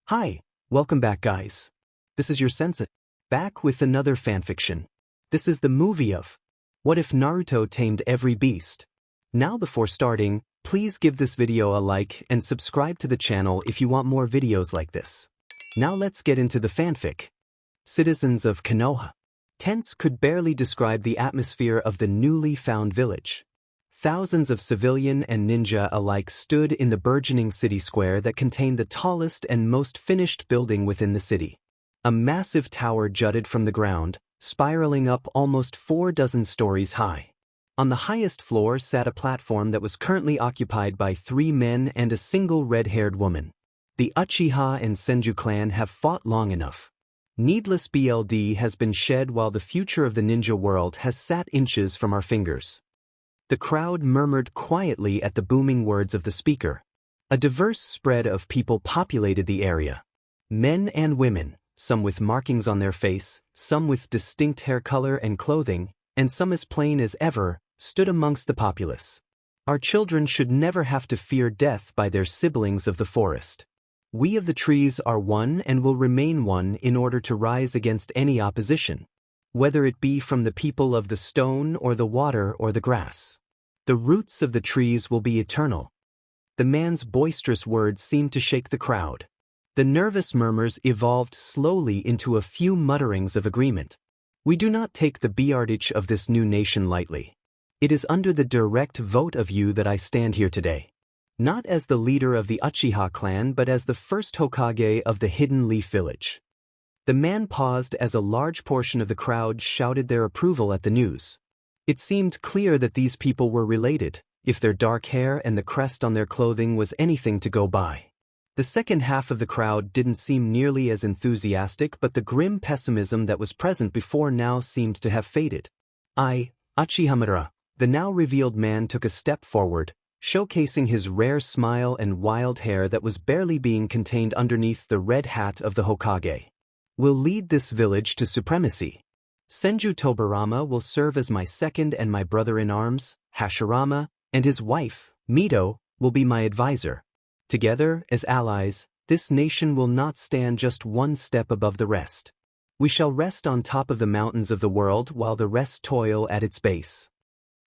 Hi, welcome back guys. This is your sensei, back with another fanfiction. This is the movie of What If Naruto Tamed Every Beast? Now before starting, please give this video a like and subscribe to the channel if you want more videos like this. Now let's get into the fanfic. Citizens of Konoha. Tents could barely describe the atmosphere of the newly found village. Thousands of civilian and ninja alike stood in the burgeoning city square that contained the tallest and most finished building within the city. A massive tower jutted from the ground, spiraling up almost 4 dozen stories high. On the highest floor sat a platform that was currently occupied by 3 men and a single red-haired woman. The Uchiha and Senju clan have fought long enough. Needless blood has been shed while the future of the ninja world has sat inches from our fingers. The crowd murmured quietly at the booming words of the speaker. A diverse spread of people populated the area. Men and women, some with markings on their face, some with distinct hair color and clothing, and some as plain as ever, stood amongst the populace. Our children should never have to fear death by their siblings of the forest. We of the trees are one and will remain one in order to rise against any opposition, whether it be from the people of the stone or the water or the grass. The roots of the trees will be eternal. The man's boisterous words seemed to shake the crowd. The nervous murmurs evolved slowly into a few mutterings of agreement. We do not take the beardage of this new nation lightly. It is under the direct vote of you that I stand here today. Not as the leader of the Uchiha clan but as the first Hokage of the Hidden Leaf Village. The man paused as a large portion of the crowd shouted their approval at the news. It seemed clear that these people were related, if their dark hair and the crest on their clothing was anything to go by. The second half of the crowd didn't seem nearly as enthusiastic, but the grim pessimism that was present before now seemed to have faded. Uchihamura, the now revealed man, took a step forward, showcasing his rare smile and wild hair that was barely being contained underneath the red hat of the Hokage. Will lead this village to supremacy. Senju Tobirama will serve as my second and my brother-in-arms, Hashirama, and his wife, Mito, will be my advisor. Together, as allies, this nation will not stand just one step above the rest. We shall rest on top of the mountains of the world while the rest toil at its base.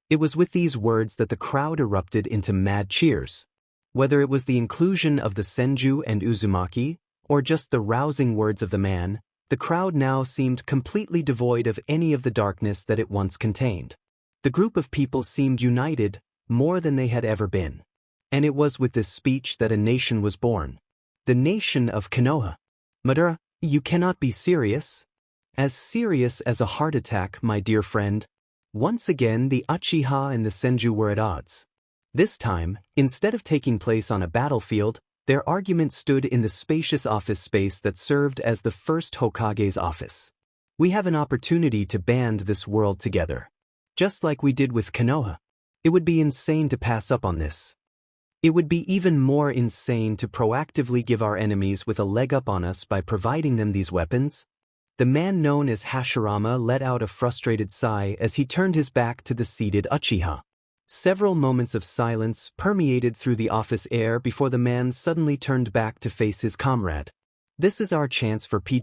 It was with these words that the crowd erupted into mad cheers. Whether it was the inclusion of the Senju and Uzumaki, or just the rousing words of the man, the crowd now seemed completely devoid of any of the darkness that it once contained. The group of people seemed united, more than they had ever been. And it was with this speech that a nation was born. The nation of Konoha. Madara, you cannot be serious. As serious as a heart attack, my dear friend. Once again the Uchiha and the Senju were at odds. This time, instead of taking place on a battlefield, their argument stood in the spacious office space that served as the first Hokage's office. We have an opportunity to band this world together. Just like we did with Konoha. It would be insane to pass up on this. It would be even more insane to proactively give our enemies with a leg up on us by providing them these weapons. The man known as Hashirama let out a frustrated sigh as he turned his back to the seated Uchiha. Several moments of silence permeated through the office air before the man suddenly turned back to face his comrade. This is our chance for P-.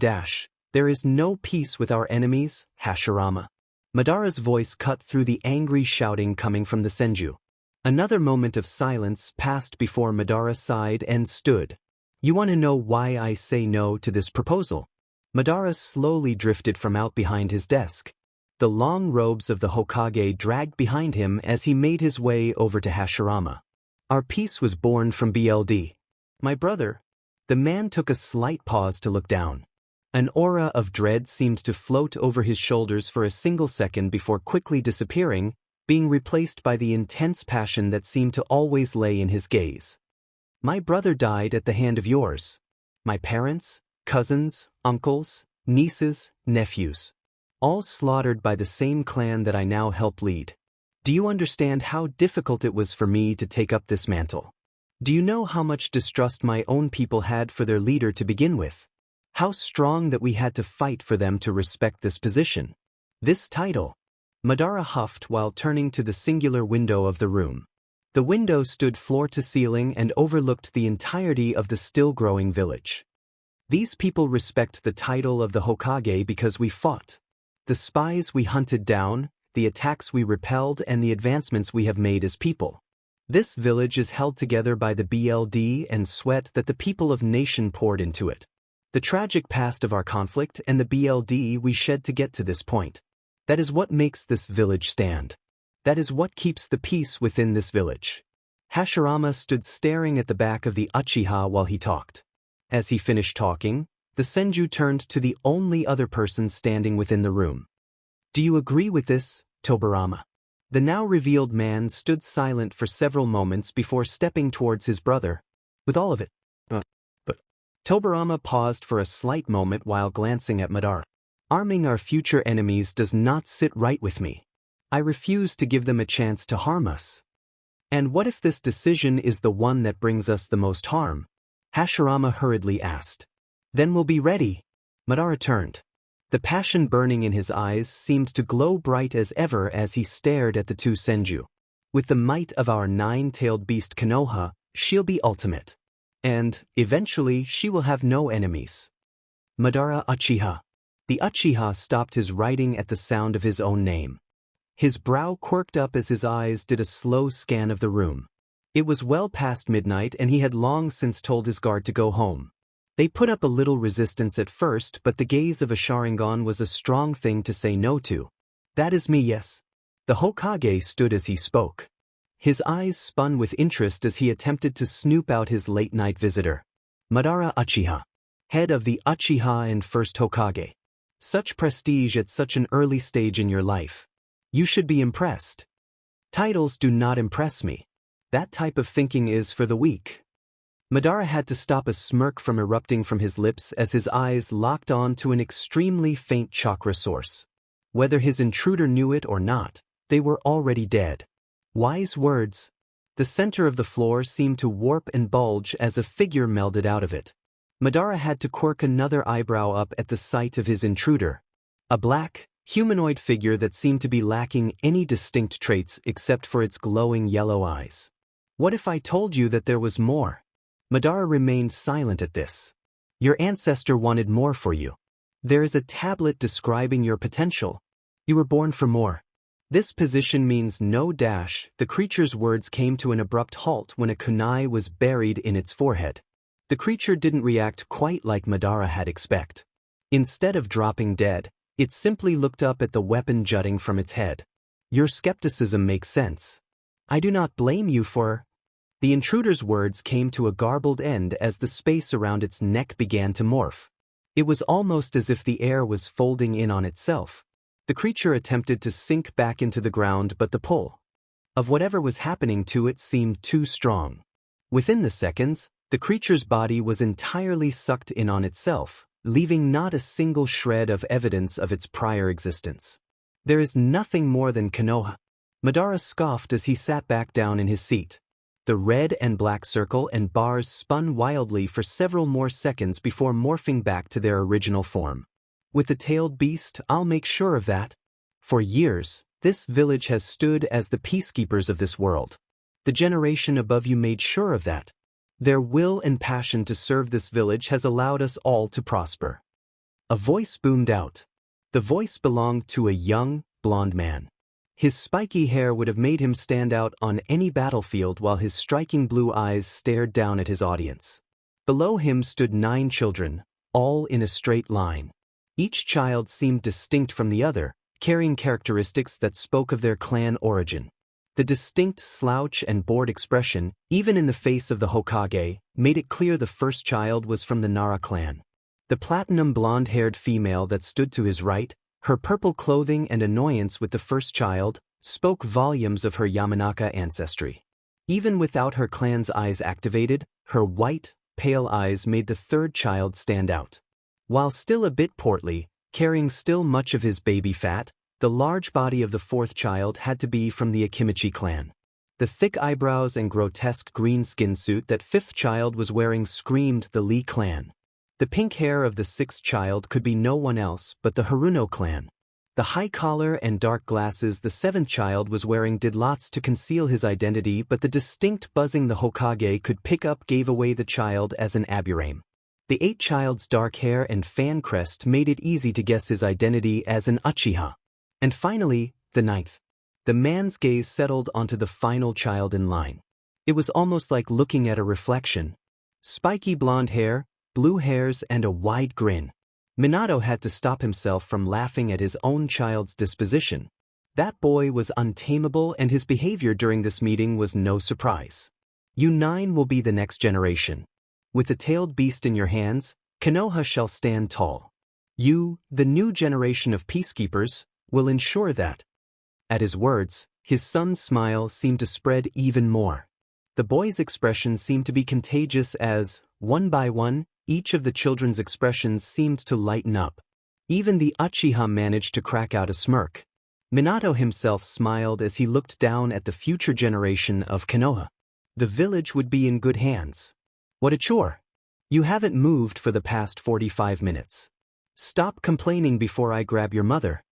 There is no peace with our enemies, Hashirama. Madara's voice cut through the angry shouting coming from the Senju. Another moment of silence passed before Madara sighed and stood. You want to know why I say no to this proposal? Madara slowly drifted from out behind his desk. The long robes of the Hokage dragged behind him as he made his way over to Hashirama. Our peace was born from blood. My brother. The man took a slight pause to look down. An aura of dread seemed to float over his shoulders for a single second before quickly disappearing, being replaced by the intense passion that seemed to always lay in his gaze. My brother died at the hand of yours. My parents, cousins, uncles, nieces, nephews. All slaughtered by the same clan that I now help lead. Do you understand how difficult it was for me to take up this mantle? Do you know how much distrust my own people had for their leader to begin with? How strong that we had to fight for them to respect this position? This title? Madara huffed while turning to the singular window of the room. The window stood floor to ceiling and overlooked the entirety of the still-growing village. These people respect the title of the Hokage because we fought. The spies we hunted down, the attacks we repelled, and the advancements we have made as people. This village is held together by the blood and sweat that the people of nation poured into it. The tragic past of our conflict and the blood we shed to get to this point. That is what makes this village stand. That is what keeps the peace within this village. Hashirama stood staring at the back of the Uchiha while he talked. As he finished talking, the Senju turned to the only other person standing within the room. Do you agree with this, Tobirama? The now revealed man stood silent for several moments before stepping towards his brother. With all of it. But Tobirama paused for a slight moment while glancing at Madara. Arming our future enemies does not sit right with me. I refuse to give them a chance to harm us. And what if this decision is the one that brings us the most harm? Hashirama hurriedly asked. Then we'll be ready. Madara turned. The passion burning in his eyes seemed to glow bright as ever as he stared at the two Senju. With the might of our nine-tailed beast Konoha, she'll be ultimate. And, eventually, she will have no enemies. Madara Uchiha. The Uchiha stopped his writing at the sound of his own name. His brow quirked up as his eyes did a slow scan of the room. It was well past midnight and he had long since told his guard to go home. They put up a little resistance at first, but the gaze of a Sharingan was a strong thing to say no to. That is me, yes. The Hokage stood as he spoke. His eyes spun with interest as he attempted to snoop out his late-night visitor. Madara Uchiha. Head of the Uchiha and first Hokage. Such prestige at such an early stage in your life. You should be impressed. Titles do not impress me. That type of thinking is for the weak. Madara had to stop a smirk from erupting from his lips as his eyes locked on to an extremely faint chakra source. Whether his intruder knew it or not, they were already dead. Wise words. The center of the floor seemed to warp and bulge as a figure melded out of it. Madara had to quirk another eyebrow up at the sight of his intruder. A black, humanoid figure that seemed to be lacking any distinct traits except for its glowing yellow eyes. What if I told you that there was more? Madara remained silent at this. Your ancestor wanted more for you. There is a tablet describing your potential. You were born for more. This position means no dash. The creature's words came to an abrupt halt when a kunai was buried in its forehead. The creature didn't react quite like Madara had expected. Instead of dropping dead, it simply looked up at the weapon jutting from its head. Your skepticism makes sense. I do not blame you for... The intruder's words came to a garbled end as the space around its neck began to morph. It was almost as if the air was folding in on itself. The creature attempted to sink back into the ground, but the pull of whatever was happening to it seemed too strong. Within the seconds, the creature's body was entirely sucked in on itself, leaving not a single shred of evidence of its prior existence. There is nothing more than Konoha. Madara scoffed as he sat back down in his seat. The red and black circle and bars spun wildly for several more seconds before morphing back to their original form. With the tailed beast, I'll make sure of that. For years, this village has stood as the peacekeepers of this world. The generation above you made sure of that. Their will and passion to serve this village has allowed us all to prosper. A voice boomed out. The voice belonged to a young, blonde man. His spiky hair would have made him stand out on any battlefield while his striking blue eyes stared down at his audience. Below him stood 9 children, all in a straight line. Each child seemed distinct from the other, carrying characteristics that spoke of their clan origin. The distinct slouch and bored expression, even in the face of the Hokage, made it clear the first child was from the Nara clan. The platinum blonde-haired female that stood to his right, her purple clothing and annoyance with the first child, spoke volumes of her Yamanaka ancestry. Even without her clan's eyes activated, her white, pale eyes made the third child stand out. While still a bit portly, carrying still much of his baby fat, the large body of the fourth child had to be from the Akimichi clan. The thick eyebrows and grotesque green skin suit that fifth child was wearing screamed the Lee clan. The pink hair of the sixth child could be no one else but the Haruno clan. The high collar and dark glasses the seventh child was wearing did lots to conceal his identity, but the distinct buzzing the Hokage could pick up gave away the child as an Aburame. The 8-child's dark hair and fan crest made it easy to guess his identity as an Uchiha. And finally, the 9th. The man's gaze settled onto the final child in line. It was almost like looking at a reflection. Spiky blonde hair, blue hairs, and a wide grin. Minato had to stop himself from laughing at his own child's disposition. That boy was untamable, and his behavior during this meeting was no surprise. You 9 will be the next generation. With the tailed beast in your hands, Konoha shall stand tall. You, the new generation of peacekeepers, will ensure that. At his words, his son's smile seemed to spread even more. The boy's expression seemed to be contagious as, one by one, each of the children's expressions seemed to lighten up. Even the Uchiha managed to crack out a smirk. Minato himself smiled as he looked down at the future generation of Konoha. The village would be in good hands. What a chore! You haven't moved for the past 45 minutes. Stop complaining before I grab your mother.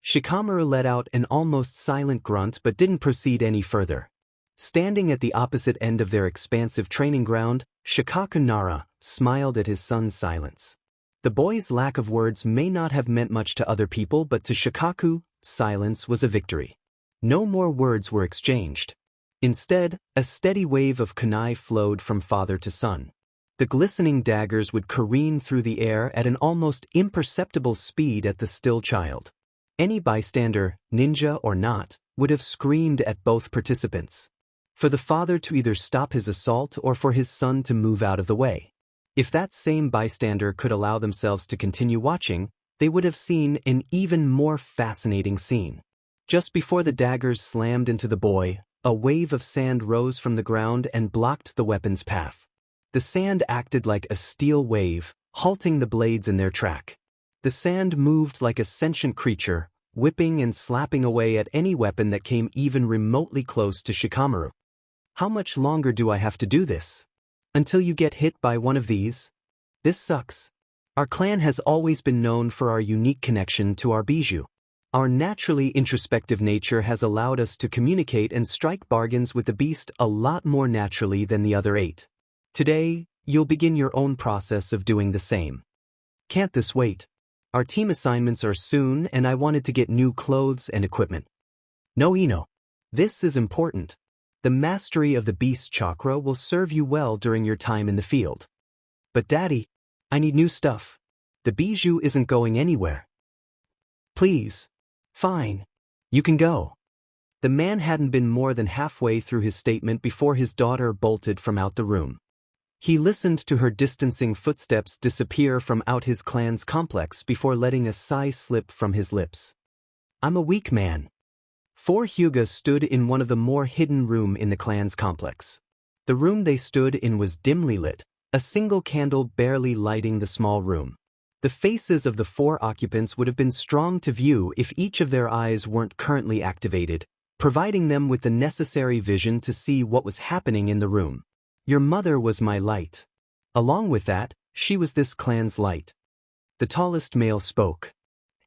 Shikamaru let out an almost silent grunt but didn't proceed any further. Standing at the opposite end of their expansive training ground, Shikaku Nara smiled at his son's silence. The boy's lack of words may not have meant much to other people, but to Shikaku, silence was a victory. No more words were exchanged. Instead, a steady wave of kunai flowed from father to son. The glistening daggers would careen through the air at an almost imperceptible speed at the still child. Any bystander, ninja or not, would have screamed at both participants. For the father to either stop his assault or for his son to move out of the way. If that same bystander could allow themselves to continue watching, they would have seen an even more fascinating scene. Just before the daggers slammed into the boy, a wave of sand rose from the ground and blocked the weapon's path. The sand acted like a steel wave, halting the blades in their track. The sand moved like a sentient creature, whipping and slapping away at any weapon that came even remotely close to Shikamaru. How much longer do I have to do this? Until you get hit by one of these? This sucks. Our clan has always been known for our unique connection to our bijou. Our naturally introspective nature has allowed us to communicate and strike bargains with the beast a lot more naturally than the other 8. Today, you'll begin your own process of doing the same. Can't this wait? Our team assignments are soon, and I wanted to get new clothes and equipment. No, Ino. This is important. The mastery of the beast chakra will serve you well during your time in the field. But Daddy, I need new stuff. The bijou isn't going anywhere. Please. Fine. You can go. The man hadn't been more than halfway through his statement before his daughter bolted from out the room. He listened to her distancing footsteps disappear from out his clan's complex before letting a sigh slip from his lips. I'm a weak man. 4 Hyuga stood in one of the more hidden rooms in the clan's complex. The room they stood in was dimly lit, a single candle barely lighting the small room. The faces of the 4 occupants would have been strong to view if each of their eyes weren't currently activated, providing them with the necessary vision to see what was happening in the room. Your mother was my light. Along with that, she was this clan's light. The tallest male spoke.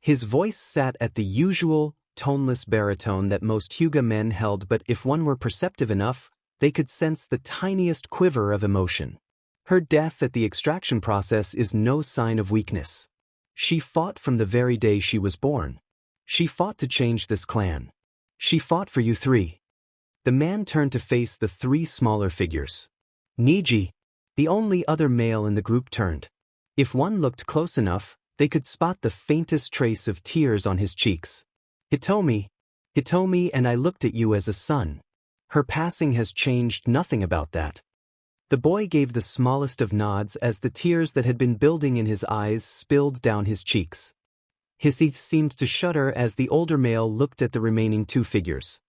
His voice sat at the usual, toneless baritone that most Hyuga men held, but if one were perceptive enough, they could sense the tiniest quiver of emotion. Her death at the extraction process is no sign of weakness. She fought from the very day she was born. She fought to change this clan. She fought for you 3. The man turned to face the 3 smaller figures. Niji, the only other male in the group, turned. If one looked close enough, they could spot the faintest trace of tears on his cheeks. Hitomi, and I looked at you as a son. Her passing has changed nothing about that. The boy gave the smallest of nods as the tears that had been building in his eyes spilled down his cheeks. His teeth seemed to shudder as the older male looked at the remaining 2 figures.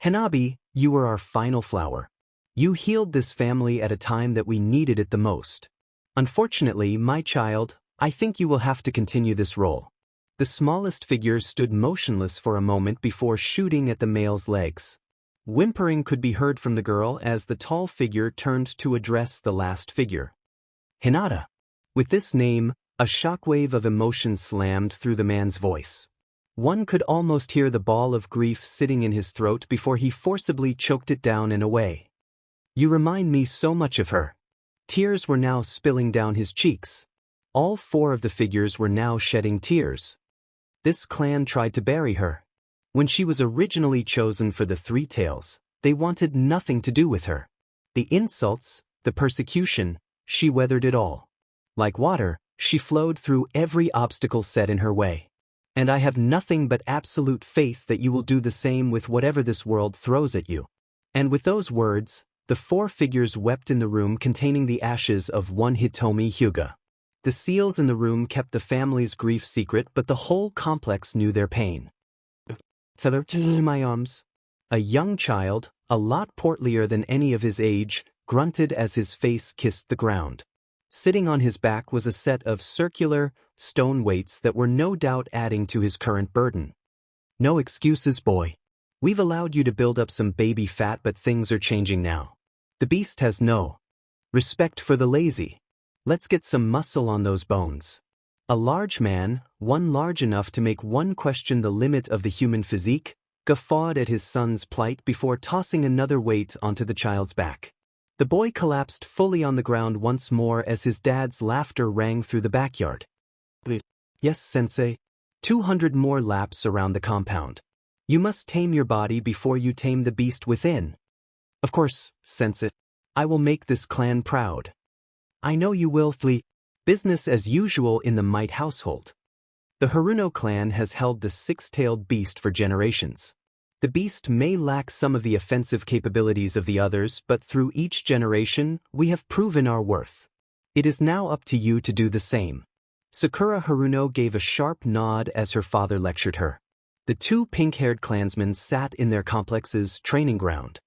Hanabi, you were our final flower. You healed this family at a time that we needed it the most. Unfortunately, my child, I think you will have to continue this role. The smallest figure stood motionless for a moment before shooting at the male's legs. Whimpering could be heard from the girl as the tall figure turned to address the last figure. Hinata. With this name, a shockwave of emotion slammed through the man's voice. One could almost hear the ball of grief sitting in his throat before he forcibly choked it down and away. You remind me so much of her. Tears were now spilling down his cheeks. All 4 of the figures were now shedding tears. This clan tried to bury her. When she was originally chosen for the 3 tails, they wanted nothing to do with her. The insults, the persecution, she weathered it all. Like water, she flowed through every obstacle set in her way. And I have nothing but absolute faith that you will do the same with whatever this world throws at you. And with those words, the 4 figures wept in the room containing the ashes of one Hitomi Hyuga. The seals in the room kept the family's grief secret, but the whole complex knew their pain. My arms. A young child, a lot portlier than any of his age, grunted as his face kissed the ground. Sitting on his back was a set of circular, stone weights that were no doubt adding to his current burden. No excuses, boy. We've allowed you to build up some baby fat, but things are changing now. The beast has no respect for the lazy. Let's get some muscle on those bones. A large man, one large enough to make one question the limit of the human physique, guffawed at his son's plight before tossing another weight onto the child's back. The boy collapsed fully on the ground once more as his dad's laughter rang through the backyard. Yes, sensei. 200 more laps around the compound. You must tame your body before you tame the beast within. Of course, sensei. I will make this clan proud. I know you will, Flea. Business as usual in the Might household. The Haruno clan has held the 6-tailed beast for generations. The beast may lack some of the offensive capabilities of the others, but through each generation, we have proven our worth. It is now up to you to do the same. Sakura Haruno gave a sharp nod as her father lectured her. The 2 pink-haired clansmen sat in their complex's training ground.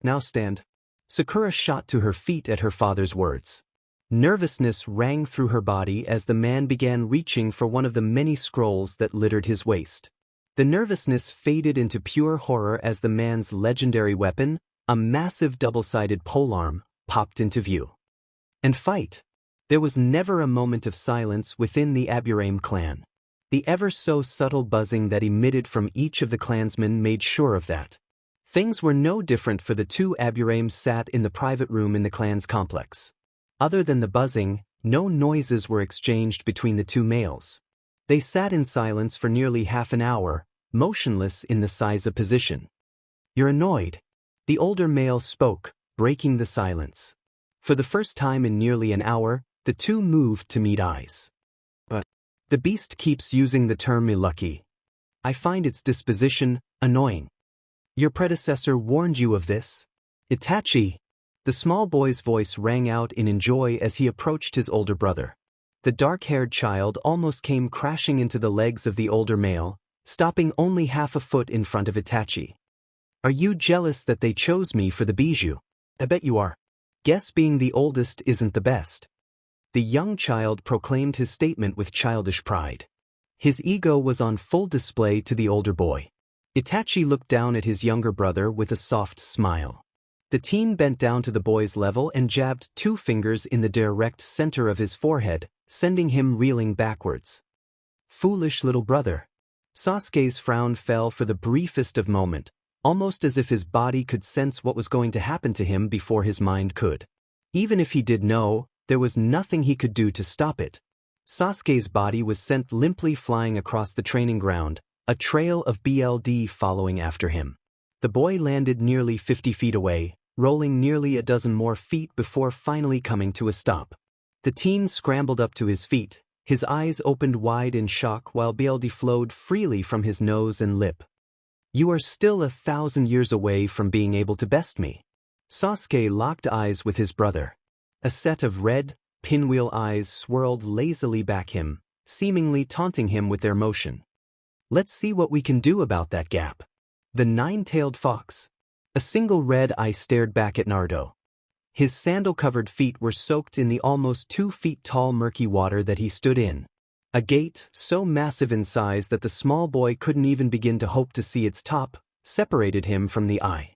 Now stand. Sakura shot to her feet at her father's words. Nervousness rang through her body as the man began reaching for one of the many scrolls that littered his waist. The nervousness faded into pure horror as the man's legendary weapon, a massive double-sided polearm, popped into view. And fight! There was never a moment of silence within the Aburame clan. The ever-so-subtle buzzing that emitted from each of the clansmen made sure of that. Things were no different for the 2 Aburames sat in the private room in the clan's complex. Other than the buzzing, no noises were exchanged between the 2 males. They sat in silence for nearly half an hour, motionless in the Seiza position. You're annoyed. The older male spoke, breaking the silence. For the first time in nearly an hour, the 2 moved to meet eyes. But the beast keeps using the term lucky. I find its disposition annoying. Your predecessor warned you of this? Itachi. The small boy's voice rang out in joy as he approached his older brother. The dark-haired child almost came crashing into the legs of the older male, stopping only half a foot in front of Itachi. Are you jealous that they chose me for the bijou? I bet you are. Guess being the oldest isn't the best. The young child proclaimed his statement with childish pride. His ego was on full display to the older boy. Itachi looked down at his younger brother with a soft smile. The teen bent down to the boy's level and jabbed 2 fingers in the direct center of his forehead, sending him reeling backwards. Foolish little brother. Sasuke's frown fell for the briefest of moment, almost as if his body could sense what was going to happen to him before his mind could. Even if he did know, there was nothing he could do to stop it. Sasuke's body was sent limply flying across the training ground, a trail of BLD following after him. The boy landed nearly 50 feet away, rolling nearly a dozen more feet before finally coming to a stop. The teen scrambled up to his feet, his eyes opened wide in shock while BLD flowed freely from his nose and lip. You are still 1,000 years away from being able to best me. Sasuke locked eyes with his brother. A set of red, pinwheel eyes swirled lazily back him, seemingly taunting him with their motion. Let's see what we can do about that gap. The 9-tailed fox. A single red eye stared back at Naruto. His sandal-covered feet were soaked in the almost 2 feet tall murky water that he stood in. A gate, so massive in size that the small boy couldn't even begin to hope to see its top, separated him from the eye.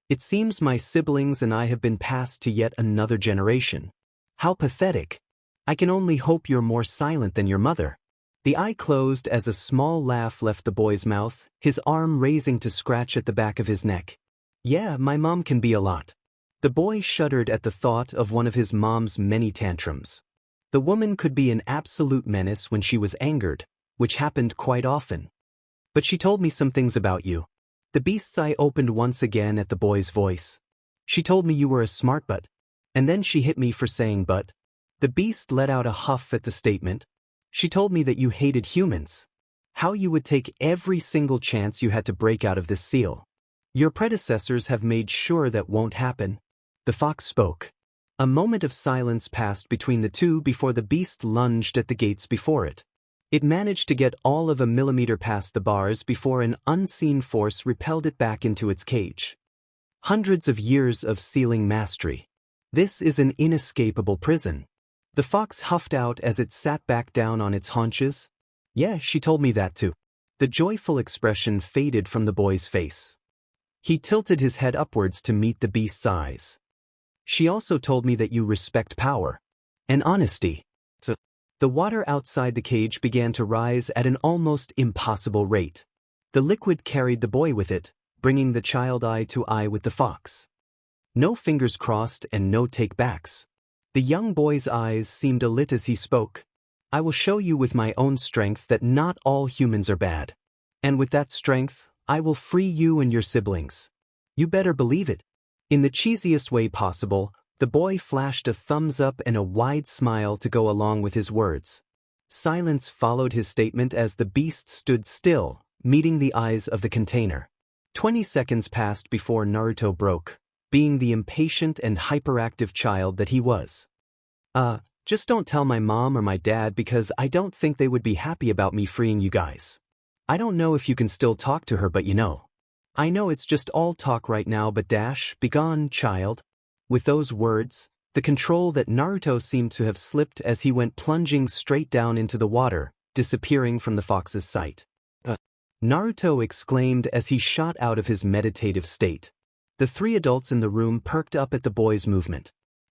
It seems my siblings and I have been passed to yet another generation. How pathetic. I can only hope you're more silent than your mother. The eye closed as a small laugh left the boy's mouth, his arm raising to scratch at the back of his neck. Yeah, my mom can be a lot. The boy shuddered at the thought of one of his mom's many tantrums. The woman could be an absolute menace when she was angered, which happened quite often. But she told me some things about you. The beast's eye opened once again at the boy's voice. She told me you were a smart butt. And then she hit me for saying but. The beast let out a huff at the statement. She told me that you hated humans. How you would take every single chance you had to break out of this seal. Your predecessors have made sure that won't happen. The fox spoke. A moment of silence passed between the two before the beast lunged at the gates before it. It managed to get all of a millimeter past the bars before an unseen force repelled it back into its cage. Hundreds of years of sealing mastery. This is an inescapable prison. The fox huffed out as it sat back down on its haunches. Yeah, she told me that too. The joyful expression faded from the boy's face. He tilted his head upwards to meet the beast's eyes. She also told me that you respect power and honesty. The water outside the cage began to rise at an almost impossible rate. The liquid carried the boy with it, bringing the child eye to eye with the fox. No fingers crossed and no take-backs. The young boy's eyes seemed alit as he spoke. I will show you with my own strength that not all humans are bad. And with that strength, I will free you and your siblings. You better believe it. In the cheesiest way possible, the boy flashed a thumbs up and a wide smile to go along with his words. Silence followed his statement as the beast stood still, meeting the eyes of the container. 20 seconds passed before Naruto broke, being the impatient and hyperactive child that he was. Just don't tell my mom or my dad because I don't think they would be happy about me freeing you guys. I don't know if you can still talk to her but you know. I know it's just all talk right now but begone, child. With those words, the control that Naruto seemed to have slipped as he went plunging straight down into the water, disappearing from the fox's sight. Naruto exclaimed as he shot out of his meditative state. The three adults in the room perked up at the boy's movement.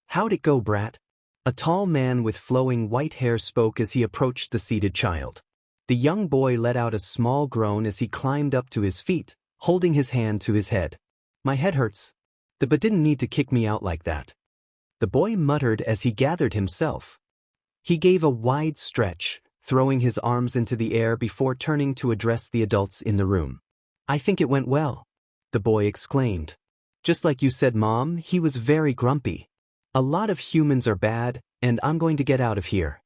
How'd it go, brat? A tall man with flowing white hair spoke as he approached the seated child. The young boy let out a small groan as he climbed up to his feet, holding his hand to his head. My head hurts. But didn't need to kick me out like that. The boy muttered as he gathered himself. He gave a wide stretch, throwing his arms into the air before turning to address the adults in the room. I think it went well, the boy exclaimed. Just like you said, Mom, he was very grumpy. A lot of humans are bad, and I'm going to get out of here.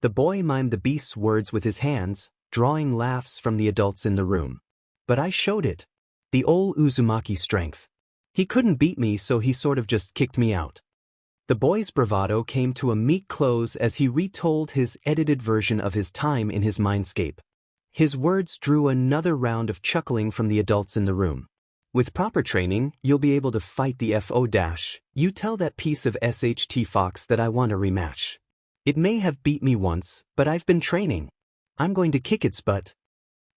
The boy mimed the beast's words with his hands, drawing laughs from the adults in the room. But I showed it. The old Uzumaki strength. He couldn't beat me so he sort of just kicked me out. The boy's bravado came to a meek close as he retold his edited version of his time in his mindscape. His words drew another round of chuckling from the adults in the room. With proper training, you'll be able to fight the FO-. You tell that piece of SHT Fox that I want a rematch. It may have beat me once, but I've been training. I'm going to kick its butt.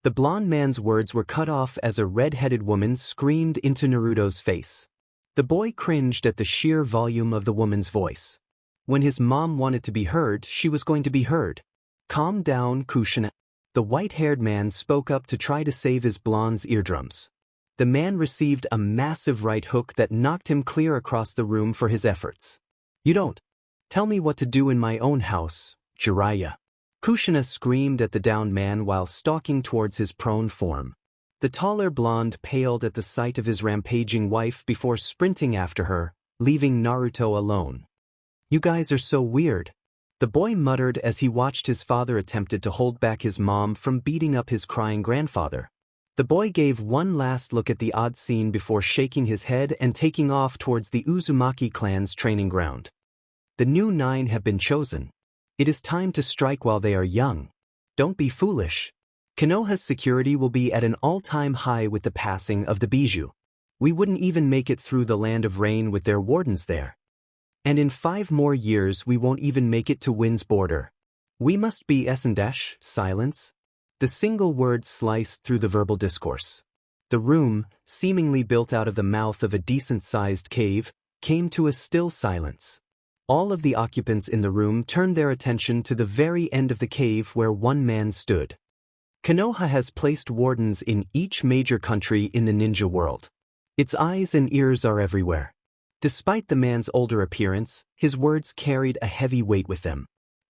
The blonde man's words were cut off as a red-headed woman screamed into Naruto's face. The boy cringed at the sheer volume of the woman's voice. When his mom wanted to be heard, she was going to be heard. Calm down, Kushina. The white-haired man spoke up to try to save his blonde's eardrums. The man received a massive right hook that knocked him clear across the room for his efforts. You don't tell me what to do in my own house, Jiraiya. Kushina screamed at the downed man while stalking towards his prone form. The taller blonde paled at the sight of his rampaging wife before sprinting after her, leaving Naruto alone. You guys are so weird, the boy muttered as he watched his father attempted to hold back his mom from beating up his crying grandfather. The boy gave one last look at the odd scene before shaking his head and taking off towards the Uzumaki clan's training ground. The new 9 have been chosen. It is time to strike while they are young. Don't be foolish. Konoha's security will be at an all-time high with the passing of the Bijou. We wouldn't even make it through the Land of Rain with their wardens there. And in 5 more years we won't even make it to Wind's border. We must be silence. The single word sliced through the verbal discourse. The room, seemingly built out of the mouth of a decent-sized cave, came to a still silence. All of the occupants in the room turned their attention to the very end of the cave where one man stood. Konoha has placed wardens in each major country in the ninja world. Its eyes and ears are everywhere. Despite the man's older appearance, his words carried a heavy weight with them.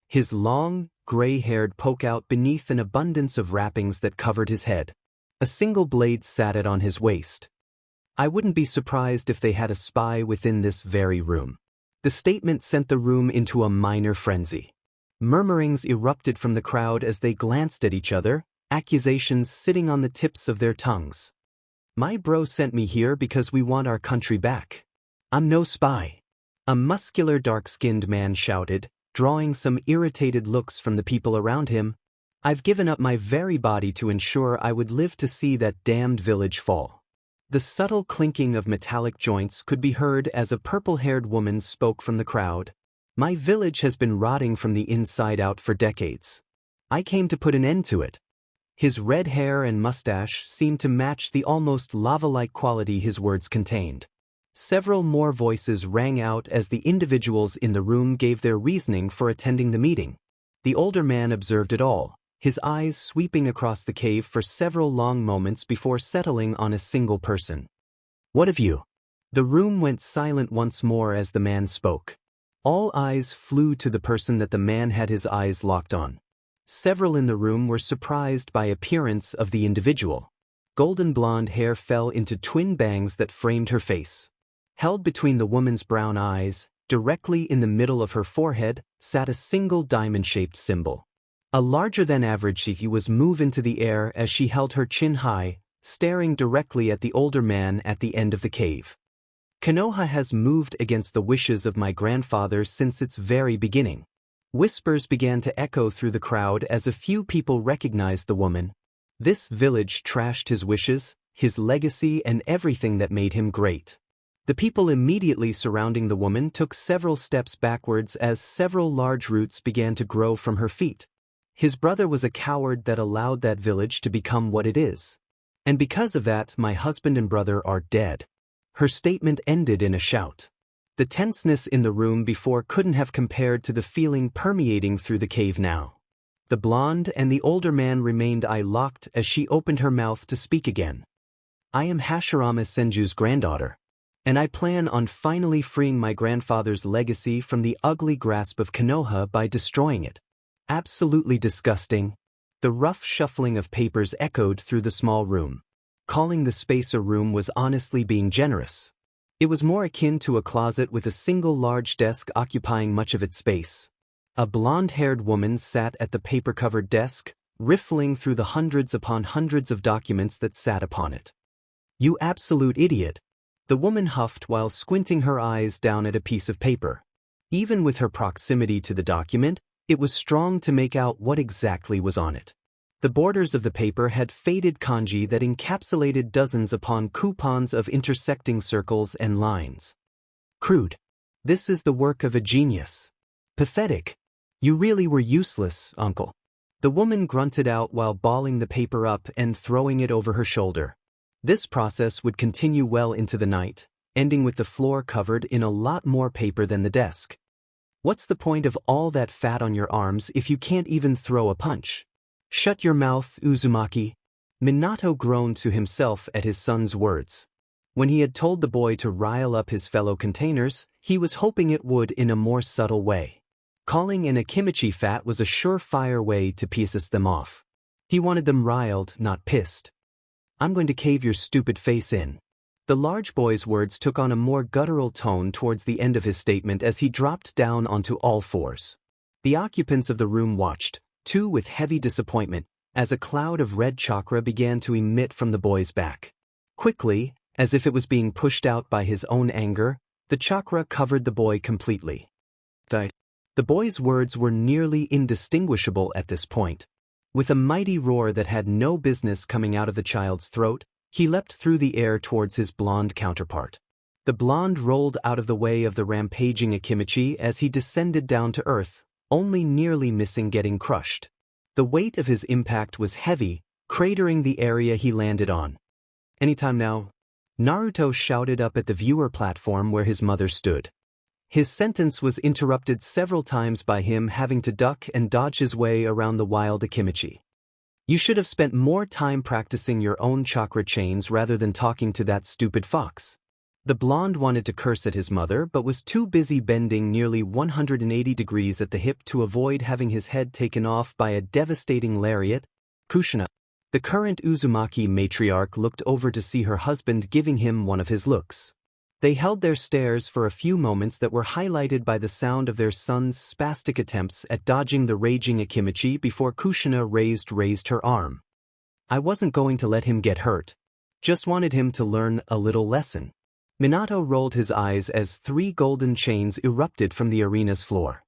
His long, gray-haired poke out beneath an abundance of wrappings that covered his head. A single blade sat on his waist. I wouldn't be surprised if they had a spy within this very room. The statement sent the room into a minor frenzy. Murmurings erupted from the crowd as they glanced at each other, accusations sitting on the tips of their tongues. My bro sent me here because we want our country back. I'm no spy. A muscular dark-skinned man shouted, drawing some irritated looks from the people around him. I've given up my very body to ensure I would live to see that damned village fall. The subtle clinking of metallic joints could be heard as a purple-haired woman spoke from the crowd. My village has been rotting from the inside out for decades. I came to put an end to it. His red hair and mustache seemed to match the almost lava-like quality his words contained. Several more voices rang out as the individuals in the room gave their reasoning for attending the meeting. The older man observed it all, his eyes sweeping across the cave for several long moments before settling on a single person. What of you? The room went silent once more as the man spoke. All eyes flew to the person that the man had his eyes locked on. Several in the room were surprised by the appearance of the individual. Golden blonde hair fell into twin bangs that framed her face. Held between the woman's brown eyes, directly in the middle of her forehead, sat a single diamond-shaped symbol. A larger-than-average Shihi was moved into the air as she held her chin high, staring directly at the older man at the end of the cave. Konoha has moved against the wishes of my grandfather since its very beginning. Whispers began to echo through the crowd as a few people recognized the woman. This village trashed his wishes, his legacy, and everything that made him great. The people immediately surrounding the woman took several steps backwards as several large roots began to grow from her feet. His brother was a coward that allowed that village to become what it is. And because of that, my husband and brother are dead. Her statement ended in a shout. The tenseness in the room before couldn't have compared to the feeling permeating through the cave now. The blonde and the older man remained eye-locked as she opened her mouth to speak again. I am Hashirama Senju's granddaughter, and I plan on finally freeing my grandfather's legacy from the ugly grasp of Konoha by destroying it. Absolutely disgusting. The rough shuffling of papers echoed through the small room. Calling the space a room was honestly being generous. It was more akin to a closet with a single large desk occupying much of its space. A blonde-haired woman sat at the paper-covered desk, riffling through the hundreds upon hundreds of documents that sat upon it. You absolute idiot, the woman huffed while squinting her eyes down at a piece of paper. Even with her proximity to the document, it was strong to make out what exactly was on it. The borders of the paper had faded kanji that encapsulated dozens upon coupons of intersecting circles and lines. Crude. This is the work of a genius. Pathetic. You really were useless, uncle. The woman grunted out while balling the paper up and throwing it over her shoulder. This process would continue well into the night, ending with the floor covered in a lot more paper than the desk. What's the point of all that fat on your arms if you can't even throw a punch? Shut your mouth, Uzumaki. Minato groaned to himself at his son's words. When he had told the boy to rile up his fellow containers, he was hoping it would in a more subtle way. Calling an Akimichi fat was a surefire way to piss them off. He wanted them riled, not pissed. I'm going to cave your stupid face in. The large boy's words took on a more guttural tone towards the end of his statement as he dropped down onto all fours. The occupants of the room watched, too, with heavy disappointment, as a cloud of red chakra began to emit from the boy's back. Quickly, as if it was being pushed out by his own anger, the chakra covered the boy completely. The boy's words were nearly indistinguishable at this point. With a mighty roar that had no business coming out of the child's throat, he leapt through the air towards his blonde counterpart. The blonde rolled out of the way of the rampaging Akimichi as he descended down to earth, only nearly missing getting crushed. The weight of his impact was heavy, cratering the area he landed on. Anytime now? Naruto shouted up at the viewer platform where his mother stood. His sentence was interrupted several times by him having to duck and dodge his way around the wild Akimichi. You should have spent more time practicing your own chakra chains rather than talking to that stupid fox. The blonde wanted to curse at his mother but was too busy bending nearly 180 degrees at the hip to avoid having his head taken off by a devastating lariat. Kushina. The current Uzumaki matriarch looked over to see her husband giving him one of his looks. They held their stares for a few moments that were highlighted by the sound of their son's spastic attempts at dodging the raging Akimichi before Kushina raised her arm. I wasn't going to let him get hurt. Just wanted him to learn a little lesson. Minato rolled his eyes as 3 golden chains erupted from the arena's floor.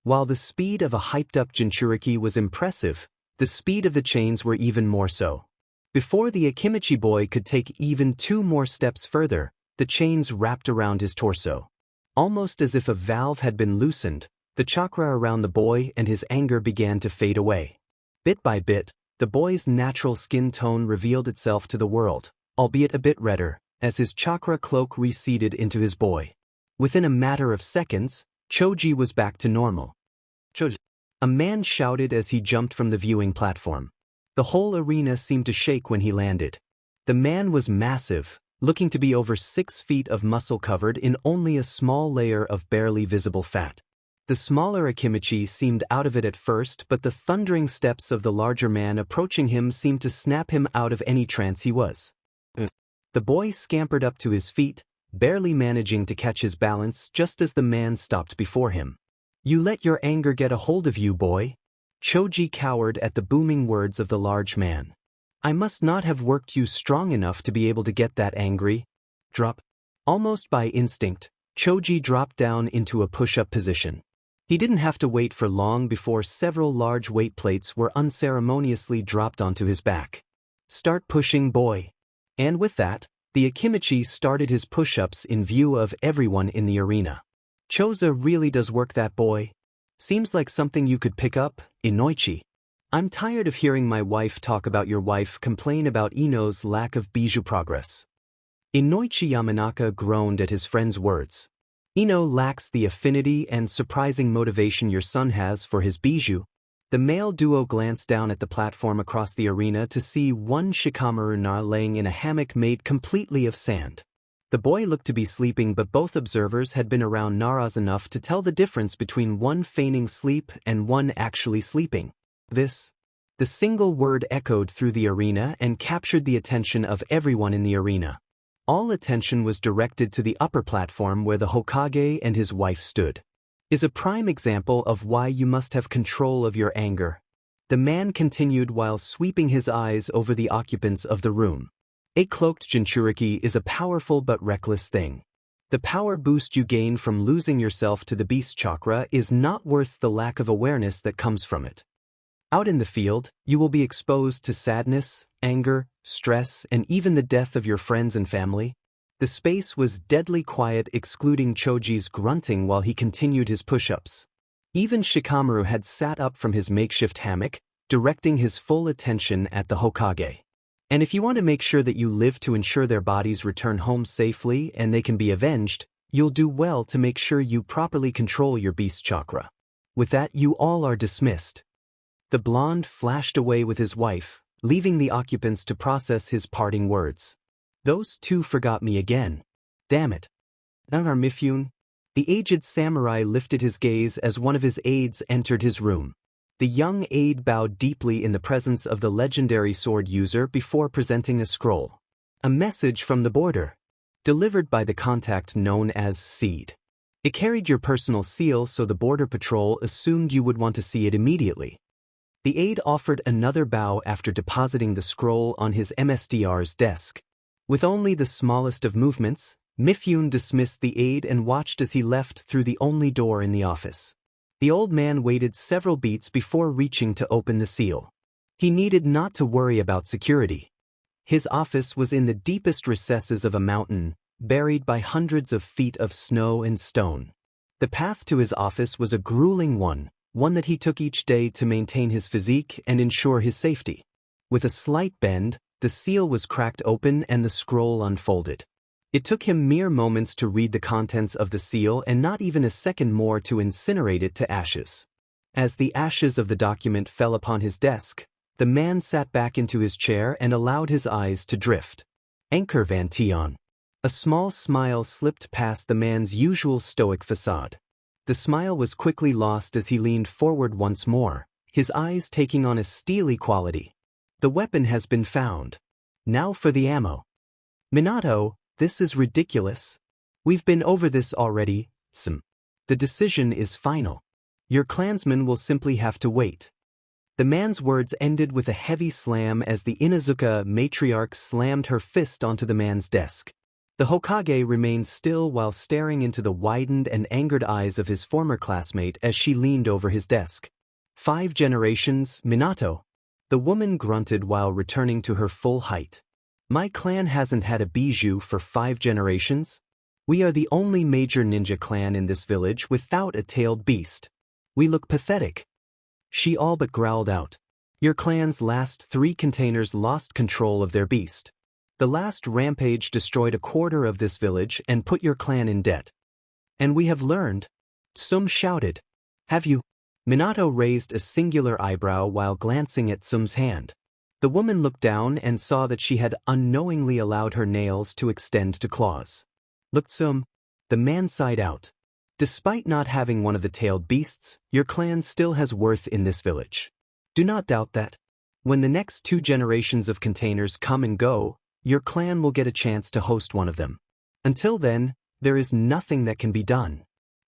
While the speed of a hyped-up Jinchuriki was impressive, the speed of the chains were even more so. Before the Akimichi boy could take even 2 more steps further, the chains wrapped around his torso. Almost as if a valve had been loosened, the chakra around the boy and his anger began to fade away. Bit by bit, the boy's natural skin tone revealed itself to the world, albeit a bit redder, as his chakra cloak receded into his boy. Within a matter of seconds, Choji was back to normal. Choji! A man shouted as he jumped from the viewing platform. The whole arena seemed to shake when he landed. The man was massive, looking to be over 6 feet of muscle covered in only a small layer of barely visible fat. The smaller Akimichi seemed out of it at first, but the thundering steps of the larger man approaching him seemed to snap him out of any trance he was. The boy scampered up to his feet, barely managing to catch his balance just as the man stopped before him. You let your anger get a hold of you, boy. Choji cowered at the booming words of the large man. I must not have worked you strong enough to be able to get that angry. Drop. Almost by instinct, Choji dropped down into a push-up position. He didn't have to wait for long before several large weight plates were unceremoniously dropped onto his back. Start pushing, boy. And with that, the Akimichi started his push-ups in view of everyone in the arena. Choza really does work, that boy. Seems like something you could pick up, Inoichi. I'm tired of hearing my wife talk about your wife complain about Ino's lack of bijou progress. Inoichi Yamanaka groaned at his friend's words. Ino lacks the affinity and surprising motivation your son has for his bijou. The male duo glanced down at the platform across the arena to see one Shikamaru Na laying in a hammock made completely of sand. The boy looked to be sleeping, but both observers had been around Naras enough to tell the difference between one feigning sleep and one actually sleeping. This. The single word echoed through the arena and captured the attention of everyone in the arena. All attention was directed to the upper platform where the Hokage and his wife stood. Is a prime example of why you must have control of your anger. The man continued while sweeping his eyes over the occupants of the room. A cloaked Jinchuriki is a powerful but reckless thing. The power boost you gain from losing yourself to the beast chakra is not worth the lack of awareness that comes from it. Out in the field, you will be exposed to sadness, anger, stress, and even the death of your friends and family. The space was deadly quiet, excluding Choji's grunting while he continued his push-ups. Even Shikamaru had sat up from his makeshift hammock, directing his full attention at the Hokage. And if you want to make sure that you live to ensure their bodies return home safely and they can be avenged, you'll do well to make sure you properly control your beast chakra. With that, you all are dismissed. The blonde flashed away with his wife, leaving the occupants to process his parting words. Those two forgot me again. Damn it. Nagar Mifune? The aged samurai lifted his gaze as one of his aides entered his room. The young aide bowed deeply in the presence of the legendary sword user before presenting a scroll. A message from the border. Delivered by the contact known as Seed. It carried your personal seal, so the border patrol assumed you would want to see it immediately. The aide offered another bow after depositing the scroll on his MSDR's desk. With only the smallest of movements, Mifune dismissed the aide and watched as he left through the only door in the office. The old man waited several beats before reaching to open the seal. He needed not to worry about security. His office was in the deepest recesses of a mountain, buried by hundreds of feet of snow and stone. The path to his office was a grueling one that he took each day to maintain his physique and ensure his safety. With a slight bend, the seal was cracked open and the scroll unfolded. It took him mere moments to read the contents of the seal and not even a second more to incinerate it to ashes. As the ashes of the document fell upon his desk, the man sat back into his chair and allowed his eyes to drift. Anchor Van Tion. A small smile slipped past the man's usual stoic facade. The smile was quickly lost as he leaned forward once more, his eyes taking on a steely quality. The weapon has been found. Now for the ammo. Minato, this is ridiculous. We've been over this already, Sam. The decision is final. Your clansmen will simply have to wait. The man's words ended with a heavy slam as the Inuzuka matriarch slammed her fist onto the man's desk. The Hokage remained still while staring into the widened and angered eyes of his former classmate as she leaned over his desk. 5 generations, Minato. The woman grunted while returning to her full height. My clan hasn't had a bijou for 5 generations. We are the only major ninja clan in this village without a tailed beast. We look pathetic. She all but growled out. Your clan's last 3 containers lost control of their beast. The last rampage destroyed a quarter of this village and put your clan in debt. And we have learned. Sum shouted. Have you? Minato raised a singular eyebrow while glancing at Sum's hand. The woman looked down and saw that she had unknowingly allowed her nails to extend to claws. Look, Sum. The man sighed out. Despite not having one of the tailed beasts, your clan still has worth in this village. Do not doubt that. When the next 2 generations of containers come and go, your clan will get a chance to host one of them. Until then, there is nothing that can be done.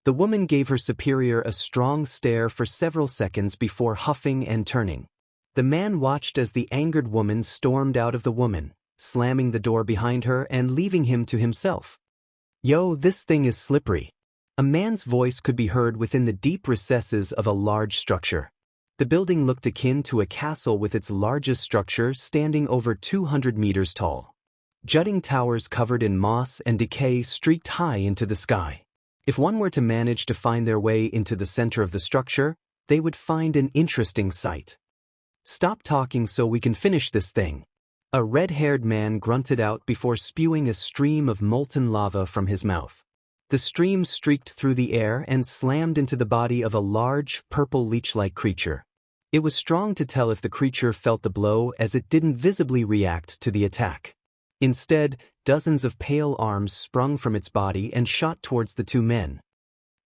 The woman gave her superior a strong stare for several seconds before huffing and turning. The man watched as the angered woman stormed out of the woman, slamming the door behind her and leaving him to himself. Yo, this thing is slippery. A man's voice could be heard within the deep recesses of a large structure. The building looked akin to a castle with its largest structure standing over 200 meters tall. Jutting towers covered in moss and decay streaked high into the sky. If one were to manage to find their way into the center of the structure, they would find an interesting sight. Stop talking so we can finish this thing. A red-haired man grunted out before spewing a stream of molten lava from his mouth. The stream streaked through the air and slammed into the body of a large, purple leech-like creature. It was strong to tell if the creature felt the blow as it didn't visibly react to the attack. Instead, dozens of pale arms sprung from its body and shot towards the 2 men.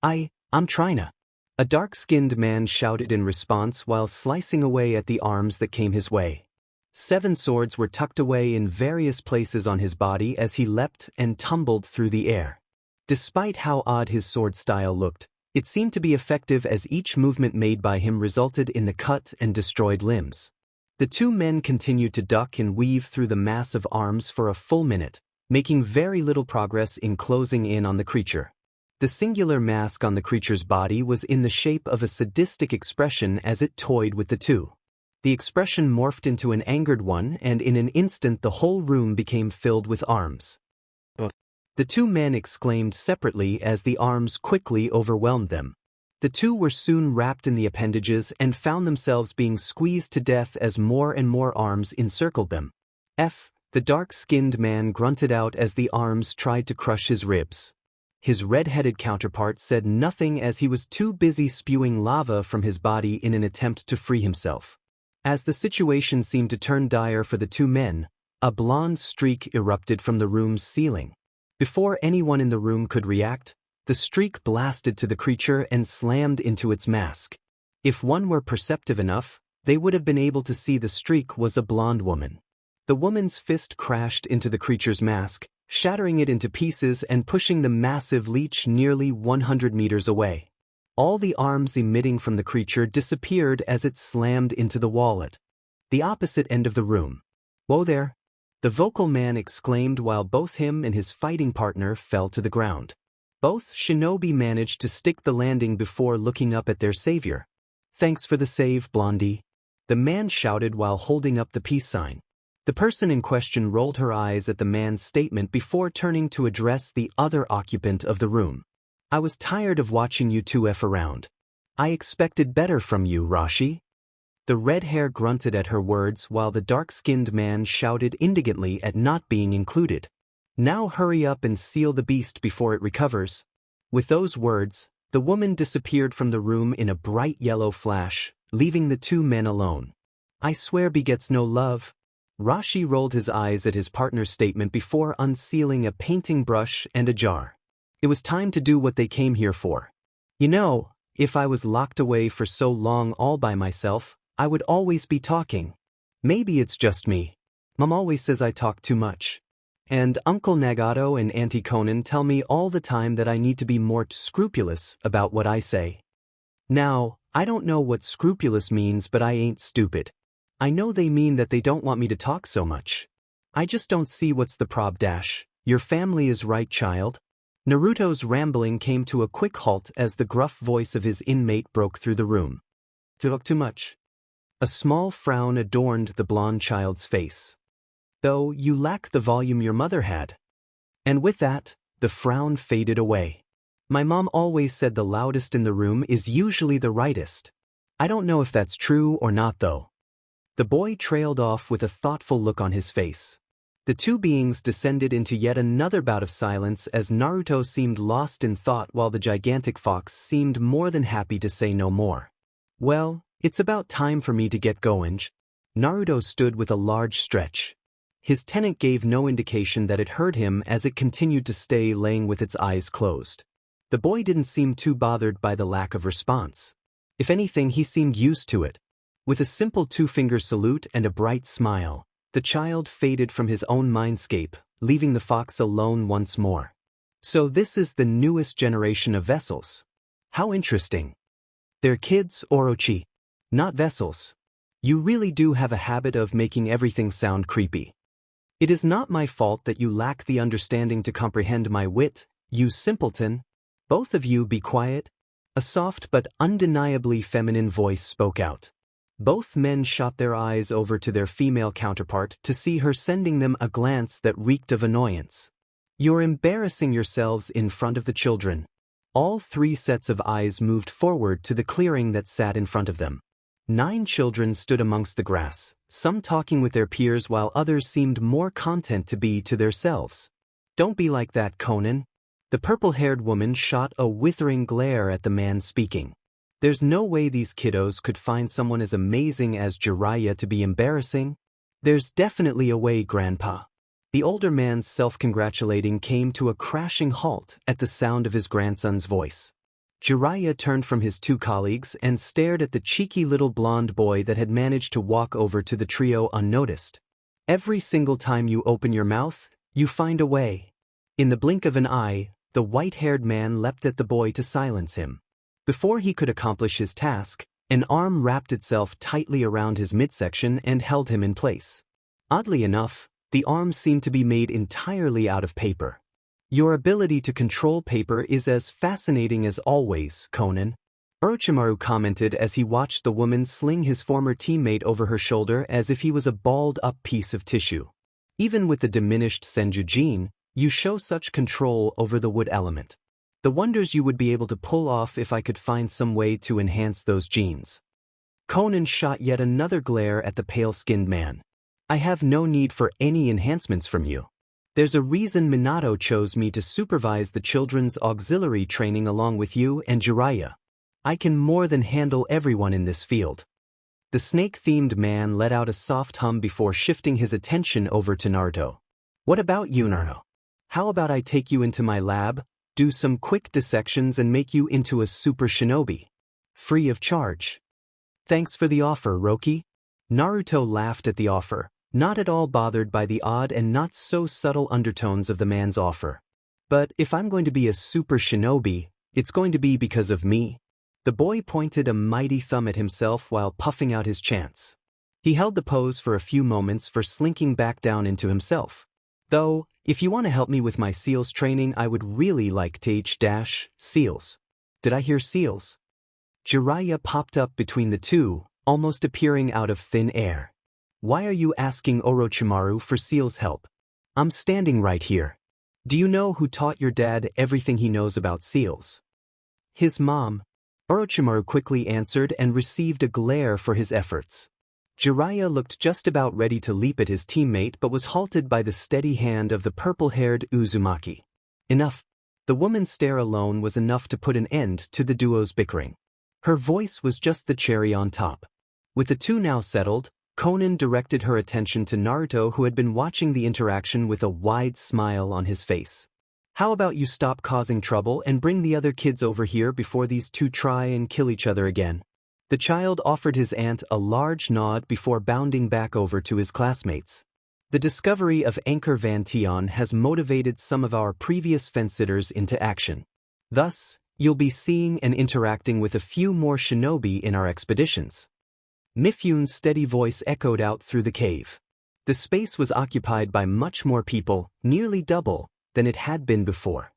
I'm tryna. A dark-skinned man shouted in response while slicing away at the arms that came his way. 7 swords were tucked away in various places on his body as he leapt and tumbled through the air. Despite how odd his sword style looked, it seemed to be effective as each movement made by him resulted in the cut and destroyed limbs. The 2 men continued to duck and weave through the mass of arms for a full minute, making very little progress in closing in on the creature. The singular mask on the creature's body was in the shape of a sadistic expression as it toyed with the 2. The expression morphed into an angered one, and in an instant the whole room became filled with arms. The 2 men exclaimed separately as the arms quickly overwhelmed them. The 2 were soon wrapped in the appendages and found themselves being squeezed to death as more and more arms encircled them. The dark-skinned man grunted out as the arms tried to crush his ribs. His red-headed counterpart said nothing as he was too busy spewing lava from his body in an attempt to free himself. As the situation seemed to turn dire for the 2 men, a blonde streak erupted from the room's ceiling. Before anyone in the room could react, the streak blasted to the creature and slammed into its mask. If one were perceptive enough, they would have been able to see the streak was a blonde woman. The woman's fist crashed into the creature's mask, shattering it into pieces and pushing the massive leech nearly 100 meters away. All the arms emitting from the creature disappeared as it slammed into the wall at the opposite end of the room. Whoa there! The vocal man exclaimed while both him and his fighting partner fell to the ground. Both shinobi managed to stick the landing before looking up at their savior. Thanks for the save, Blondie. The man shouted while holding up the peace sign. The person in question rolled her eyes at the man's statement before turning to address the other occupant of the room. I was tired of watching you 2 F around. I expected better from you, Rashi. The red hair grunted at her words while the dark-skinned man shouted indignantly at not being included. Now hurry up and seal the beast before it recovers. With those words, the woman disappeared from the room in a bright yellow flash, leaving the 2 men alone. I swear begets no love. Rashi rolled his eyes at his partner's statement before unsealing a painting brush and a jar. It was time to do what they came here for. You know, if I was locked away for so long all by myself, I would always be talking. Maybe it's just me. Mom always says I talk too much. And Uncle Nagato and Auntie Conan tell me all the time that I need to be more scrupulous about what I say. Now, I don't know what scrupulous means, but I ain't stupid. I know they mean that they don't want me to talk so much. I just don't see what's the prob dash. Your family is right, child. Naruto's rambling came to a quick halt as the gruff voice of his inmate broke through the room. Talk too much. A small frown adorned the blonde child's face. Though you lack the volume your mother had. And with that, the frown faded away. My mom always said the loudest in the room is usually the rightest. I don't know if that's true or not though. The boy trailed off with a thoughtful look on his face. The two beings descended into yet another bout of silence as Naruto seemed lost in thought while the gigantic fox seemed more than happy to say no more. Well, it's about time for me to get going. Naruto stood with a large stretch. His tenant gave no indication that it heard him as it continued to stay laying with its eyes closed. The boy didn't seem too bothered by the lack of response. If anything, he seemed used to it. With a simple two-finger salute and a bright smile, the child faded from his own mindscape, leaving the fox alone once more. So this is the newest generation of vessels. How interesting. They're kids, Orochi. Not vessels. You really do have a habit of making everything sound creepy. It is not my fault that you lack the understanding to comprehend my wit, you simpleton. Both of you be quiet. A soft but undeniably feminine voice spoke out. Both men shot their eyes over to their female counterpart to see her sending them a glance that reeked of annoyance. You're embarrassing yourselves in front of the children. All three sets of eyes moved forward to the clearing that sat in front of them. 9 children stood amongst the grass, some talking with their peers while others seemed more content to be to themselves. Don't be like that, Conan. The purple-haired woman shot a withering glare at the man speaking. There's no way these kiddos could find someone as amazing as Jiraiya to be embarrassing. There's definitely a way, Grandpa. The older man's self-congratulating came to a crashing halt at the sound of his grandson's voice. Jiraiya turned from his 2 colleagues and stared at the cheeky little blonde boy that had managed to walk over to the trio unnoticed. Every single time you open your mouth, you find a way. In the blink of an eye, the white-haired man leapt at the boy to silence him. Before he could accomplish his task, an arm wrapped itself tightly around his midsection and held him in place. Oddly enough, the arm seemed to be made entirely out of paper. Your ability to control paper is as fascinating as always, Conan. Orochimaru commented as he watched the woman sling his former teammate over her shoulder as if he was a balled-up piece of tissue. Even with the diminished Senjujin, you show such control over the wood element. The wonders you would be able to pull off if I could find some way to enhance those genes. Conan shot yet another glare at the pale-skinned man. I have no need for any enhancements from you. There's a reason Minato chose me to supervise the children's auxiliary training along with you and Jiraiya. I can more than handle everyone in this field. The snake-themed man let out a soft hum before shifting his attention over to Naruto. What about you, Naruto? How about I take you into my lab, do some quick dissections and make you into a super shinobi? Free of charge. Thanks for the offer, Roki. Naruto laughed at the offer, not at all bothered by the odd and not so subtle undertones of the man's offer. But if I'm going to be a super shinobi, it's going to be because of me. The boy pointed a mighty thumb at himself while puffing out his chants. He held the pose for a few moments for slinking back down into himself. Though, if you want to help me with my SEALs training, I would really like to SEALs. Did I hear SEALs? Jiraiya popped up between the two, almost appearing out of thin air. Why are you asking Orochimaru for SEALs help? I'm standing right here. Do you know who taught your dad everything he knows about SEALs? His mom. Orochimaru quickly answered and received a glare for his efforts. Jiraiya looked just about ready to leap at his teammate but was halted by the steady hand of the purple-haired Uzumaki. Enough. The woman's stare alone was enough to put an end to the duo's bickering. Her voice was just the cherry on top. With the two now settled, Conan directed her attention to Naruto, who had been watching the interaction with a wide smile on his face. How about you stop causing trouble and bring the other kids over here before these two try and kill each other again? The child offered his aunt a large nod before bounding back over to his classmates. The discovery of Anchor Van Tion has motivated some of our previous fence-sitters into action. Thus, you'll be seeing and interacting with a few more shinobi in our expeditions. Mifyun's steady voice echoed out through the cave. The space was occupied by much more people, nearly double, than it had been before.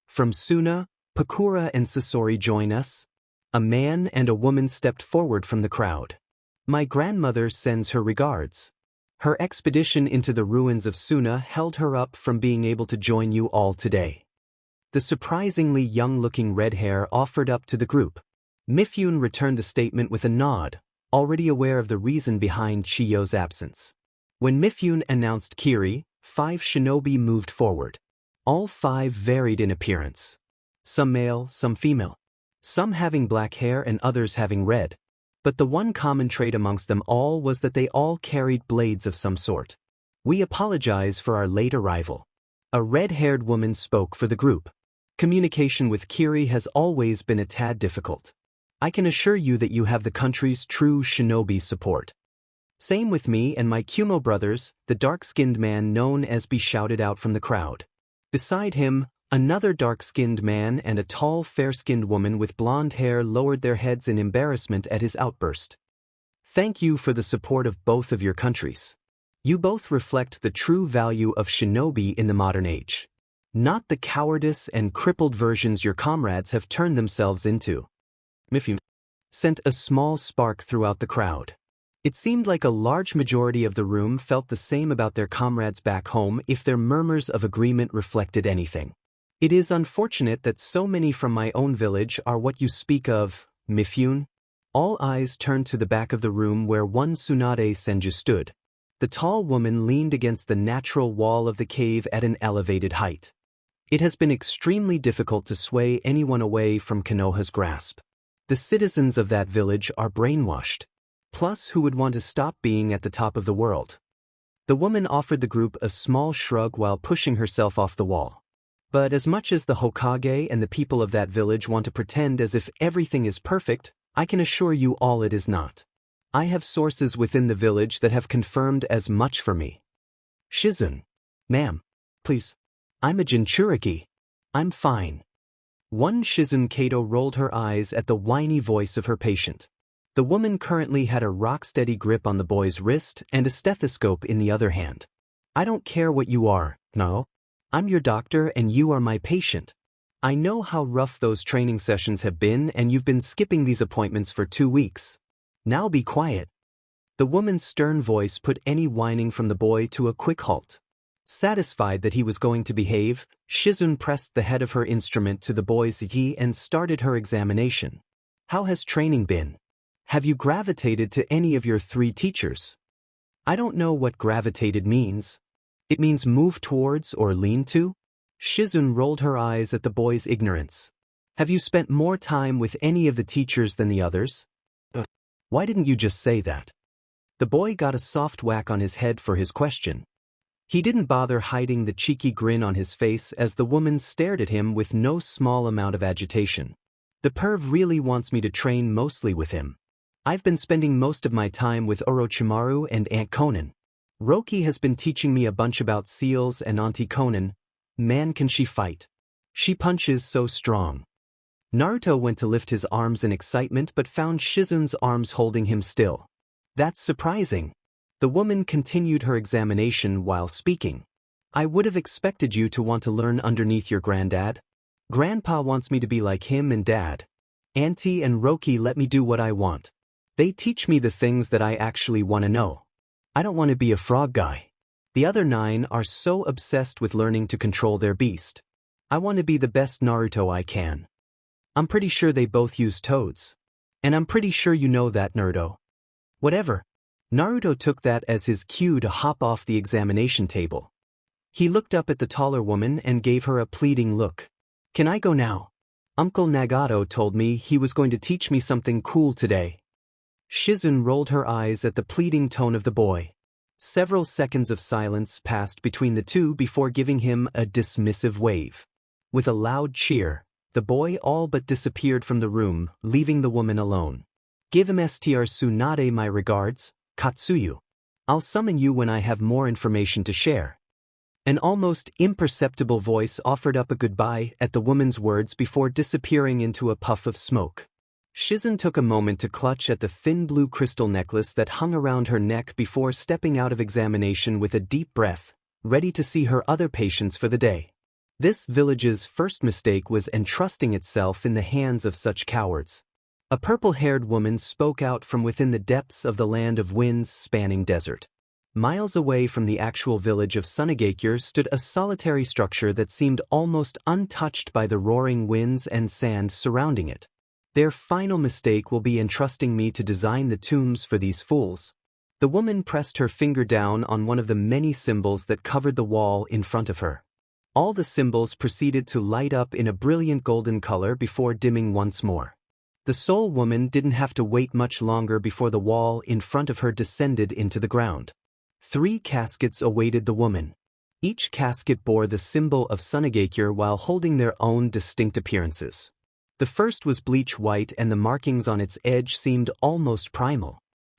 From Suna, Pakura and Sasori join us. A man and a woman stepped forward from the crowd. My grandmother sends her regards. Her expedition into the ruins of Suna held her up from being able to join you all today. The surprisingly young-looking red hair offered up to the group. Mifyun returned the statement with a nod, already aware of the reason behind Chiyo's absence. When Mifyun announced Kiri, 5 shinobi moved forward. All 5 varied in appearance. Some male, some female. Some having black hair and others having red. But the one common trait amongst them all was that they all carried blades of some sort. We apologize for our late arrival. A red-haired woman spoke for the group. Communication with Kiri has always been a tad difficult. I can assure you that you have the country's true shinobi support. Same with me and my Kumo brothers, the dark-skinned man known as B shouted out from the crowd. Beside him, another dark-skinned man and a tall, fair-skinned woman with blonde hair lowered their heads in embarrassment at his outburst. Thank you for the support of both of your countries. You both reflect the true value of shinobi in the modern age. Not the cowardice and crippled versions your comrades have turned themselves into. Mifyun sent a small spark throughout the crowd. It seemed like a large majority of the room felt the same about their comrades back home if their murmurs of agreement reflected anything. It is unfortunate that so many from my own village are what you speak of, Mifyun. All eyes turned to the back of the room where one Tsunade Senju stood. The tall woman leaned against the natural wall of the cave at an elevated height. It has been extremely difficult to sway anyone away from Konoha's grasp. The citizens of that village are brainwashed. Plus, who would want to stop being at the top of the world? The woman offered the group a small shrug while pushing herself off the wall. But as much as the Hokage and the people of that village want to pretend as if everything is perfect, I can assure you all it is not. I have sources within the village that have confirmed as much for me. Shizun. Ma'am. Please. I'm a Jinchuriki. I'm fine. One Shizun Kato rolled her eyes at the whiny voice of her patient. The woman currently had a rock-steady grip on the boy's wrist and a stethoscope in the other hand. I don't care what you are, no. I'm your doctor and you are my patient. I know how rough those training sessions have been and you've been skipping these appointments for 2 weeks. Now be quiet. The woman's stern voice put any whining from the boy to a quick halt. Satisfied that he was going to behave, Shizun pressed the head of her instrument to the boy's ear and started her examination. How has training been? Have you gravitated to any of your 3 teachers? I don't know what gravitated means. It means move towards or lean to? Shizun rolled her eyes at the boy's ignorance. Have you spent more time with any of the teachers than the others? Why didn't you just say that? The boy got a soft whack on his head for his question. He didn't bother hiding the cheeky grin on his face as the woman stared at him with no small amount of agitation. The perv really wants me to train mostly with him. I've been spending most of my time with Orochimaru and Aunt Conan. Roki has been teaching me a bunch about seals and Auntie Conan. Man, can she fight. She punches so strong. Naruto went to lift his arms in excitement but found Shizun's arms holding him still. That's surprising. The woman continued her examination while speaking. I would have expected you to want to learn underneath your granddad. Grandpa wants me to be like him and Dad. Auntie and Roki let me do what I want. They teach me the things that I actually want to know. I don't want to be a frog guy. The other 9 are so obsessed with learning to control their beast. I want to be the best Naruto I can. I'm pretty sure they both use toads. And I'm pretty sure you know that, Naruto. Whatever. Naruto took that as his cue to hop off the examination table. He looked up at the taller woman and gave her a pleading look. Can I go now? Uncle Nagato told me he was going to teach me something cool today. Shizun rolled her eyes at the pleading tone of the boy. Several seconds of silence passed between the two before giving him a dismissive wave. With a loud cheer, the boy all but disappeared from the room, leaving the woman alone. Give Mr. Tsunade my regards, Katsuyu. I'll summon you when I have more information to share. An almost imperceptible voice offered up a goodbye at the woman's words before disappearing into a puff of smoke. Shizun took a moment to clutch at the thin blue crystal necklace that hung around her neck before stepping out of examination with a deep breath, ready to see her other patients for the day. This village's first mistake was entrusting itself in the hands of such cowards. A purple-haired woman spoke out from within the depths of the land of winds spanning desert. Miles away from the actual village of Sunagakure stood a solitary structure that seemed almost untouched by the roaring winds and sand surrounding it. Their final mistake will be entrusting me to design the tombs for these fools. The woman pressed her finger down on one of the many symbols that covered the wall in front of her. All the symbols proceeded to light up in a brilliant golden color before dimming once more. The soul woman didn't have to wait much longer before the wall in front of her descended into the ground. 3 caskets awaited the woman. Each casket bore the symbol of Sunagakure while holding their own distinct appearances. The first was bleach white and the markings on its edge seemed almost primal.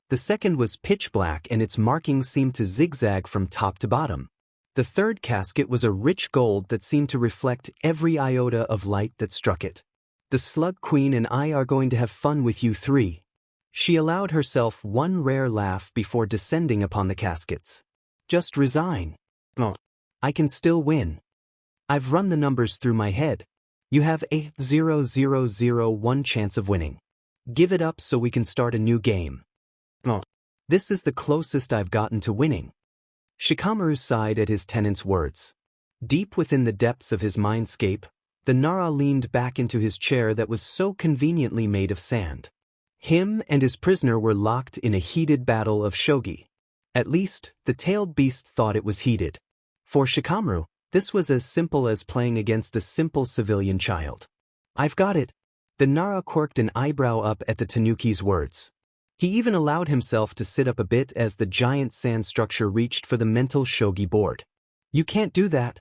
The second was pitch black and its markings seemed to zigzag from top to bottom. The third casket was a rich gold that seemed to reflect every iota of light that struck it. The Slug Queen and I are going to have fun with you 3. She allowed herself one rare laugh before descending upon the caskets. Just resign. Oh, I can still win. I've run the numbers through my head. You have a 0.001 chance of winning. Give it up so we can start a new game. Oh, this is the closest I've gotten to winning. Shikamaru sighed at his tenant's words. Deep within the depths of his mindscape, the Nara leaned back into his chair that was so conveniently made of sand. Him and his prisoner were locked in a heated battle of shogi. At least, the tailed beast thought it was heated. For Shikamaru, this was as simple as playing against a simple civilian child. I've got it. The Nara quirked an eyebrow up at the Tanuki's words. He even allowed himself to sit up a bit as the giant sand structure reached for the mental shogi board. You can't do that.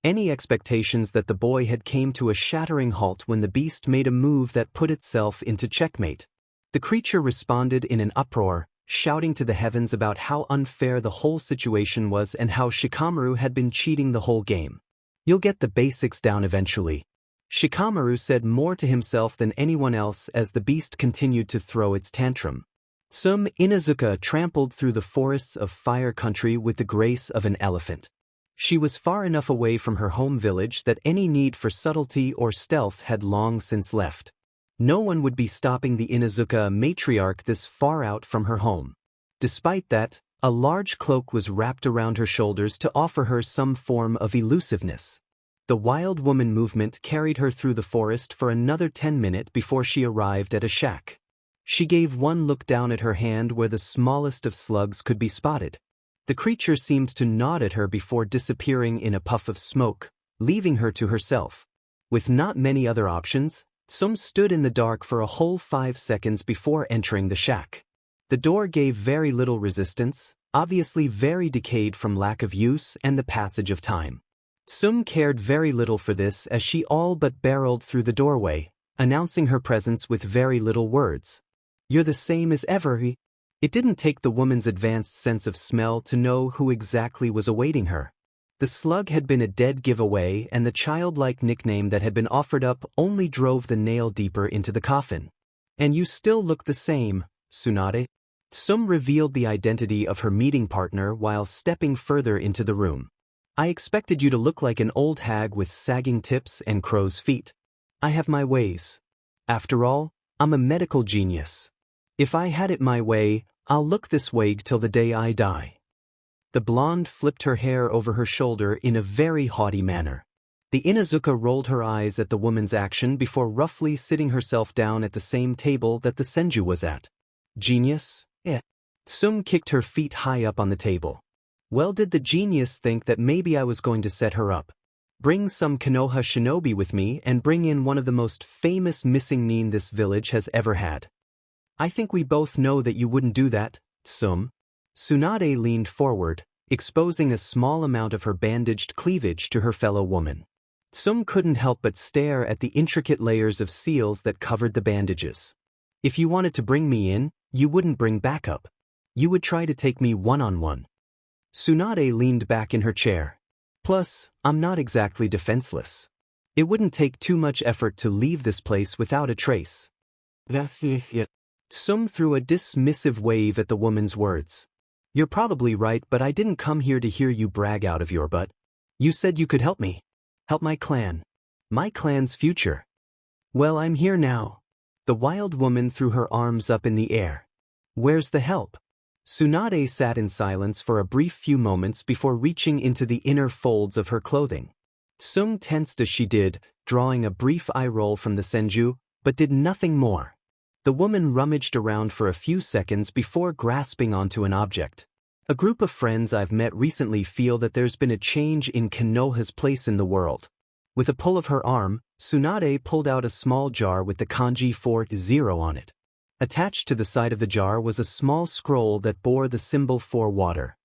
Any expectations that the boy had came to a shattering halt when the beast made a move that put itself into checkmate. The creature responded in an uproar, shouting to the heavens about how unfair the whole situation was and how Shikamaru had been cheating the whole game. You'll get the basics down eventually. Shikamaru said more to himself than anyone else as the beast continued to throw its tantrum. Inuzuka trampled through the forests of Fire Country with the grace of an elephant. She was far enough away from her home village that any need for subtlety or stealth had long since left. No one would be stopping the Inuzuka matriarch this far out from her home. Despite that, a large cloak was wrapped around her shoulders to offer her some form of elusiveness. The wild woman movement carried her through the forest for another 10 minutes before she arrived at a shack. She gave one look down at her hand where the smallest of slugs could be spotted. The creature seemed to nod at her before disappearing in a puff of smoke, leaving her to herself. With not many other options, Sum stood in the dark for a whole 5 seconds before entering the shack. The door gave very little resistance, obviously very decayed from lack of use and the passage of time. Sum cared very little for this as she all but barreled through the doorway, announcing her presence with very little words. You're the same as ever. It didn't take the woman's advanced sense of smell to know who exactly was awaiting her. The slug had been a dead giveaway and the childlike nickname that had been offered up only drove the nail deeper into the coffin. And you still look the same, Tsunade. Sum revealed the identity of her meeting partner while stepping further into the room. I expected you to look like an old hag with sagging tips and crow's feet. I have my ways. After all, I'm a medical genius. If I had it my way, I'll look this way till the day I die. The blonde flipped her hair over her shoulder in a very haughty manner. The Inuzuka rolled her eyes at the woman's action before roughly sitting herself down at the same table that the Senju was at. Genius? Sum kicked her feet high up on the table. Well, did the genius think that maybe I was going to set her up? Bring some Konoha shinobi with me and bring in one of the most famous missing nin this village has ever had. I think we both know that you wouldn't do that, Tsum. Tsunade leaned forward, exposing a small amount of her bandaged cleavage to her fellow woman. Tsum couldn't help but stare at the intricate layers of seals that covered the bandages. If you wanted to bring me in, you wouldn't bring backup. You would try to take me one-on-one. Tsunade leaned back in her chair. Plus, I'm not exactly defenseless. It wouldn't take too much effort to leave this place without a trace. Tsum threw a dismissive wave at the woman's words. You're probably right, but I didn't come here to hear you brag out of your butt. You said you could help me. Help my clan. My clan's future. Well, I'm here now. The wild woman threw her arms up in the air. Where's the help? Tsunade sat in silence for a brief few moments before reaching into the inner folds of her clothing. Tsum tensed as she did, drawing a brief eye roll from the senju, but did nothing more. The woman rummaged around for a few seconds before grasping onto an object. A group of friends I've met recently feel that there's been a change in Konoha's place in the world. With a pull of her arm, Tsunade pulled out a small jar with the kanji for 0 on it. Attached to the side of the jar was a small scroll that bore the symbol for water.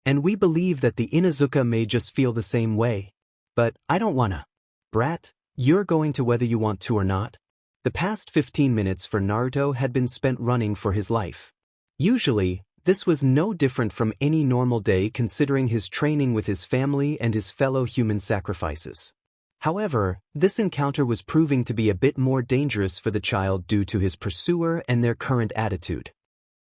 And we believe that the Inuzuka may just feel the same way. But I don't wanna. Brat, you're going to whether you want to or not. The past 15 minutes for Naruto had been spent running for his life. Usually, this was no different from any normal day considering his training with his family and his fellow human sacrifices. However, this encounter was proving to be a bit more dangerous for the child due to his pursuer and their current attitude.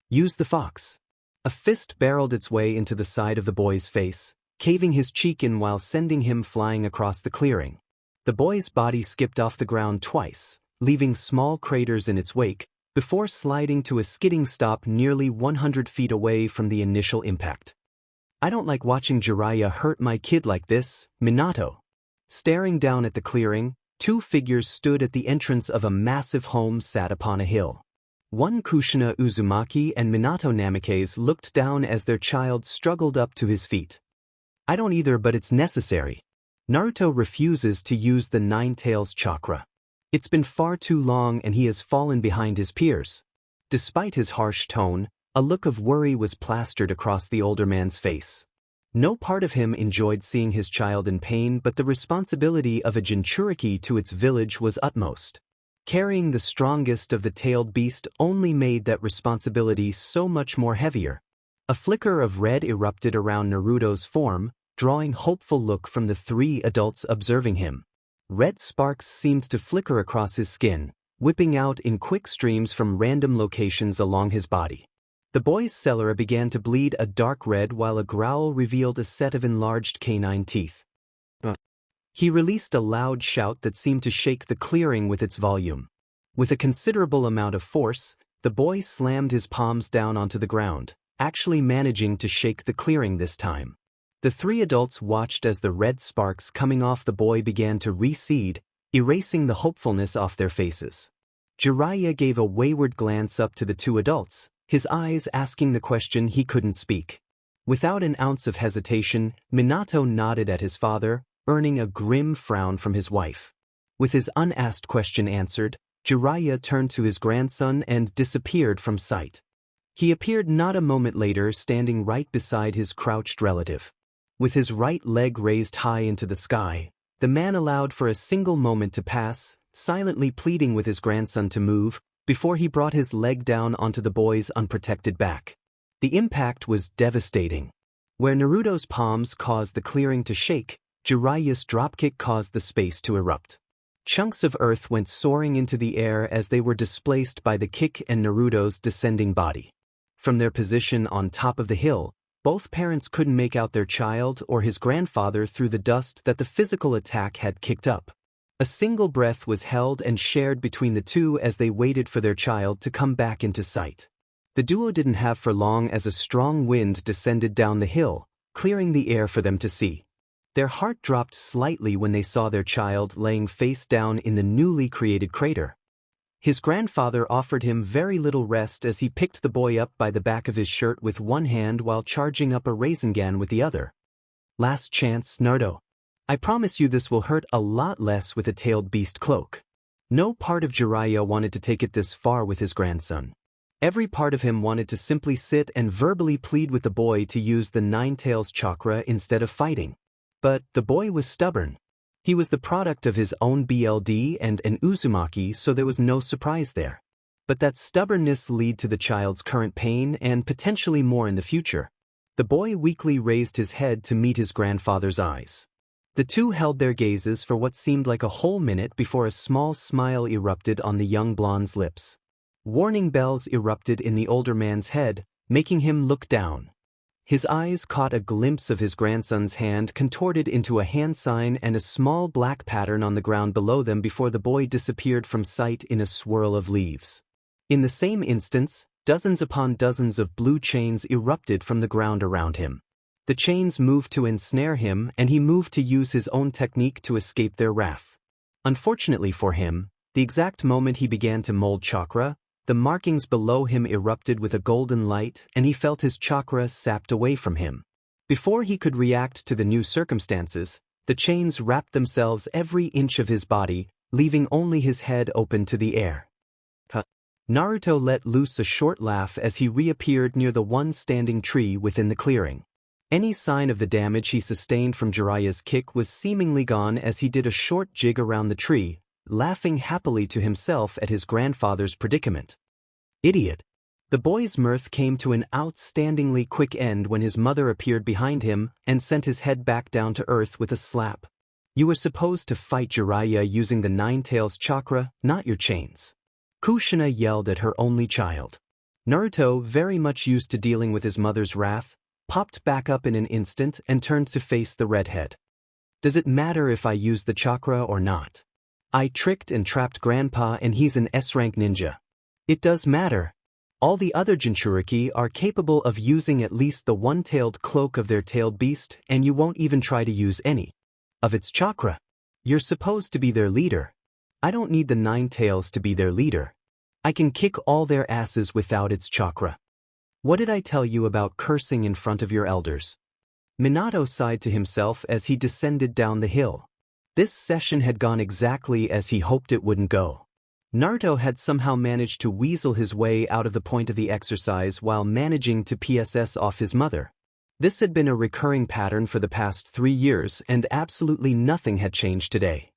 Use the fox. A fist barreled its way into the side of the boy's face, caving his cheek in while sending him flying across the clearing. The boy's body skipped off the ground twice, leaving small craters in its wake, before sliding to a skidding stop nearly 100 feet away from the initial impact. I don't like watching Jiraiya hurt my kid like this, Minato. Staring down at the clearing, two figures stood at the entrance of a massive home sat upon a hill. One Kushina Uzumaki and Minato Namikaze looked down as their child struggled up to his feet. I don't either, but it's necessary. Naruto refuses to use the Nine Tails chakra. It's been far too long and he has fallen behind his peers. Despite his harsh tone, a look of worry was plastered across the older man's face. No part of him enjoyed seeing his child in pain, but the responsibility of a Jinchuriki to its village was utmost. Carrying the strongest of the tailed beast only made that responsibility so much more heavier. A flicker of red erupted around Naruto's form, drawing hopeful look from the three adults observing him. Red sparks seemed to flicker across his skin, whipping out in quick streams from random locations along his body. The boy's sclera began to bleed a dark red while a growl revealed a set of enlarged canine teeth. He released a loud shout that seemed to shake the clearing with its volume. With a considerable amount of force, the boy slammed his palms down onto the ground, actually managing to shake the clearing this time. The three adults watched as the red sparks coming off the boy began to recede, erasing the hopefulness off their faces. Jiraiya gave a wayward glance up to the two adults, his eyes asking the question he couldn't speak. Without an ounce of hesitation, Minato nodded at his father, earning a grim frown from his wife. With his unasked question answered, Jiraiya turned to his grandson and disappeared from sight. He appeared not a moment later standing right beside his crouched relative. With his right leg raised high into the sky, the man allowed for a single moment to pass, silently pleading with his grandson to move, before he brought his leg down onto the boy's unprotected back. The impact was devastating. Where Naruto's palms caused the clearing to shake, Jiraiya's dropkick caused the space to erupt. Chunks of earth went soaring into the air as they were displaced by the kick and Naruto's descending body. From their position on top of the hill, both parents couldn't make out their child or his grandfather through the dust that the physical attack had kicked up. A single breath was held and shared between the two as they waited for their child to come back into sight. The duo didn't have for long as a strong wind descended down the hill, clearing the air for them to see. Their heart dropped slightly when they saw their child laying face down in the newly created crater. His grandfather offered him very little rest as he picked the boy up by the back of his shirt with one hand while charging up a Rasengan with the other. Last chance, Naruto. I promise you this will hurt a lot less with a tailed beast cloak. No part of Jiraiya wanted to take it this far with his grandson. Every part of him wanted to simply sit and verbally plead with the boy to use the Nine-Tails chakra instead of fighting. But the boy was stubborn. He was the product of his own BLD and an Uzumaki, so there was no surprise there. But that stubbornness led to the child's current pain and potentially more in the future. The boy weakly raised his head to meet his grandfather's eyes. The two held their gazes for what seemed like a whole minute before a small smile erupted on the young blonde's lips. Warning bells erupted in the older man's head, making him look down. His eyes caught a glimpse of his grandson's hand contorted into a hand sign and a small black pattern on the ground below them before the boy disappeared from sight in a swirl of leaves. In the same instance, dozens upon dozens of blue chains erupted from the ground around him. The chains moved to ensnare him, and he moved to use his own technique to escape their wrath. Unfortunately for him, the exact moment he began to mold chakra, the markings below him erupted with a golden light, and he felt his chakra sapped away from him. Before he could react to the new circumstances, the chains wrapped themselves every inch of his body, leaving only his head open to the air. Naruto let loose a short laugh as he reappeared near the one standing tree within the clearing. Any sign of the damage he sustained from Jiraiya's kick was seemingly gone as he did a short jig around the tree, laughing happily to himself at his grandfather's predicament. Idiot! The boy's mirth came to an outstandingly quick end when his mother appeared behind him and sent his head back down to earth with a slap. You were supposed to fight Jiraiya using the Nine-Tails chakra, not your chains. Kushina yelled at her only child. Naruto, very much used to dealing with his mother's wrath, popped back up in an instant and turned to face the redhead. Does it matter if I use the chakra or not? I tricked and trapped Grandpa and he's an S-rank ninja. It does matter. All the other Jinchuriki are capable of using at least the one-tailed cloak of their tailed beast, and you won't even try to use any of its chakra. You're supposed to be their leader. I don't need the Nine Tails to be their leader. I can kick all their asses without its chakra. What did I tell you about cursing in front of your elders? Minato sighed to himself as he descended down the hill. This session had gone exactly as he hoped it wouldn't go. Naruto had somehow managed to weasel his way out of the point of the exercise while managing to PSS off his mother. This had been a recurring pattern for the past 3 years, and absolutely nothing had changed today.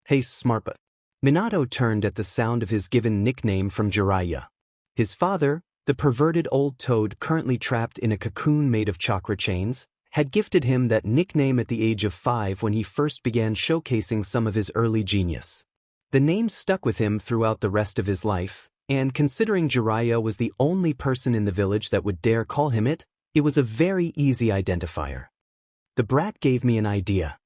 Hey, Smarpa. Minato turned at the sound of his given nickname from Jiraiya. His father, the perverted old toad currently trapped in a cocoon made of chakra chains, had gifted him that nickname at the age of 5 when he first began showcasing some of his early genius. The name stuck with him throughout the rest of his life, and considering Jiraiya was the only person in the village that would dare call him it, it was a very easy identifier. The brat gave me an idea.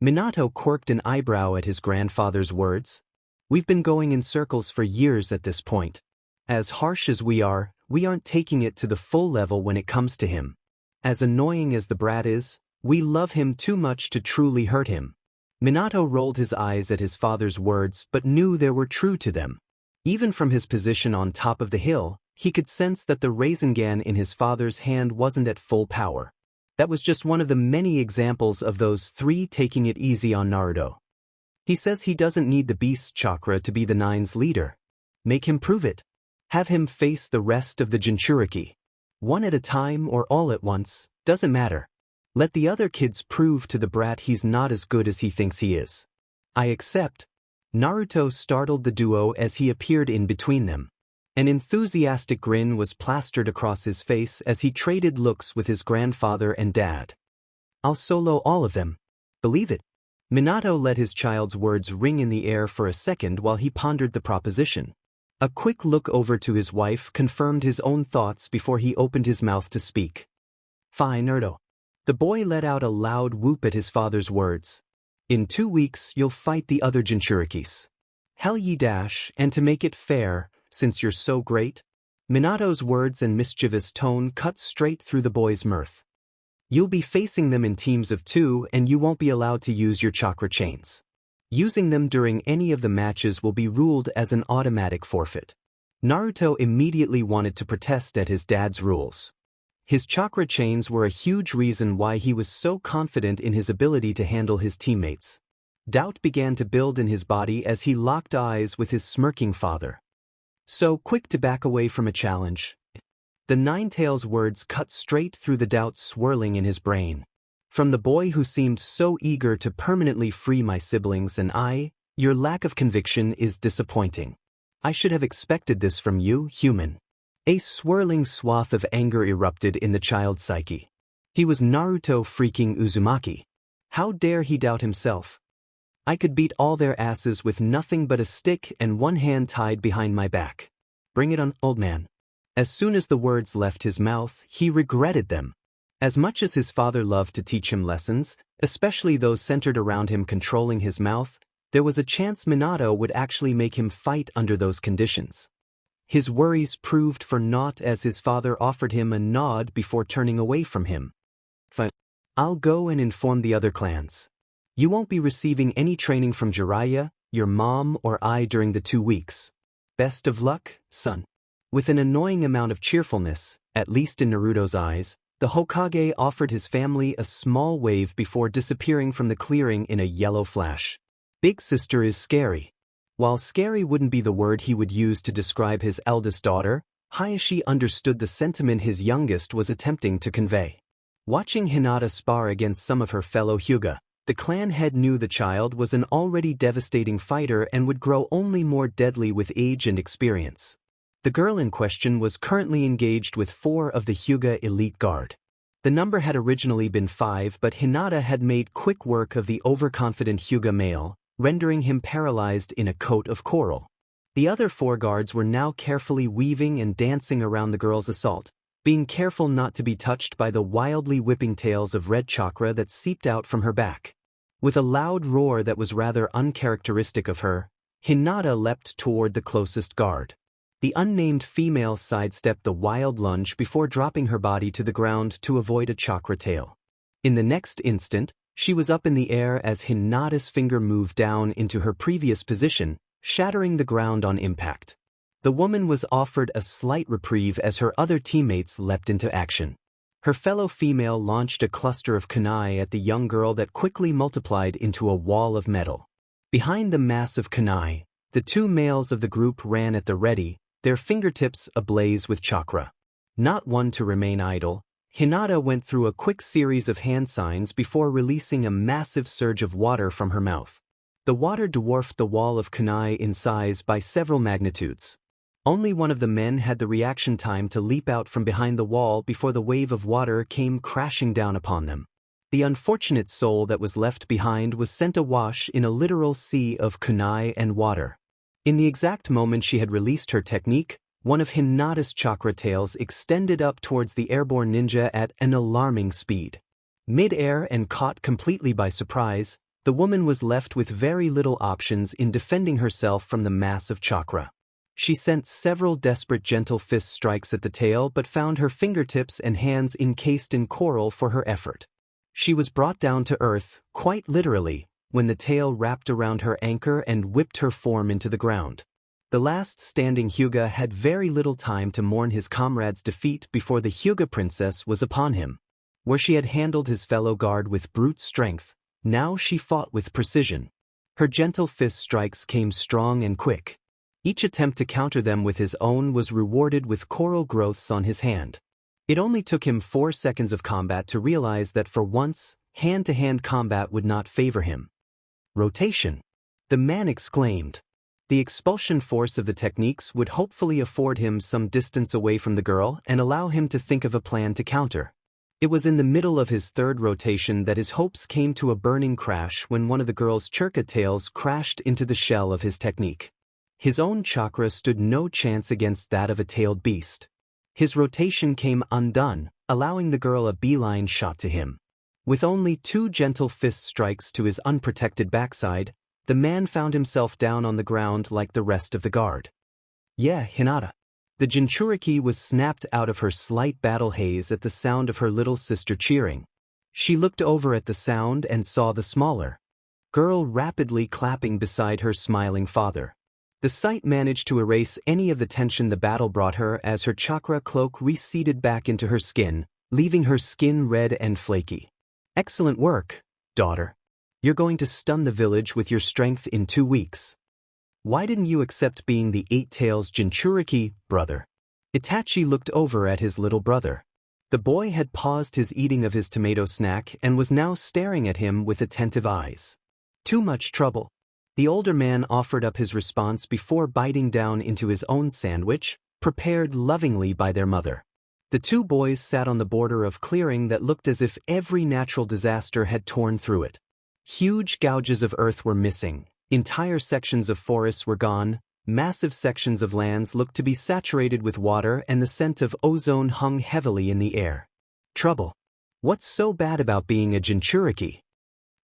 Minato quirked an eyebrow at his grandfather's words. We've been going in circles for years at this point. As harsh as we aren't taking it to the full level when it comes to him. As annoying as the brat is, we love him too much to truly hurt him. Minato rolled his eyes at his father's words but knew they were true to them. Even from his position on top of the hill, he could sense that the Rasengan in his father's hand wasn't at full power. That was just one of the many examples of those 3 taking it easy on Naruto. He says he doesn't need the beast chakra to be the Nine's leader. Make him prove it. Have him face the rest of the Jinchuriki. One at a time or all at once, doesn't matter. Let the other kids prove to the brat he's not as good as he thinks he is. I accept. Naruto startled the duo as he appeared in between them. An enthusiastic grin was plastered across his face as he traded looks with his grandfather and dad. I'll solo all of them. Believe it. Minato let his child's words ring in the air for a second while he pondered the proposition. A quick look over to his wife confirmed his own thoughts before he opened his mouth to speak. Fine, Naruto. The boy let out a loud whoop at his father's words. In 2 weeks you'll fight the other Jinchurikis. Hell ye dash, and to make it fair, since you're so great. Minato's words and mischievous tone cut straight through the boy's mirth. You'll be facing them in teams of 2 and you won't be allowed to use your chakra chains. Using them during any of the matches will be ruled as an automatic forfeit. Naruto immediately wanted to protest at his dad's rules. His chakra chains were a huge reason why he was so confident in his ability to handle his teammates. Doubt began to build in his body as he locked eyes with his smirking father. So quick to back away from a challenge. The Ninetales' words cut straight through the doubts swirling in his brain. From the boy who seemed so eager to permanently free my siblings and I, your lack of conviction is disappointing. I should have expected this from you, human. A swirling swath of anger erupted in the child's psyche. He was Naruto freaking Uzumaki. How dare he doubt himself? I could beat all their asses with nothing but a stick and one hand tied behind my back. Bring it on, old man. As soon as the words left his mouth, he regretted them. As much as his father loved to teach him lessons, especially those centered around him controlling his mouth, there was a chance Minato would actually make him fight under those conditions. His worries proved for naught as his father offered him a nod before turning away from him. Fine. I'll go and inform the other clans. You won't be receiving any training from Jiraiya, your mom, or I during the 2 weeks. Best of luck, son. With an annoying amount of cheerfulness, at least in Naruto's eyes, the Hokage offered his family a small wave before disappearing from the clearing in a yellow flash. Big sister is scary. While scary wouldn't be the word he would use to describe his eldest daughter, Hayashi understood the sentiment his youngest was attempting to convey. Watching Hinata spar against some of her fellow Hyuga, the clan head knew the child was an already devastating fighter and would grow only more deadly with age and experience. The girl in question was currently engaged with 4 of the Hyuga elite guard. The number had originally been 5, but Hinata had made quick work of the overconfident Hyuga male, rendering him paralyzed in a coat of coral. The other 4 guards were now carefully weaving and dancing around the girl's assault, being careful not to be touched by the wildly whipping tails of red chakra that seeped out from her back. With a loud roar that was rather uncharacteristic of her, Hinata leapt toward the closest guard. The unnamed female sidestepped the wild lunge before dropping her body to the ground to avoid a chakra tail. In the next instant, she was up in the air as Hinata's finger moved down into her previous position, shattering the ground on impact. The woman was offered a slight reprieve as her other teammates leapt into action. Her fellow female launched a cluster of kunai at the young girl that quickly multiplied into a wall of metal. Behind the mass of kunai, the 2 males of the group ran at the ready, their fingertips ablaze with chakra. Not one to remain idle, Hinata went through a quick series of hand signs before releasing a massive surge of water from her mouth. The water dwarfed the wall of kunai in size by several magnitudes. Only one of the men had the reaction time to leap out from behind the wall before the wave of water came crashing down upon them. The unfortunate soul that was left behind was sent awash in a literal sea of kunai and water. In the exact moment she had released her technique, one of Hinata's chakra tails extended up towards the airborne ninja at an alarming speed. Mid-air and caught completely by surprise, the woman was left with very little options in defending herself from the mass of chakra. She sent several desperate gentle fist strikes at the tail but found her fingertips and hands encased in coral for her effort. She was brought down to earth, quite literally, when the tail wrapped around her anchor and whipped her form into the ground. The last standing Hyuga had very little time to mourn his comrade's defeat before the Hyuga princess was upon him. Where she had handled his fellow guard with brute strength, now she fought with precision. Her gentle fist strikes came strong and quick. Each attempt to counter them with his own was rewarded with coral growths on his hand. It only took him 4 seconds of combat to realize that for once, hand-to-hand combat would not favor him. Rotation. The man exclaimed. The expulsion force of the techniques would hopefully afford him some distance away from the girl and allow him to think of a plan to counter. It was in the middle of his 3rd rotation that his hopes came to a burning crash when one of the girl's churka tails crashed into the shell of his technique. His own chakra stood no chance against that of a tailed beast. His rotation came undone, allowing the girl a beeline shot to him. With only 2 gentle fist strikes to his unprotected backside, the man found himself down on the ground like the rest of the guard. Yeah, Hinata. The Jinchuriki was snapped out of her slight battle haze at the sound of her little sister cheering. She looked over at the sound and saw the smaller girl rapidly clapping beside her smiling father. The sight managed to erase any of the tension the battle brought her as her chakra cloak receded back into her skin, leaving her skin red and flaky. Excellent work, daughter. You're going to stun the village with your strength in 2 weeks. Why didn't you accept being the Eight-Tails Jinchuriki, brother? Itachi looked over at his little brother. The boy had paused his eating of his tomato snack and was now staring at him with attentive eyes. Too much trouble. The older man offered up his response before biting down into his own sandwich, prepared lovingly by their mother. The two boys sat on the border of clearing that looked as if every natural disaster had torn through it. Huge gouges of earth were missing, entire sections of forests were gone, massive sections of lands looked to be saturated with water, and the scent of ozone hung heavily in the air. Trouble. What's so bad about being a Jinchuriki?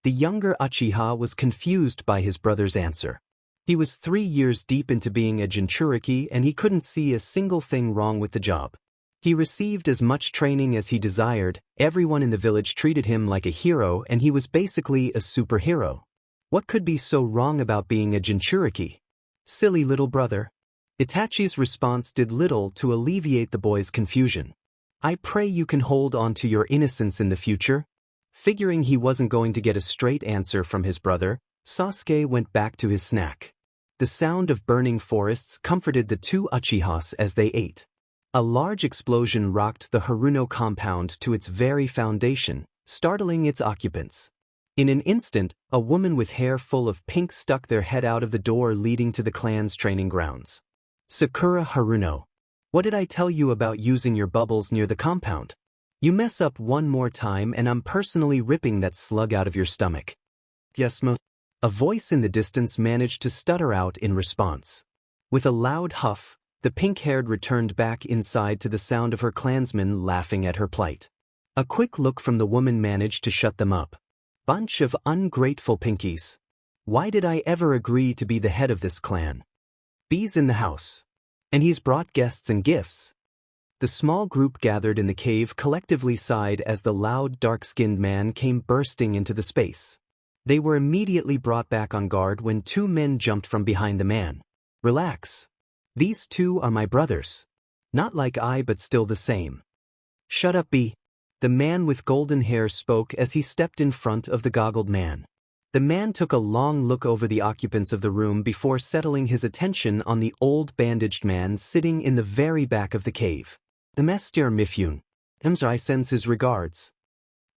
The younger Uchiha was confused by his brother's answer. He was 3 years deep into being a Jinchuriki and he couldn't see a single thing wrong with the job. He received as much training as he desired, everyone in the village treated him like a hero, and he was basically a superhero. What could be so wrong about being a Jinchuriki? Silly little brother. Itachi's response did little to alleviate the boy's confusion. I pray you can hold on to your innocence in the future. Figuring he wasn't going to get a straight answer from his brother, Sasuke went back to his snack. The sound of burning forests comforted the two Uchihas as they ate. A large explosion rocked the Haruno compound to its very foundation, startling its occupants. In an instant, a woman with hair full of pink stuck their head out of the door leading to the clan's training grounds. Sakura Haruno. What did I tell you about using your bubbles near the compound? You mess up one more time and I'm personally ripping that slug out of your stomach. Yes, ma. A voice in the distance managed to stutter out in response. With a loud huff, the pink-haired returned back inside to the sound of her clansmen laughing at her plight. A quick look from the woman managed to shut them up. Bunch of ungrateful pinkies. Why did I ever agree to be the head of this clan? B's in the house. And he's brought guests and gifts. The small group gathered in the cave collectively sighed as the loud, dark-skinned man came bursting into the space. They were immediately brought back on guard when two men jumped from behind the man. Relax. These two are my brothers. Not like I but still the same. Shut up, B. The man with golden hair spoke as he stepped in front of the goggled man. The man took a long look over the occupants of the room before settling his attention on the old bandaged man sitting in the very back of the cave. The Master Mifune. I sends his regards.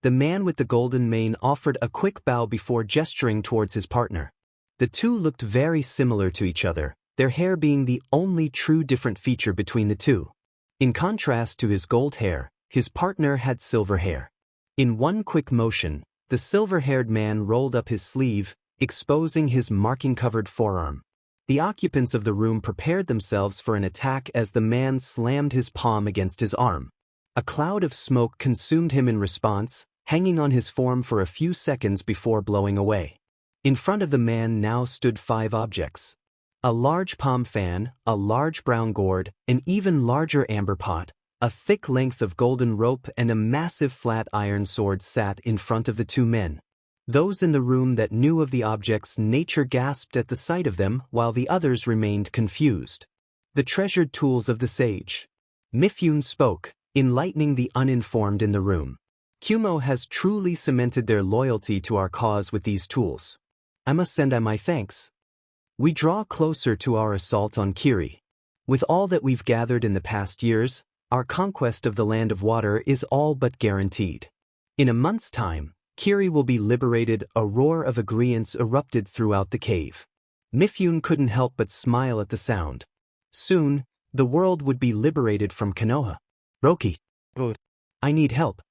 The man with the golden mane offered a quick bow before gesturing towards his partner. The two looked very similar to each other, their hair being the only true different feature between the two. In contrast to his gold hair, his partner had silver hair. In one quick motion, the silver-haired man rolled up his sleeve, exposing his marking-covered forearm. The occupants of the room prepared themselves for an attack as the man slammed his palm against his arm. A cloud of smoke consumed him in response, hanging on his form for a few seconds before blowing away. In front of the man now stood 5 objects. A large palm fan, a large brown gourd, an even larger amber pot, a thick length of golden rope and a massive flat iron sword sat in front of the two men. Those in the room that knew of the objects' nature gasped at the sight of them while the others remained confused. The treasured tools of the sage. Mifune spoke, enlightening the uninformed in the room. Kumo has truly cemented their loyalty to our cause with these tools. I must send my thanks. We draw closer to our assault on Kiri. With all that we've gathered in the past years, our conquest of the Land of Water is all but guaranteed. In a month's time, Kiri will be liberated. A roar of agreeance erupted throughout the cave. Mifune couldn't help but smile at the sound. Soon, the world would be liberated from Konoha. Roki. I need help.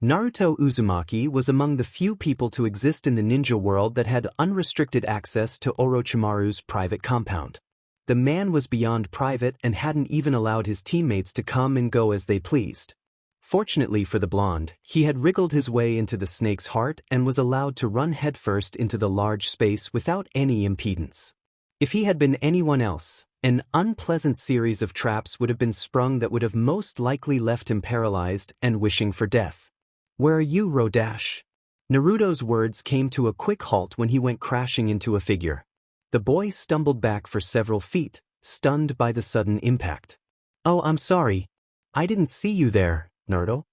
Naruto Uzumaki was among the few people to exist in the ninja world that had unrestricted access to Orochimaru's private compound. The man was beyond private and hadn't even allowed his teammates to come and go as they pleased. Fortunately for the blonde, he had wriggled his way into the snake's heart and was allowed to run headfirst into the large space without any impedance. If he had been anyone else, an unpleasant series of traps would have been sprung that would have most likely left him paralyzed and wishing for death. Where are you, Rodash? Naruto's words came to a quick halt when he went crashing into a figure. The boy stumbled back for several feet, stunned by the sudden impact. Oh, I'm sorry. I didn't see you there, Naruto.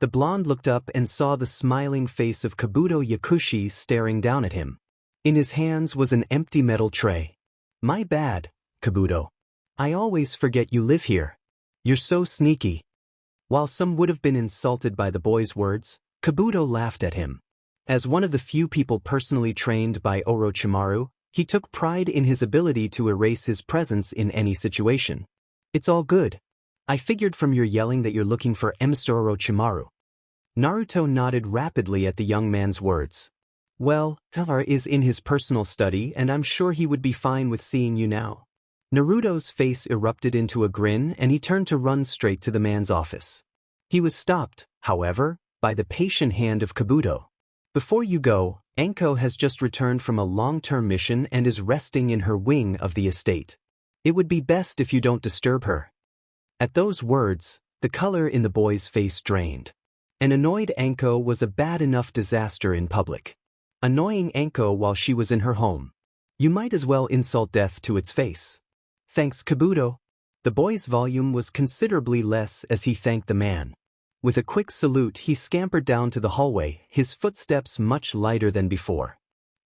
The blonde looked up and saw the smiling face of Kabuto Yakushi staring down at him. In his hands was an empty metal tray. My bad, Kabuto. I always forget you live here. You're so sneaky. While some would have been insulted by the boy's words, Kabuto laughed at him. As one of the few people personally trained by Orochimaru, he took pride in his ability to erase his presence in any situation. It's all good. I figured from your yelling that you're looking for Mr. Orochimaru. Naruto nodded rapidly at the young man's words. Well, Tar is in his personal study and I'm sure he would be fine with seeing you now. Naruto's face erupted into a grin and he turned to run straight to the man's office. He was stopped, however, by the patient hand of Kabuto. Before you go, Anko has just returned from a long-term mission and is resting in her wing of the estate. It would be best if you don't disturb her. At those words, the color in the boy's face drained. An annoyed Anko was a bad enough disaster in public. Annoying Anko while she was in her home. You might as well insult death to its face. Thanks, Kabuto. The boy's volume was considerably less as he thanked the man. With a quick salute he scampered down to the hallway, his footsteps much lighter than before.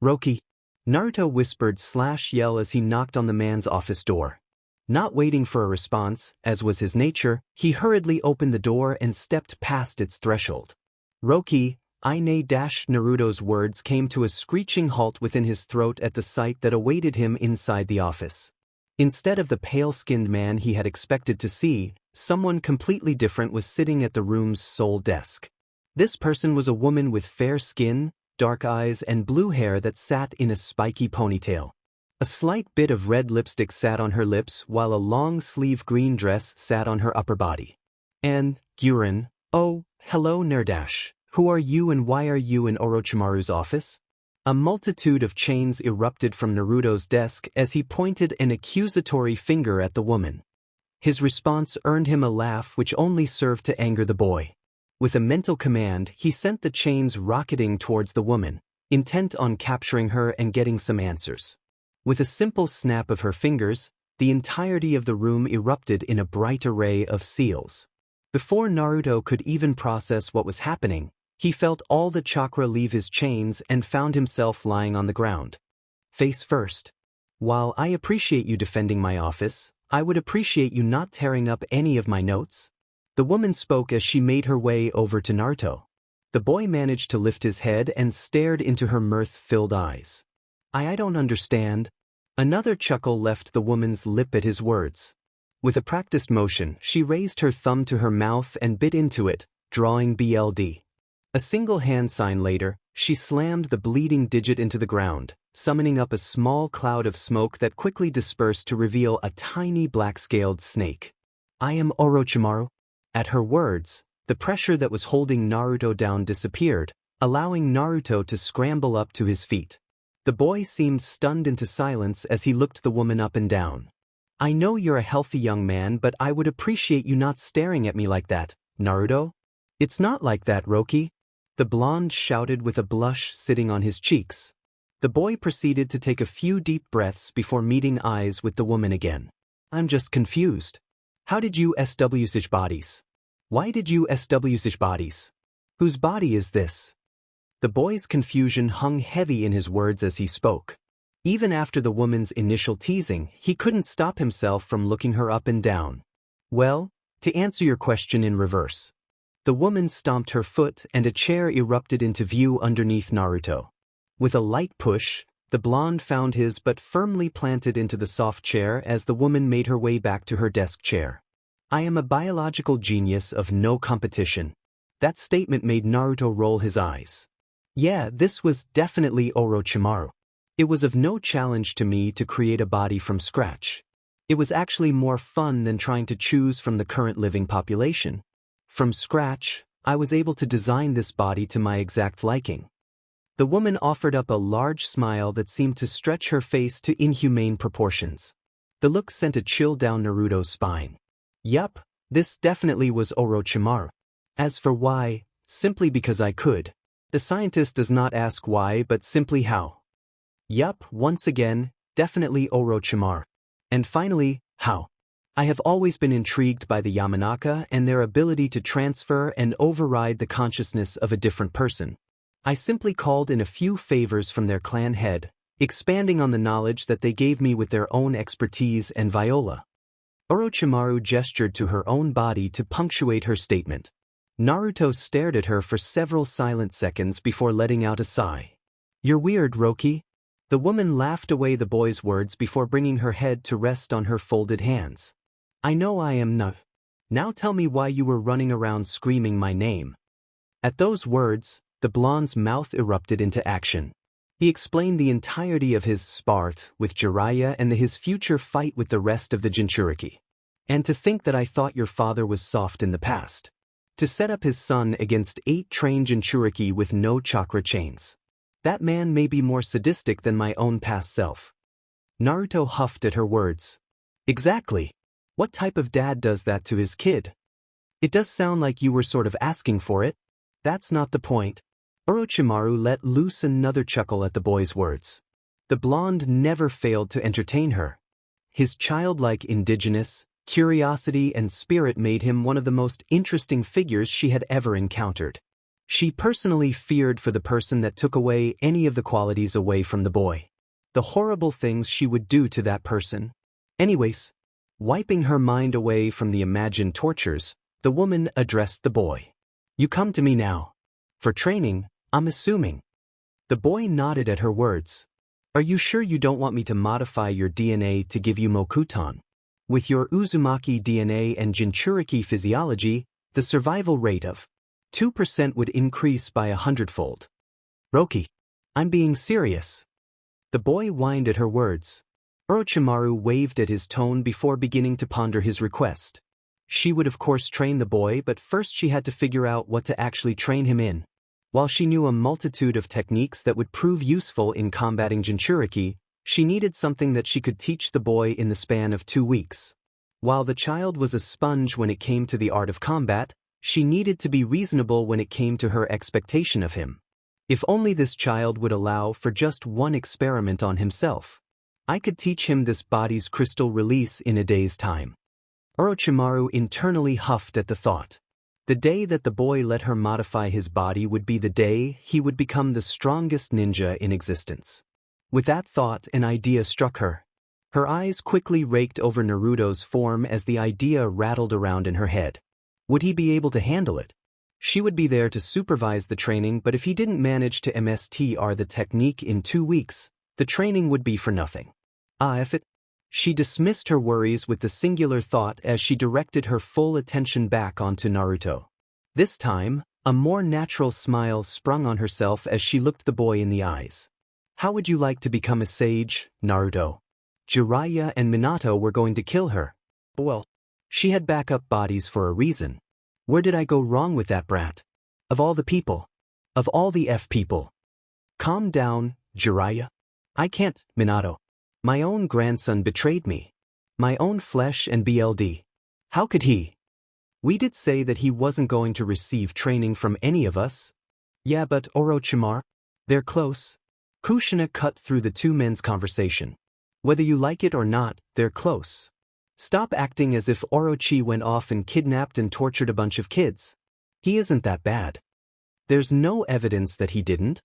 Roki. Naruto whispered/yell as he knocked on the man's office door. Not waiting for a response, as was his nature, he hurriedly opened the door and stepped past its threshold. Roki, Naruto's words came to a screeching halt within his throat at the sight that awaited him inside the office. Instead of the pale-skinned man he had expected to see, someone completely different was sitting at the room's sole desk. This person was a woman with fair skin, dark eyes and blue hair that sat in a spiky ponytail. A slight bit of red lipstick sat on her lips while a long-sleeve green dress sat on her upper body. And, Guren, oh, hello Nerdash, who are you and why are you in Orochimaru's office? A multitude of chains erupted from Naruto's desk as he pointed an accusatory finger at the woman. His response earned him a laugh which only served to anger the boy. With a mental command, he sent the chains rocketing towards the woman, intent on capturing her and getting some answers. With a simple snap of her fingers, the entirety of the room erupted in a bright array of seals. Before Naruto could even process what was happening, he felt all the chakra leave his chains and found himself lying on the ground. Face first. While I appreciate you defending my office, I would appreciate you not tearing up any of my notes. The woman spoke as she made her way over to Naruto. The boy managed to lift his head and stared into her mirth-filled eyes. I don't understand. Another chuckle left the woman's lip at his words. With a practiced motion, she raised her thumb to her mouth and bit into it, drawing BLD. A single hand sign later, she slammed the bleeding digit into the ground, summoning up a small cloud of smoke that quickly dispersed to reveal a tiny black-scaled snake. I am Orochimaru. At her words, the pressure that was holding Naruto down disappeared, allowing Naruto to scramble up to his feet. The boy seemed stunned into silence as he looked the woman up and down. I know you're a healthy young man, but I would appreciate you not staring at me like that, Naruto. It's not like that, Roki. The blonde shouted with a blush sitting on his cheeks. The boy proceeded to take a few deep breaths before meeting eyes with the woman again. I'm just confused. How did you SW such bodies? Why did you SW such bodies? Whose body is this? The boy's confusion hung heavy in his words as he spoke. Even after the woman's initial teasing, he couldn't stop himself from looking her up and down. Well, to answer your question in reverse. The woman stomped her foot and a chair erupted into view underneath Naruto. With a light push, the blonde found his but firmly planted into the soft chair as the woman made her way back to her desk chair. I am a biological genius of no competition. That statement made Naruto roll his eyes. Yeah, this was definitely Orochimaru. It was of no challenge to me to create a body from scratch. It was actually more fun than trying to choose from the current living population. From scratch, I was able to design this body to my exact liking. The woman offered up a large smile that seemed to stretch her face to inhumane proportions. The look sent a chill down Naruto's spine. Yup, this definitely was Orochimaru. As for why, simply because I could. The scientist does not ask why but simply how. Yup, once again, definitely Orochimaru. And finally, how. I have always been intrigued by the Yamanaka and their ability to transfer and override the consciousness of a different person. I simply called in a few favors from their clan head, expanding on the knowledge that they gave me with their own expertise and viola. Orochimaru gestured to her own body to punctuate her statement. Naruto stared at her for several silent seconds before letting out a sigh. "You're weird, Roki." The woman laughed away the boy's words before bringing her head to rest on her folded hands. "I know I am not. Now tell me why you were running around screaming my name." At those words, the blonde's mouth erupted into action. He explained the entirety of his spart with Jiraiya and his future fight with the rest of the Jinchuriki. "And to think that I thought your father was soft in the past. To set up his son against 8 trained Jinchuriki with no chakra chains. That man may be more sadistic than my own past self." Naruto huffed at her words. "Exactly. What type of dad does that to his kid? It does sound like you were sort of asking for it." "That's not the point." Orochimaru let loose another chuckle at the boy's words. The blonde never failed to entertain her. His childlike indigenous curiosity and spirit made him one of the most interesting figures she had ever encountered. She personally feared for the person that took away any of the qualities away from the boy. The horrible things she would do to that person. Anyways, wiping her mind away from the imagined tortures, the woman addressed the boy. "You come to me now. For training, I'm assuming." The boy nodded at her words. "Are you sure you don't want me to modify your DNA to give you Mokuton? With your Uzumaki DNA and Jinchuriki physiology, the survival rate of 2% would increase by 100-fold. Roki, I'm being serious." The boy whined at her words. Orochimaru waved at his tone before beginning to ponder his request. She would of course train the boy, but first she had to figure out what to actually train him in. While she knew a multitude of techniques that would prove useful in combating Jinchuriki, she needed something that she could teach the boy in the span of 2 weeks. While the child was a sponge when it came to the art of combat, she needed to be reasonable when it came to her expectation of him. If only this child would allow for just one experiment on himself. "I could teach him this body's crystal release in a day's time." Orochimaru internally huffed at the thought. The day that the boy let her modify his body would be the day he would become the strongest ninja in existence. With that thought, an idea struck her. Her eyes quickly raked over Naruto's form as the idea rattled around in her head. Would he be able to handle it? She would be there to supervise the training, but if he didn't manage to MSTR the technique in 2 weeks, the training would be for nothing. If it... She dismissed her worries with the singular thought as she directed her full attention back onto Naruto. This time, a more natural smile sprung on herself as she looked the boy in the eyes. "How would you like to become a sage, Naruto?" Jiraiya and Minato were going to kill her. Well, she had backup bodies for a reason. Where did I go wrong with that brat? Of all the people. Of all the people. "Calm down, Jiraiya. I can't, Minato. My own grandson betrayed me. My own flesh and BLD. How could he? We did say that he wasn't going to receive training from any of us." "Yeah, but Orochimaru, they're close." Kushina cut through the two men's conversation. "Whether you like it or not, they're close. Stop acting as if Orochi went off and kidnapped and tortured a bunch of kids. He isn't that bad. There's no evidence that he didn't."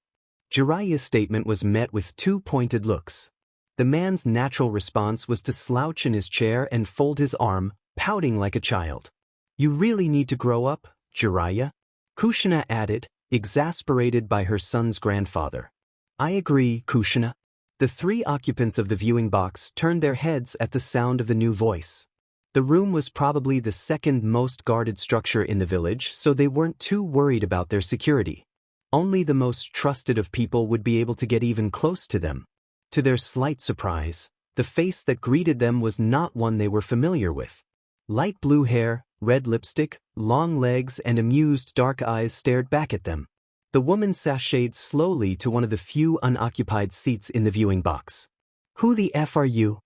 Jiraiya's statement was met with 2 pointed looks. The man's natural response was to slouch in his chair and fold his arm, pouting like a child. "You really need to grow up, Jiraiya," Kushina added, exasperated by her son's grandfather. "I agree, Kushina." The 3 occupants of the viewing box turned their heads at the sound of the new voice. The room was probably the second most guarded structure in the village, so they weren't too worried about their security. Only the most trusted of people would be able to get even close to them. To their slight surprise, the face that greeted them was not one they were familiar with. Light blue hair, red lipstick, long legs and amused dark eyes stared back at them. The woman sashayed slowly to one of the few unoccupied seats in the viewing box. "Who the F are you?"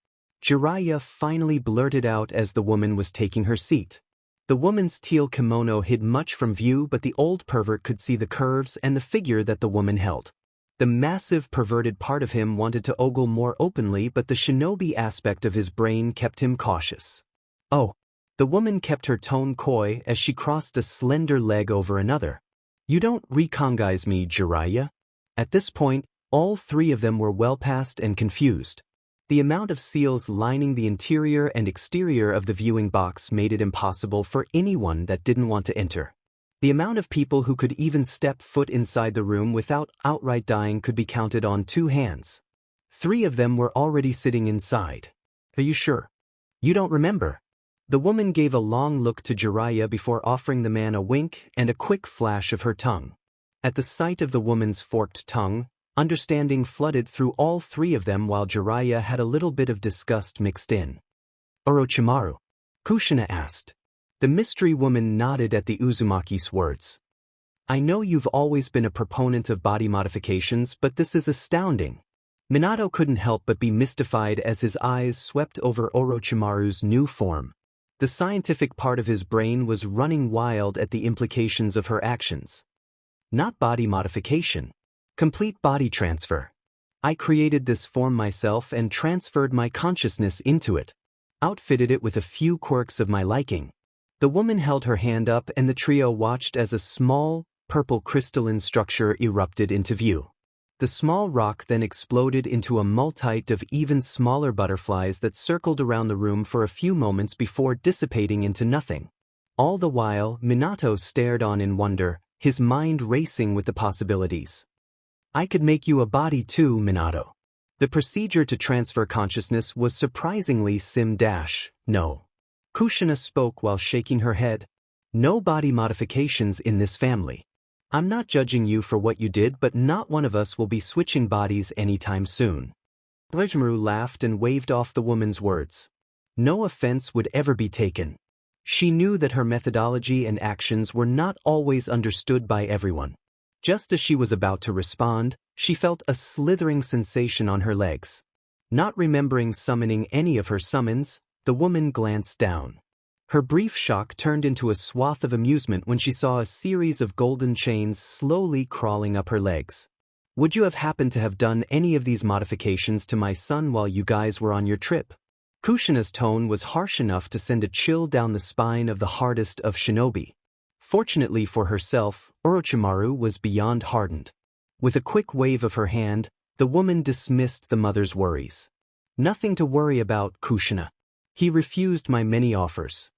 Jiraiya finally blurted out as the woman was taking her seat. The woman's teal kimono hid much from view, but the old pervert could see the curves and the figure that the woman held. The massive perverted part of him wanted to ogle more openly, but the shinobi aspect of his brain kept him cautious. "Oh." The woman kept her tone coy as she crossed a slender leg over another. "You don't recognize me, Jiraiya?" At this point, All three of them were well past and confused. The amount of seals lining the interior and exterior of the viewing box made it impossible for anyone that didn't want to enter. The amount of people who could even step foot inside the room without outright dying could be counted on 2 hands. 3 of them were already sitting inside. Are you sure? You don't remember? The woman gave a long look to Jiraiya before offering the man a wink and a quick flash of her tongue. At the sight of the woman's forked tongue, understanding flooded through all 3 of them while Jiraiya had a little bit of disgust mixed in. Orochimaru? Kushina asked. The mystery woman nodded at the Uzumaki's words. I know you've always been a proponent of body modifications, but this is astounding. Minato couldn't help but be mystified as his eyes swept over Orochimaru's new form. The scientific part of his brain was running wild at the implications of her actions. Not body modification. Complete body transfer. I created this form myself and transferred my consciousness into it. Outfitted it with a few quirks of my liking. The woman held her hand up and the trio watched as a small, purple crystalline structure erupted into view. The small rock then exploded into a multitude of even smaller butterflies that circled around the room for a few moments before dissipating into nothing. All the while, Minato stared on in wonder, his mind racing with the possibilities. I could make you a body too, Minato. The procedure to transfer consciousness was surprisingly no. Kushina spoke while shaking her head. No body modifications in this family. I'm not judging you for what you did, but not one of us will be switching bodies anytime soon. Orochimaru laughed and waved off the woman's words. No offense would ever be taken. She knew that her methodology and actions were not always understood by everyone. Just as she was about to respond, she felt a slithering sensation on her legs. Not remembering summoning any of her summons, the woman glanced down. Her brief shock turned into a swath of amusement when she saw a series of golden chains slowly crawling up her legs. Would you have happened to have done any of these modifications to my son while you guys were on your trip? Kushina's tone was harsh enough to send a chill down the spine of the hardest of shinobi. Fortunately for herself, Orochimaru was beyond hardened. With a quick wave of her hand, the woman dismissed the mother's worries. Nothing to worry about, Kushina. He refused my many offers.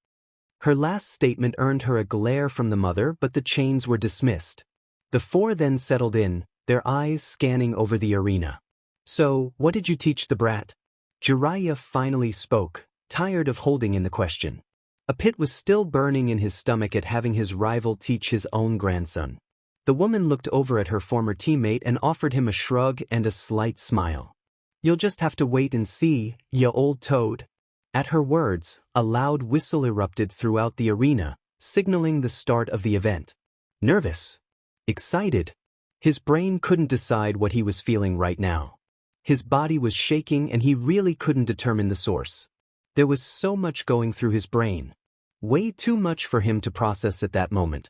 Her last statement earned her a glare from the mother, but the chains were dismissed. The 4 then settled in, their eyes scanning over the arena. So, what did you teach the brat? Jiraiya finally spoke, tired of holding in the question. A pit was still burning in his stomach at having his rival teach his own grandson. The woman looked over at her former teammate and offered him a shrug and a slight smile. You'll just have to wait and see, ya old toad. At her words, a loud whistle erupted throughout the arena, signaling the start of the event. Nervous? Excited? His brain couldn't decide what he was feeling right now. His body was shaking and he really couldn't determine the source. There was so much going through his brain. Way too much for him to process at that moment.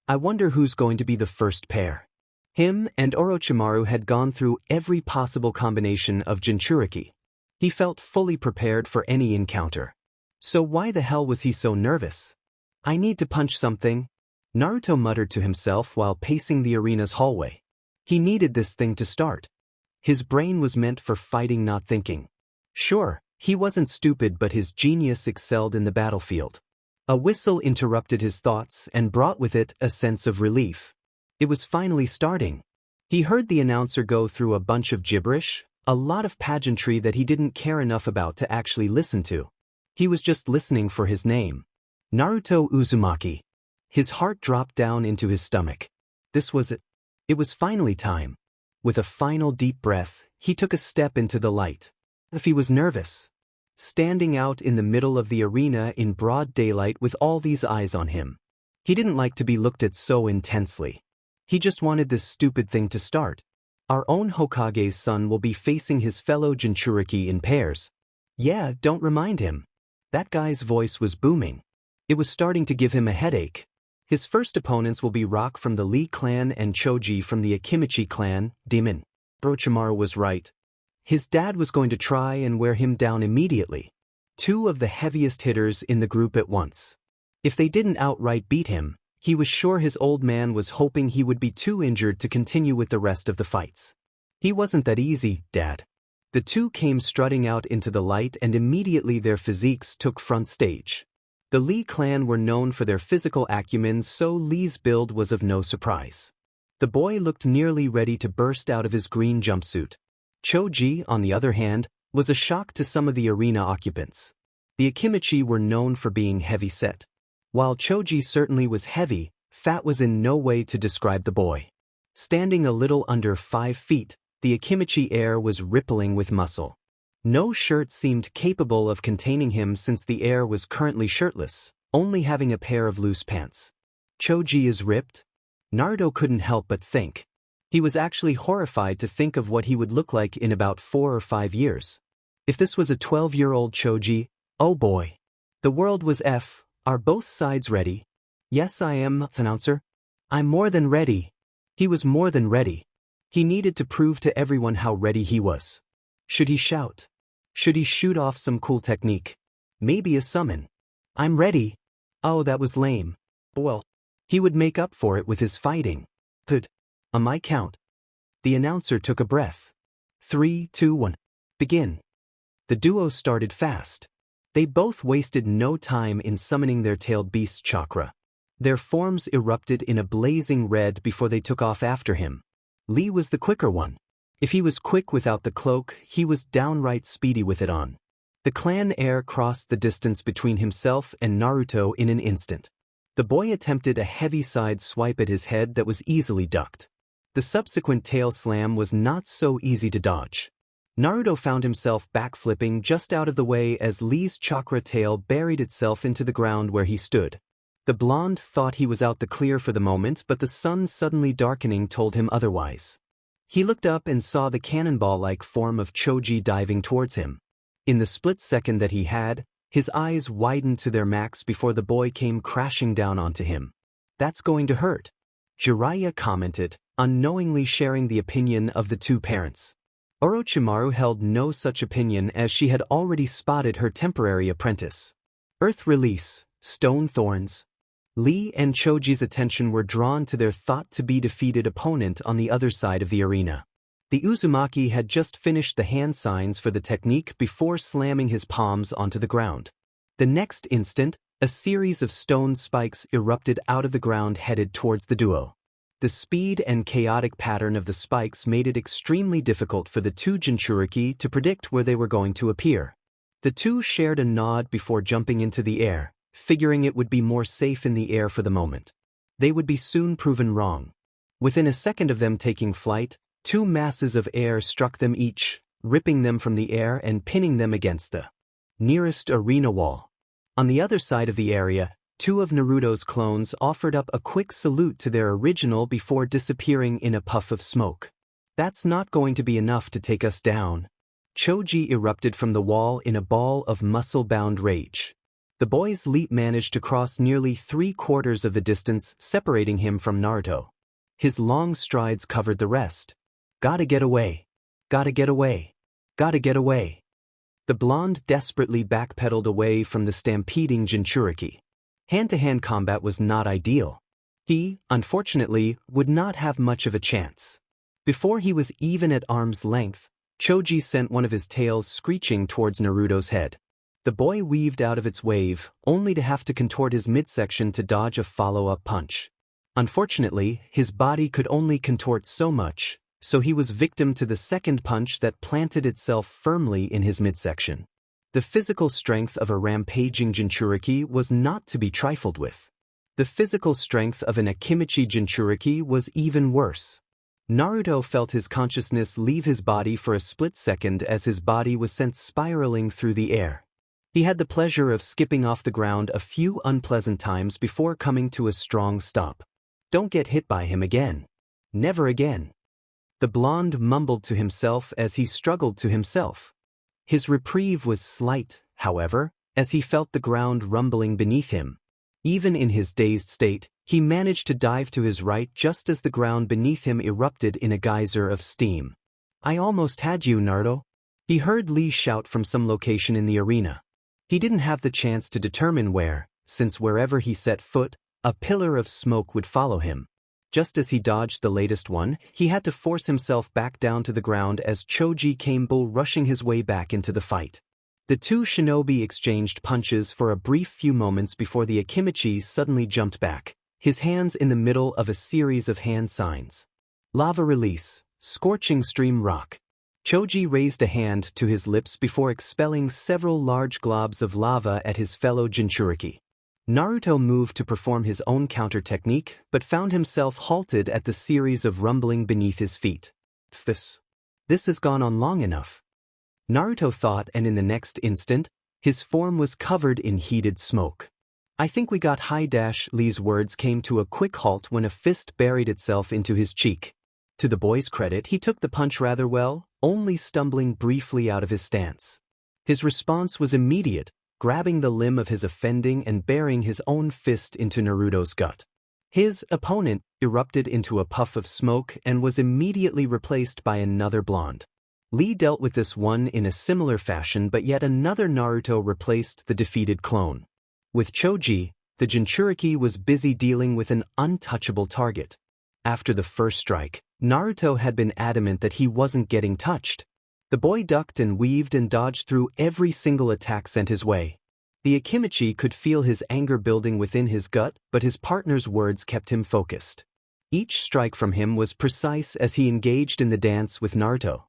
I wonder who's going to be the first pair. Him and Orochimaru had gone through every possible combination of Jinchuriki. He felt fully prepared for any encounter. So why the hell was he so nervous? I need to punch something, Naruto muttered to himself while pacing the arena's hallway. He needed this thing to start. His brain was meant for fighting, not thinking. Sure, he wasn't stupid, but his genius excelled in the battlefield. A whistle interrupted his thoughts and brought with it a sense of relief. It was finally starting. He heard the announcer go through a bunch of gibberish, a lot of pageantry that he didn't care enough about to actually listen to. He was just listening for his name. Naruto Uzumaki. His heart dropped down into his stomach. This was it. It was finally time. With a final deep breath, he took a step into the light. If he was nervous. Standing out in the middle of the arena in broad daylight with all these eyes on him. He didn't like to be looked at so intensely. He just wanted this stupid thing to start. Our own Hokage's son will be facing his fellow Jinchuriki in pairs. Yeah, don't remind him. That guy's voice was booming. It was starting to give him a headache. His first opponents will be Rock from the Lee clan and Choji from the Akimichi clan, Demon. Orochimaru was right. His dad was going to try and wear him down immediately. 2 of the heaviest hitters in the group at once. If they didn't outright beat him, he was sure his old man was hoping he would be too injured to continue with the rest of the fights. He wasn't that easy, Dad. The two came strutting out into the light and immediately their physiques took front stage. The Lee clan were known for their physical acumen, so Lee's build was of no surprise. The boy looked nearly ready to burst out of his green jumpsuit. Choji, on the other hand, was a shock to some of the arena occupants. The Akimichi were known for being heavy-set. While Choji certainly was heavy, fat was in no way to describe the boy. Standing a little under 5 feet, the Akimichi air was rippling with muscle. No shirt seemed capable of containing him since the air was currently shirtless, only having a pair of loose pants. Choji is ripped? Naruto couldn't help but think. He was actually horrified to think of what he would look like in about 4 or 5 years. If this was a 12-year-old Choji, oh boy. The world was F. Are both sides ready? Yes, I am, announcer. I'm more than ready. He was more than ready. He needed to prove to everyone how ready he was. Should he shout? Should he shoot off some cool technique? Maybe a summon. I'm ready. Oh, that was lame. Well, he would make up for it with his fighting. Good. On my count. The announcer took a breath. 3, 2, 1. Begin. The duo started fast. They both wasted no time in summoning their tailed beast chakra. Their forms erupted in a blazing red before they took off after him. Lee was the quicker one. If he was quick without the cloak, he was downright speedy with it on. The clan heir crossed the distance between himself and Naruto in an instant. The boy attempted a heavy side swipe at his head that was easily ducked. The subsequent tail slam was not so easy to dodge. Naruto found himself backflipping just out of the way as Lee's chakra tail buried itself into the ground where he stood. The blonde thought he was out the clear for the moment, but the sun suddenly darkening told him otherwise. He looked up and saw the cannonball-like form of Choji diving towards him. In the split second that he had, his eyes widened to their max before the boy came crashing down onto him. That's going to hurt, Jiraiya commented, unknowingly sharing the opinion of the two parents. Orochimaru held no such opinion as she had already spotted her temporary apprentice. Earth release, stone thorns. Lee and Choji's attention were drawn to their thought-to-be-defeated opponent on the other side of the arena. The Uzumaki had just finished the hand signs for the technique before slamming his palms onto the ground. The next instant, a series of stone spikes erupted out of the ground headed towards the duo. The speed and chaotic pattern of the spikes made it extremely difficult for the two Jinchuriki to predict where they were going to appear. The two shared a nod before jumping into the air, figuring it would be more safe in the air for the moment. They would be soon proven wrong. Within a second of them taking flight, 2 masses of air struck them each, ripping them from the air and pinning them against the nearest arena wall. On the other side of the area, 2 of Naruto's clones offered up a quick salute to their original before disappearing in a puff of smoke. That's not going to be enough to take us down. Choji erupted from the wall in a ball of muscle-bound rage. The boy's leap managed to cross nearly 3/4 of the distance separating him from Naruto. His long strides covered the rest. Gotta get away. Gotta get away. Gotta get away. The blonde desperately backpedaled away from the stampeding Jinchuriki. Hand-to-hand combat was not ideal. He, unfortunately, would not have much of a chance. Before he was even at arm's length, Choji sent one of his tails screeching towards Naruto's head. The boy weaved out of its wave, only to have to contort his midsection to dodge a follow-up punch. Unfortunately, his body could only contort so much, so he was victim to the second punch that planted itself firmly in his midsection. The physical strength of a rampaging Jinchuriki was not to be trifled with. The physical strength of an Akimichi Jinchuriki was even worse. Naruto felt his consciousness leave his body for a split second as his body was sent spiraling through the air. He had the pleasure of skipping off the ground a few unpleasant times before coming to a strong stop. Don't get hit by him again. Never again. The blonde mumbled to himself as he struggled to himself. His reprieve was slight, however, as he felt the ground rumbling beneath him. Even in his dazed state, he managed to dive to his right just as the ground beneath him erupted in a geyser of steam. I almost had you, Naruto. He heard Lee shout from some location in the arena. He didn't have the chance to determine where, since wherever he set foot, a pillar of smoke would follow him. Just as he dodged the latest one, he had to force himself back down to the ground as Choji came bull rushing his way back into the fight. The two shinobi exchanged punches for a brief few moments before the Akimichi suddenly jumped back, his hands in the middle of a series of hand signs. Lava release, scorching stream rock. Choji raised a hand to his lips before expelling several large globs of lava at his fellow Jinchuriki. Naruto moved to perform his own counter technique, but found himself halted at the series of rumbling beneath his feet. This has gone on long enough. Naruto thought, and in the next instant, his form was covered in heated smoke. I think we got high. Lee's words came to a quick halt when a fist buried itself into his cheek. To the boy's credit, he took the punch rather well, only stumbling briefly out of his stance. His response was immediate, grabbing the limb of his offending and burying his own fist into Naruto's gut. His opponent erupted into a puff of smoke and was immediately replaced by another blonde. Lee dealt with this one in a similar fashion, but yet another Naruto replaced the defeated clone. With Choji, the Jinchuriki was busy dealing with an untouchable target. After the first strike, Naruto had been adamant that he wasn't getting touched. The boy ducked and weaved and dodged through every single attack sent his way. The Akimichi could feel his anger building within his gut, but his partner's words kept him focused. Each strike from him was precise as he engaged in the dance with Naruto.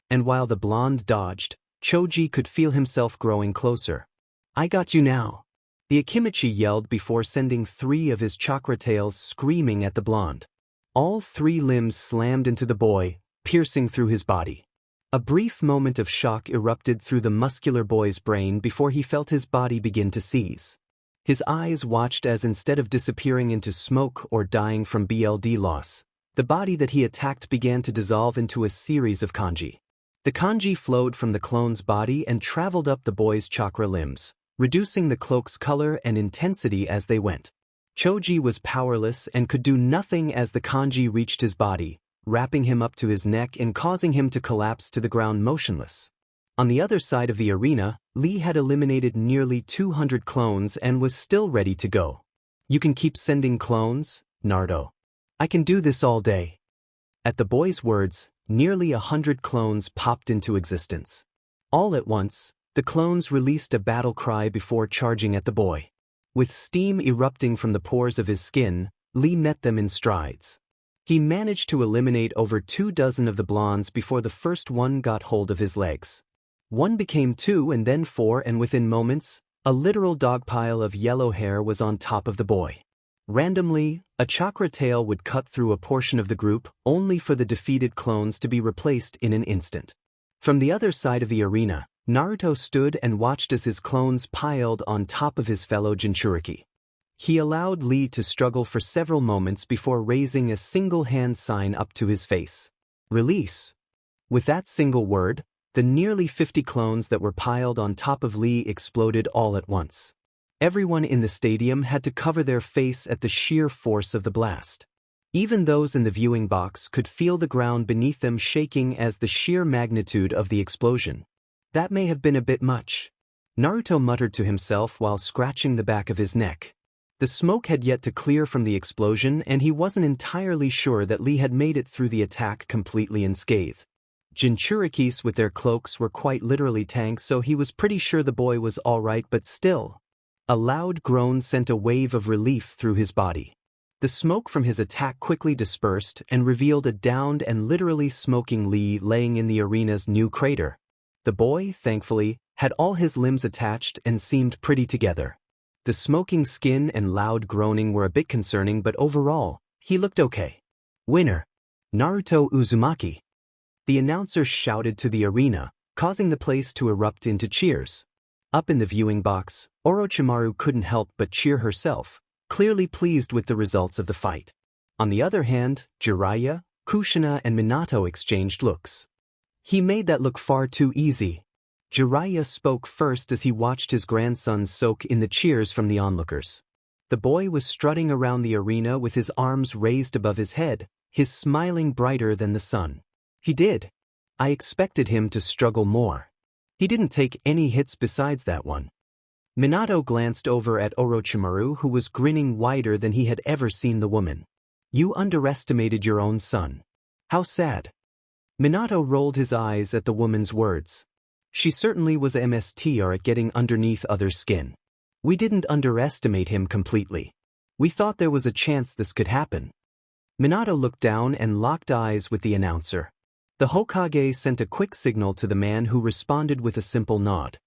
And while the blonde dodged, Choji could feel himself growing closer. "I got you now," the Akimichi yelled before sending 3 of his chakra tails screaming at the blonde. All 3 limbs slammed into the boy, piercing through his body. A brief moment of shock erupted through the muscular boy's brain before he felt his body begin to seize. His eyes watched as, instead of disappearing into smoke or dying from BLD loss, the body that he attacked began to dissolve into a series of kanji. The kanji flowed from the clone's body and traveled up the boy's chakra limbs, reducing the cloak's color and intensity as they went. Choji was powerless and could do nothing as the kanji reached his body, wrapping him up to his neck and causing him to collapse to the ground motionless. On the other side of the arena, Lee had eliminated nearly 200 clones and was still ready to go. "You can keep sending clones, Naruto. I can do this all day." At the boy's words, nearly 100 clones popped into existence. All at once, the clones released a battle cry before charging at the boy. With steam erupting from the pores of his skin, Lee met them in strides. He managed to eliminate over 24 of the blondes before the first one got hold of his legs. 1 became 2 and then 4, and within moments, a literal dogpile of yellow hair was on top of the boy. Randomly, a chakra tail would cut through a portion of the group, only for the defeated clones to be replaced in an instant. From the other side of the arena, Naruto stood and watched as his clones piled on top of his fellow Jinchuriki. He allowed Lee to struggle for several moments before raising a single hand sign up to his face. "Release." With that single word, the nearly 50 clones that were piled on top of Lee exploded all at once. Everyone in the stadium had to cover their face at the sheer force of the blast. Even those in the viewing box could feel the ground beneath them shaking as the sheer magnitude of the explosion. "That may have been a bit much," Naruto muttered to himself while scratching the back of his neck. The smoke had yet to clear from the explosion, and he wasn't entirely sure that Lee had made it through the attack completely unscathed. Jinchurikis with their cloaks were quite literally tanks, so he was pretty sure the boy was alright, but still. A loud groan sent a wave of relief through his body. The smoke from his attack quickly dispersed and revealed a downed and literally smoking Lee laying in the arena's new crater. The boy, thankfully, had all his limbs attached and seemed pretty together. The smoking skin and loud groaning were a bit concerning, but overall, he looked okay. "Winner, Naruto Uzumaki." The announcer shouted to the arena, causing the place to erupt into cheers. Up in the viewing box, Orochimaru couldn't help but cheer herself, clearly pleased with the results of the fight. On the other hand, Jiraiya, Kushina and Minato exchanged looks. "He made that look far too easy." Jiraiya spoke first as he watched his grandson soak in the cheers from the onlookers. The boy was strutting around the arena with his arms raised above his head, his smiling brighter than the sun. "He did. I expected him to struggle more. He didn't take any hits besides that one." Minato glanced over at Orochimaru, who was grinning wider than he had ever seen the woman. You underestimated your own son. How sad. Minato rolled his eyes at the woman's words. She certainly was a MSTR at getting underneath others' skin. We didn't underestimate him completely. We thought there was a chance this could happen. Minato looked down and locked eyes with the announcer. The Hokage sent a quick signal to the man who responded with a simple nod.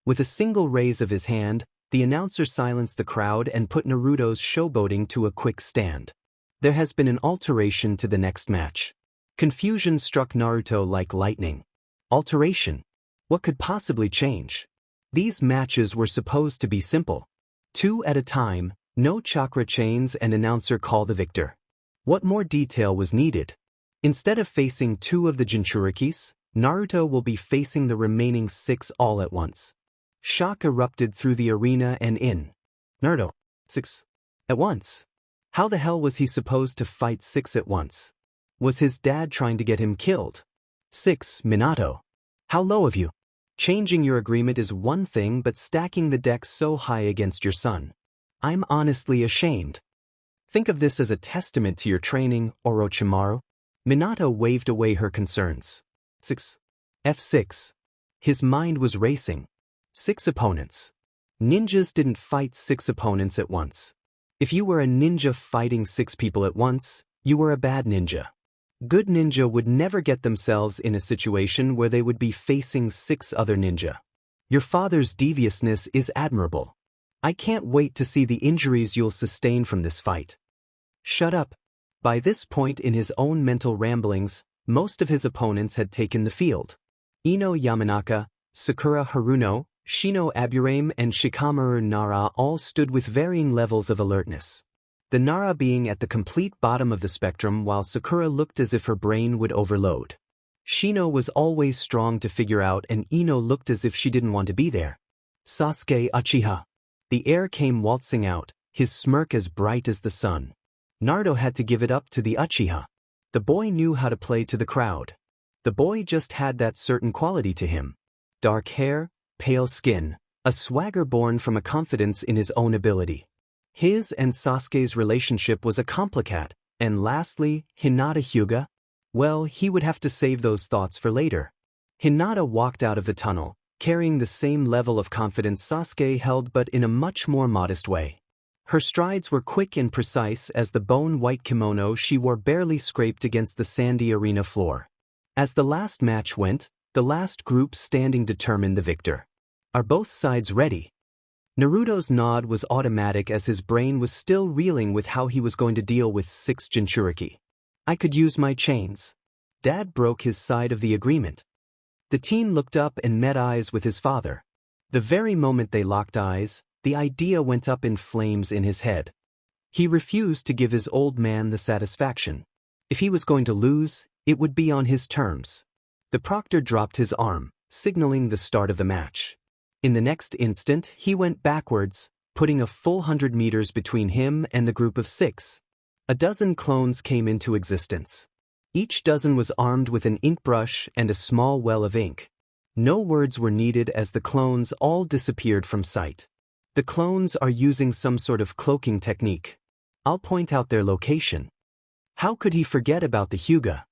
With a single raise of his hand, the announcer silenced the crowd and put Naruto's showboating to a quick stand. There has been an alteration to the next match. Confusion struck Naruto like lightning. Alteration? What could possibly change? These matches were supposed to be simple. 2 at a time, no chakra chains, and announcer call the victor. What more detail was needed? Instead of facing 2 of the Jinchurikis, Naruto will be facing the remaining 6 all at once. Shock erupted through the arena and in. Naruto, 6 at once? How the hell was he supposed to fight 6 at once? Was his dad trying to get him killed? 6, Minato. How low of you. Changing your agreement is one thing, but stacking the deck so high against your son. I'm honestly ashamed. Think of this as a testament to your training, Orochimaru. Minato waved away her concerns. 6. F6. His mind was racing. 6 opponents. Ninjas didn't fight 6 opponents at once. If you were a ninja fighting 6 people at once, you were a bad ninja. Good ninja would never get themselves in a situation where they would be facing 6 other ninja. Your father's deviousness is admirable. I can't wait to see the injuries you'll sustain from this fight. Shut up. By this point in his own mental ramblings, most of his opponents had taken the field. Ino Yamanaka, Sakura Haruno, Shino Aburame, and Shikamaru Nara all stood with varying levels of alertness. The Nara being at the complete bottom of the spectrum, while Sakura looked as if her brain would overload. Shino was always strong to figure out, and Ino looked as if she didn't want to be there. Sasuke Uchiha. The air came waltzing out, his smirk as bright as the sun. Naruto had to give it up to the Uchiha. The boy knew how to play to the crowd. The boy just had that certain quality to him. Dark hair, pale skin, a swagger born from a confidence in his own ability. His and Sasuke's relationship was a complicat, and lastly, Hinata Hyuga? Well, he would have to save those thoughts for later. Hinata walked out of the tunnel, carrying the same level of confidence Sasuke held, but in a much more modest way. Her strides were quick and precise as the bone-white kimono she wore barely scraped against the sandy arena floor. As the last match went, the last group standing determined the victor. Are both sides ready? Naruto's nod was automatic as his brain was still reeling with how he was going to deal with 6 Jinchuriki. I could use my chains. Dad broke his side of the agreement. The teen looked up and met eyes with his father. The very moment they locked eyes, the idea went up in flames in his head. He refused to give his old man the satisfaction. If he was going to lose, it would be on his terms. The proctor dropped his arm, signaling the start of the match. In the next instant, he went backwards, putting a full 100 meters between him and the group of 6. A dozen clones came into existence. Each dozen was armed with an ink brush and a small well of ink. No words were needed as the clones all disappeared from sight. The clones are using some sort of cloaking technique. I'll point out their location. How could he forget about the Hyuga?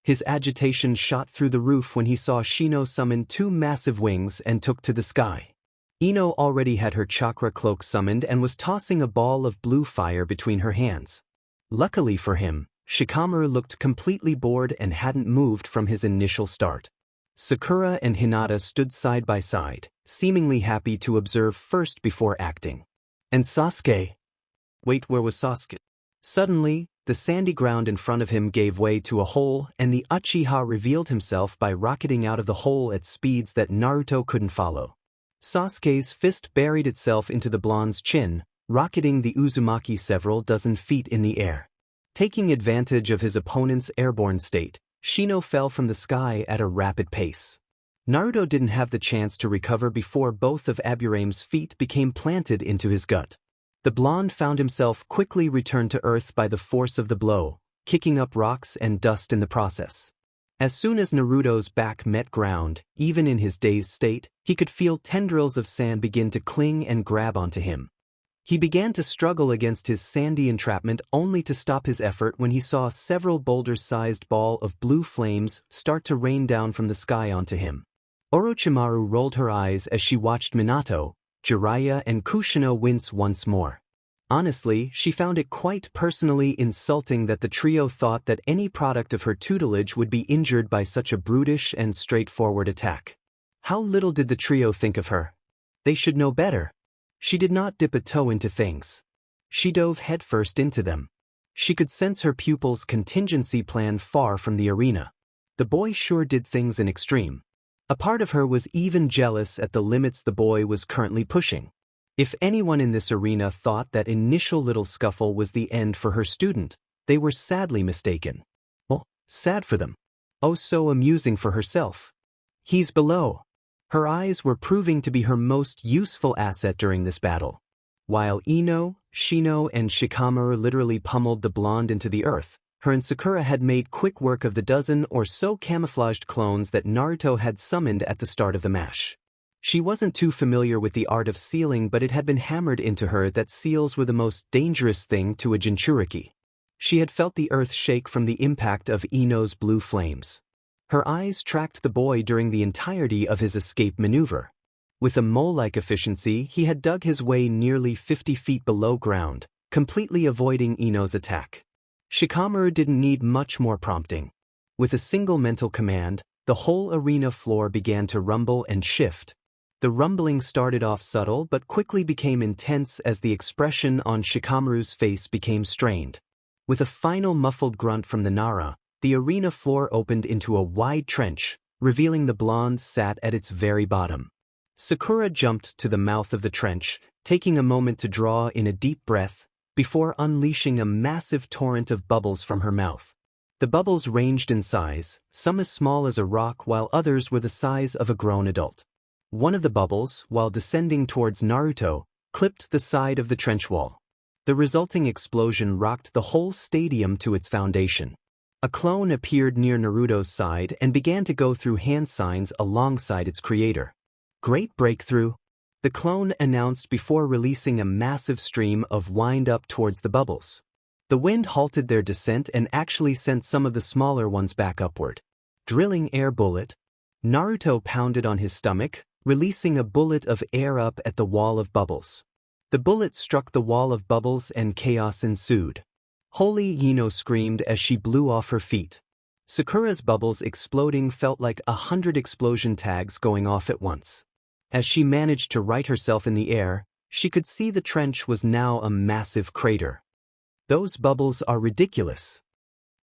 His agitation shot through the roof when he saw Shino summon 2 massive wings and took to the sky. Ino already had her chakra cloak summoned and was tossing a ball of blue fire between her hands. Luckily for him, Shikamaru looked completely bored and hadn't moved from his initial start. Sakura and Hinata stood side by side, seemingly happy to observe first before acting. And Sasuke? Wait, where was Sasuke? Suddenly, the sandy ground in front of him gave way to a hole, and the Uchiha revealed himself by rocketing out of the hole at speeds that Naruto couldn't follow. Sasuke's fist buried itself into the blonde's chin, rocketing the Uzumaki several dozen feet in the air. Taking advantage of his opponent's airborne state, Shino fell from the sky at a rapid pace. Naruto didn't have the chance to recover before both of Aburame's feet became planted into his gut. The blonde found himself quickly returned to earth by the force of the blow, kicking up rocks and dust in the process. As soon as Naruto's back met ground, even in his dazed state, he could feel tendrils of sand begin to cling and grab onto him. He began to struggle against his sandy entrapment only to stop his effort when he saw several boulder-sized ball of blue flames start to rain down from the sky onto him. Orochimaru rolled her eyes as she watched Minato, Jiraiya and Kushina wince once more. Honestly, she found it quite personally insulting that the trio thought that any product of her tutelage would be injured by such a brutish and straightforward attack. How little did the trio think of her? They should know better. She did not dip a toe into things. She dove headfirst into them. She could sense her pupil's contingency plan far from the arena. The boy sure did things in extreme. A part of her was even jealous at the limits the boy was currently pushing. If anyone in this arena thought that initial little scuffle was the end for her student, they were sadly mistaken. Well, sad for them. Oh, so amusing for herself. He's below. Her eyes were proving to be her most useful asset during this battle. While Ino, Shino, and Shikamaru literally pummeled the blonde into the earth, her and Sakura had made quick work of the dozen or so camouflaged clones that Naruto had summoned at the start of the match. She wasn't too familiar with the art of sealing, but it had been hammered into her that seals were the most dangerous thing to a Jinchuriki. She had felt the earth shake from the impact of Ino's blue flames. Her eyes tracked the boy during the entirety of his escape maneuver. With a mole-like efficiency, he had dug his way nearly 50 feet below ground, completely avoiding Ino's attack. Shikamaru didn't need much more prompting. With a single mental command, the whole arena floor began to rumble and shift. The rumbling started off subtle but quickly became intense as the expression on Shikamaru's face became strained. With a final muffled grunt from the Nara, the arena floor opened into a wide trench, revealing the blonde sat at its very bottom. Sakura jumped to the mouth of the trench, taking a moment to draw in a deep breath, before unleashing a massive torrent of bubbles from her mouth. The bubbles ranged in size, some as small as a rock while others were the size of a grown adult. One of the bubbles, while descending towards Naruto, clipped the side of the trench wall. The resulting explosion rocked the whole stadium to its foundation. A clone appeared near Naruto's side and began to go through hand signs alongside its creator. Great breakthrough, the clone announced before releasing a massive stream of wind up towards the bubbles. The wind halted their descent and actually sent some of the smaller ones back upward. Drilling air bullet. Naruto pounded on his stomach, releasing a bullet of air up at the wall of bubbles. The bullet struck the wall of bubbles and chaos ensued. Holy Ino screamed as she blew off her feet. Sakura's bubbles exploding felt like 100 explosion tags going off at once. As she managed to right herself in the air, she could see the trench was now a massive crater. Those bubbles are ridiculous.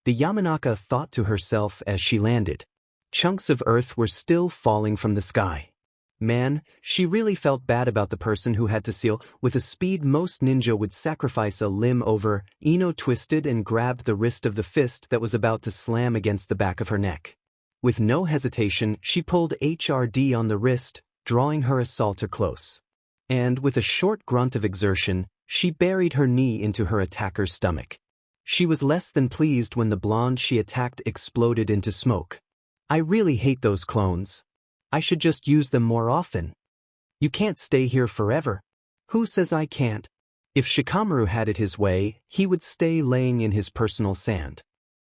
The Yamanaka thought to herself as she landed. Chunks of earth were still falling from the sky. Man, she really felt bad about the person who had to seal. With a speed most ninja would sacrifice a limb over, Ino twisted and grabbed the wrist of the fist that was about to slam against the back of her neck. With no hesitation, she pulled HRD on the wrist, drawing her assaulter close. And with a short grunt of exertion, she buried her knee into her attacker's stomach. She was less than pleased when the blonde she attacked exploded into smoke. I really hate those clones. I should just use them more often. You can't stay here forever. Who says I can't? If Shikamaru had it his way, he would stay laying in his personal sand.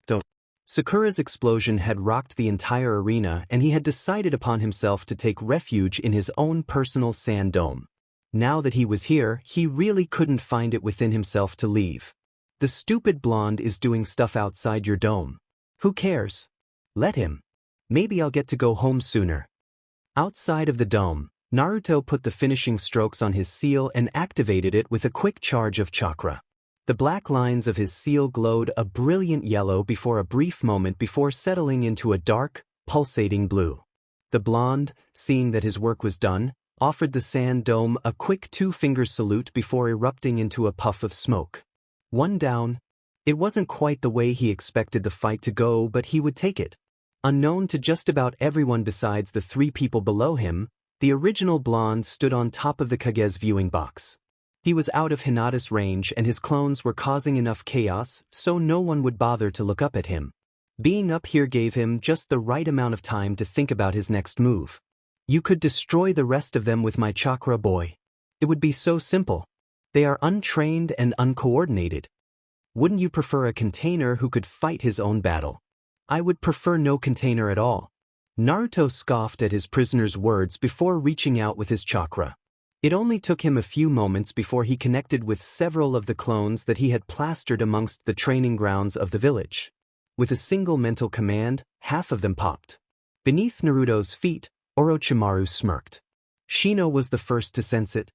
Don't. Sakura's explosion had rocked the entire arena and he had decided upon himself to take refuge in his own personal sand dome. Now that he was here, he really couldn't find it within himself to leave. The stupid blonde is doing stuff outside your dome. Who cares? Let him. Maybe I'll get to go home sooner. Outside of the dome, Naruto put the finishing strokes on his seal and activated it with a quick charge of chakra. The black lines of his seal glowed a brilliant yellow before a brief moment before settling into a dark, pulsating blue. The blonde, seeing that his work was done, offered the sand dome a quick two-finger salute before erupting into a puff of smoke. One down. It wasn't quite the way he expected the fight to go, but he would take it. Unknown to just about everyone besides the three people below him, the original blonde stood on top of the Kage's viewing box. He was out of Hinata's range and his clones were causing enough chaos so no one would bother to look up at him. Being up here gave him just the right amount of time to think about his next move. You could destroy the rest of them with my chakra, boy. It would be so simple. They are untrained and uncoordinated. Wouldn't you prefer a container who could fight his own battle? I would prefer no container at all. Naruto scoffed at his prisoner's words before reaching out with his chakra. It only took him a few moments before he connected with several of the clones that he had plastered amongst the training grounds of the village. With a single mental command, half of them popped. Beneath Naruto's feet, Orochimaru smirked. Shino was the first to sense it.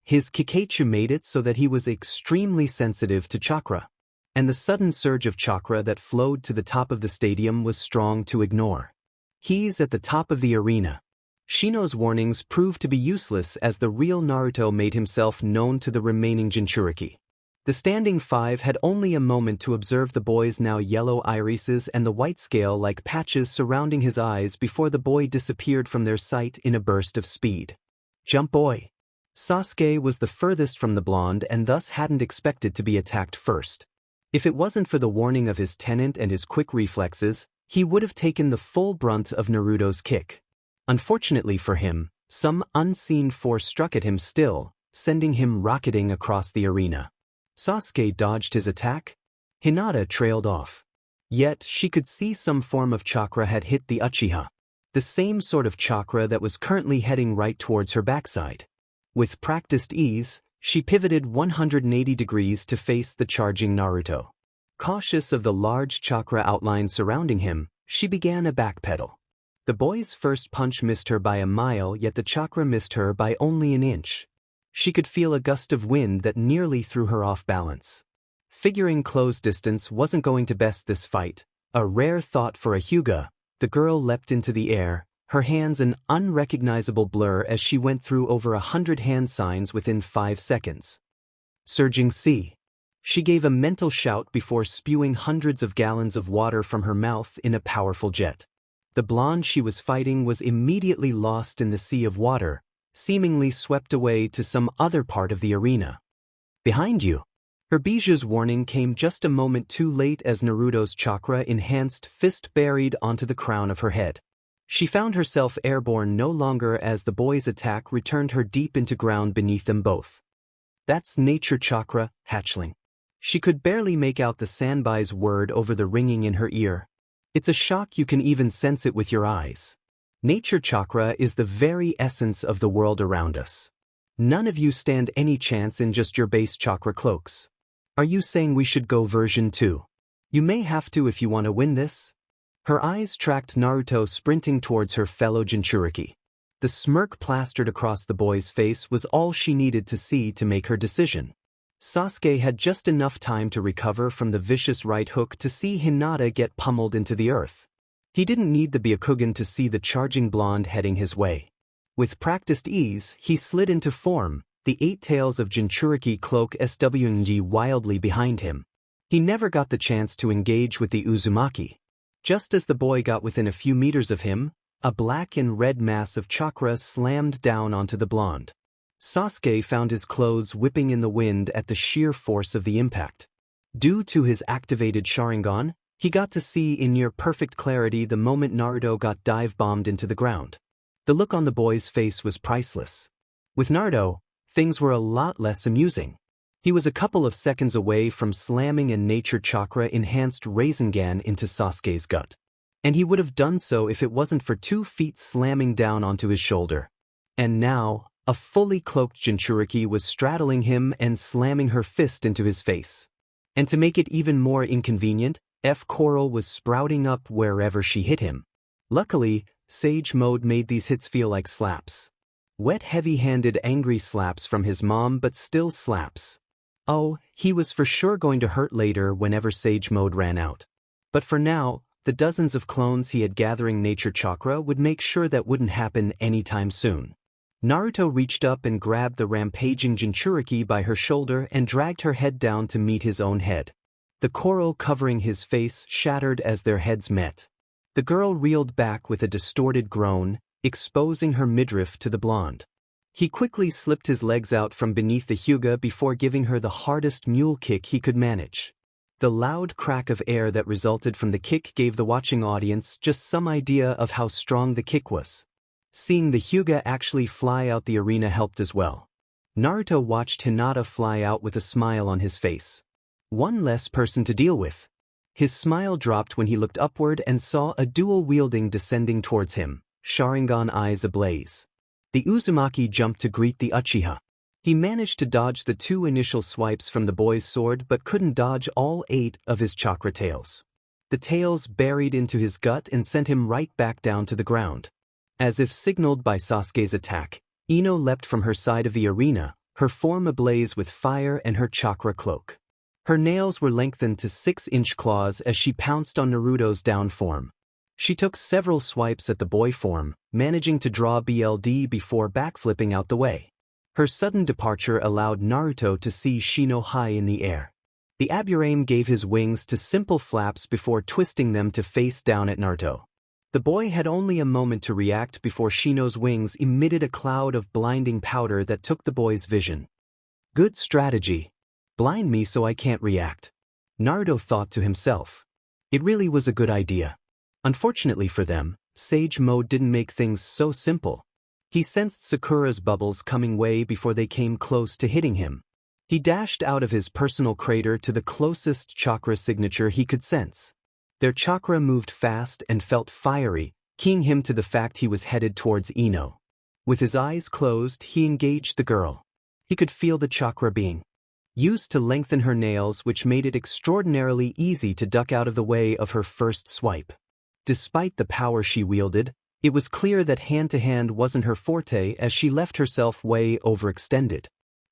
His Kikaichu made it so that he was extremely sensitive to chakra. And the sudden surge of chakra that flowed to the top of the stadium was strong to ignore. He's at the top of the arena. Shino's warnings proved to be useless as the real Naruto made himself known to the remaining Jinchuriki. The standing five had only a moment to observe the boy's now yellow irises and the white scale-like patches surrounding his eyes before the boy disappeared from their sight in a burst of speed. Jump boy! Sasuke was the furthest from the blonde and thus hadn't expected to be attacked first. If it wasn't for the warning of his tenant and his quick reflexes, he would have taken the full brunt of Naruto's kick. Unfortunately for him, some unseen force struck at him still, sending him rocketing across the arena. Sasuke dodged his attack. Hinata trailed off. Yet she could see some form of chakra had hit the Uchiha. The same sort of chakra that was currently heading right towards her backside. With practiced ease, she pivoted 180 degrees to face the charging Naruto. Cautious of the large chakra outline surrounding him, she began a backpedal. The boy's first punch missed her by a mile, yet the chakra missed her by only an inch. She could feel a gust of wind that nearly threw her off balance. Figuring close distance wasn't going to best this fight, a rare thought for a Hyuga, the girl leapt into the air, her hands an unrecognizable blur as she went through over 100 hand signs within 5 seconds. Surging sea. She gave a mental shout before spewing hundreds of gallons of water from her mouth in a powerful jet. The blonde she was fighting was immediately lost in the sea of water, seemingly swept away to some other part of the arena. Behind you! Her Biju's warning came just a moment too late as Naruto's chakra-enhanced fist buried onto the crown of her head. She found herself airborne no longer as the boy's attack returned her deep into ground beneath them both. That's nature chakra, hatchling. She could barely make out the Sanbai's word over the ringing in her ear. It's a shock you can even sense it with your eyes. Nature chakra is the very essence of the world around us. None of you stand any chance in just your base chakra cloaks. Are you saying we should go version 2? You may have to if you want to win this. Her eyes tracked Naruto sprinting towards her fellow Jinchuriki. The smirk plastered across the boy's face was all she needed to see to make her decision. Sasuke had just enough time to recover from the vicious right hook to see Hinata get pummeled into the earth. He didn't need the Byakugan to see the charging blonde heading his way. With practiced ease, he slid into form, the 8 tails of Jinchuriki cloak swing wildly behind him. He never got the chance to engage with the Uzumaki. Just as the boy got within a few meters of him, a black and red mass of chakra slammed down onto the blonde. Sasuke found his clothes whipping in the wind at the sheer force of the impact. Due to his activated Sharingan, he got to see in near-perfect clarity the moment Naruto got dive-bombed into the ground. The look on the boy's face was priceless. With Naruto, things were a lot less amusing. He was a couple of seconds away from slamming a nature chakra-enhanced Rasengan into Sasuke's gut. And he would have done so if it wasn't for 2 feet slamming down onto his shoulder. And now, a fully cloaked Jinchuriki was straddling him and slamming her fist into his face. And to make it even more inconvenient, Coral was sprouting up wherever she hit him. Luckily, Sage Mode made these hits feel like slaps. Wet heavy-handed angry slaps from his mom, but still slaps. Oh, he was for sure going to hurt later whenever Sage Mode ran out. But for now, the dozens of clones he had gathering nature chakra would make sure that wouldn't happen anytime soon. Naruto reached up and grabbed the rampaging Jinchuriki by her shoulder and dragged her head down to meet his own head. The coral covering his face shattered as their heads met. The girl reeled back with a distorted groan, exposing her midriff to the blonde. He quickly slipped his legs out from beneath the Hyuga before giving her the hardest mule kick he could manage. The loud crack of air that resulted from the kick gave the watching audience just some idea of how strong the kick was. Seeing the Hyuga actually fly out the arena helped as well. Naruto watched Hinata fly out with a smile on his face. One less person to deal with. His smile dropped when he looked upward and saw a dual-wielding descending towards him, Sharingan eyes ablaze. The Uzumaki jumped to greet the Uchiha. He managed to dodge the 2 initial swipes from the boy's sword but couldn't dodge all 8 of his chakra tails. The tails buried into his gut and sent him right back down to the ground. As if signaled by Sasuke's attack, Ino leapt from her side of the arena, her form ablaze with fire and her chakra cloak. Her nails were lengthened to 6-inch claws as she pounced on Naruto's down form. She took several swipes at the boy form, managing to draw BLD before backflipping out the way. Her sudden departure allowed Naruto to see Shino high in the air. The Aburame gave his wings to simple flaps before twisting them to face down at Naruto. The boy had only a moment to react before Shino's wings emitted a cloud of blinding powder that took the boy's vision. Good strategy. Blind me so I can't react. Naruto thought to himself. It really was a good idea. Unfortunately for them, Sage Mode didn't make things so simple. He sensed Sakura's bubbles coming way before they came close to hitting him. He dashed out of his personal crater to the closest chakra signature he could sense. Their chakra moved fast and felt fiery, keying him to the fact he was headed towards Ino. With his eyes closed, he engaged the girl. He could feel the chakra being used to lengthen her nails, which made it extraordinarily easy to duck out of the way of her first swipe. Despite the power she wielded, it was clear that hand-to-hand wasn't her forte as she left herself way overextended.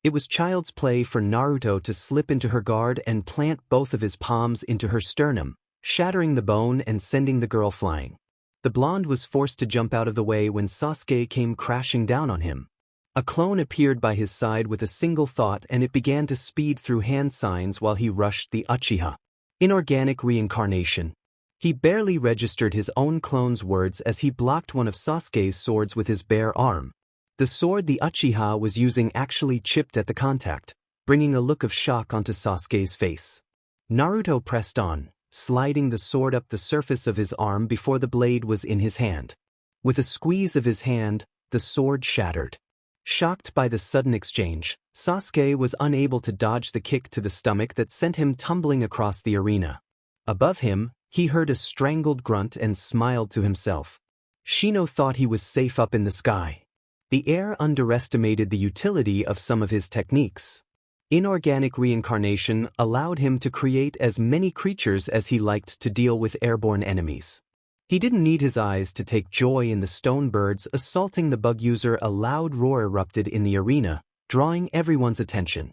It was child's play for Naruto to slip into her guard and plant both of his palms into her sternum, shattering the bone and sending the girl flying. The blonde was forced to jump out of the way when Sasuke came crashing down on him. A clone appeared by his side with a single thought and it began to speed through hand signs while he rushed the Uchiha. Inorganic reincarnation. He barely registered his own clone's words as he blocked one of Sasuke's swords with his bare arm. The sword the Uchiha was using actually chipped at the contact, bringing a look of shock onto Sasuke's face. Naruto pressed on, sliding the sword up the surface of his arm before the blade was in his hand. With a squeeze of his hand, the sword shattered. Shocked by the sudden exchange, Sasuke was unable to dodge the kick to the stomach that sent him tumbling across the arena. Above him, he heard a strangled grunt and smiled to himself. Shino thought he was safe up in the sky. The air underestimated the utility of some of his techniques. Inorganic reincarnation allowed him to create as many creatures as he liked to deal with airborne enemies. He didn't need his eyes to take joy in the stone birds assaulting the bug user. A loud roar erupted in the arena, drawing everyone's attention.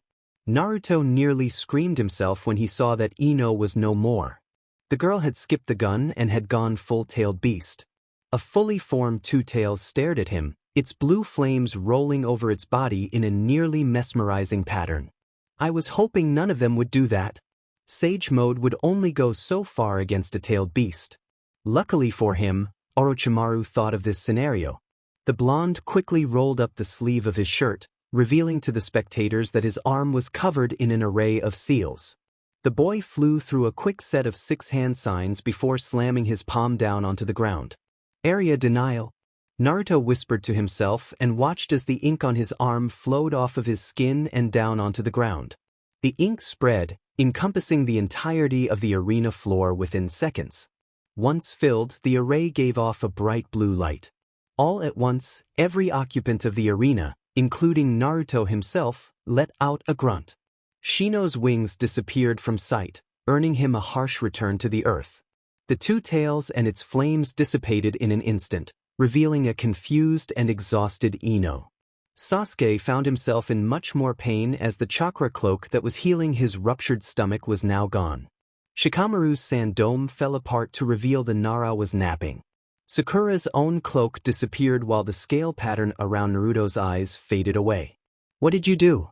Naruto nearly screamed himself when he saw that Ino was no more. The girl had skipped the gun and had gone full-tailed beast. A fully formed 2 tails stared at him, its blue flames rolling over its body in a nearly mesmerizing pattern. I was hoping none of them would do that. Sage Mode would only go so far against a tailed beast. Luckily for him, Orochimaru thought of this scenario. The blonde quickly rolled up the sleeve of his shirt, revealing to the spectators that his arm was covered in an array of seals. The boy flew through a quick set of 6 hand signs before slamming his palm down onto the ground. Area denial. Naruto whispered to himself and watched as the ink on his arm flowed off of his skin and down onto the ground. The ink spread, encompassing the entirety of the arena floor within seconds. Once filled, the array gave off a bright blue light. All at once, every occupant of the arena, including Naruto himself, let out a grunt. Shino's wings disappeared from sight, earning him a harsh return to the earth. The 2 tails and its flames dissipated in an instant, revealing a confused and exhausted Ino. Sasuke found himself in much more pain as the chakra cloak that was healing his ruptured stomach was now gone. Shikamaru's sand dome fell apart to reveal the Nara was napping. Sakura's own cloak disappeared while the scale pattern around Naruto's eyes faded away. What did you do?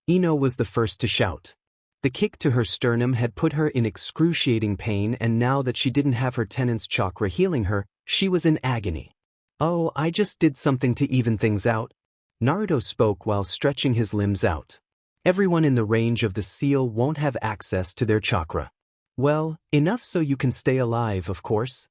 Ino was the first to shout. The kick to her sternum had put her in excruciating pain, and now that she didn't have her tenant's chakra healing her, she was in agony. Oh, I just did something to even things out. Naruto spoke while stretching his limbs out. Everyone in the range of the seal won't have access to their chakra. Well, enough so you can stay alive, of course.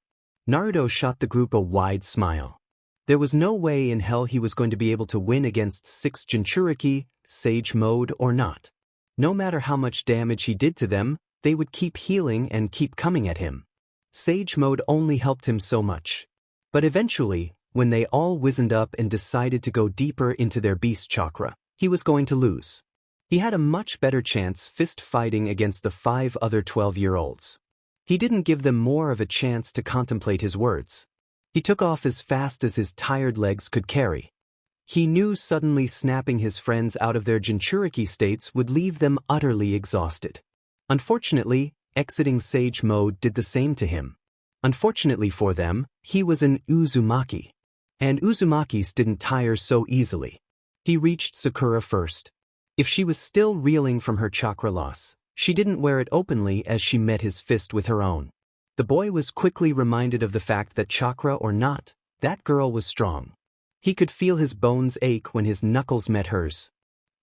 Naruto shot the group a wide smile. There was no way in hell he was going to be able to win against 6 Jinchuriki, Sage Mode or not. No matter how much damage he did to them, they would keep healing and keep coming at him. Sage Mode only helped him so much. But eventually, when they all wizened up and decided to go deeper into their beast chakra, he was going to lose. He had a much better chance fist fighting against the 5 other 12-year-olds. He didn't give them more of a chance to contemplate his words. He took off as fast as his tired legs could carry. He knew suddenly snapping his friends out of their Jinchuriki states would leave them utterly exhausted. Unfortunately, exiting Sage Mode did the same to him. Unfortunately for them, he was an Uzumaki. And Uzumakis didn't tire so easily. He reached Sakura first. If she was still reeling from her chakra loss, she didn't wear it openly as she met his fist with her own. The boy was quickly reminded of the fact that chakra or not, that girl was strong. He could feel his bones ache when his knuckles met hers.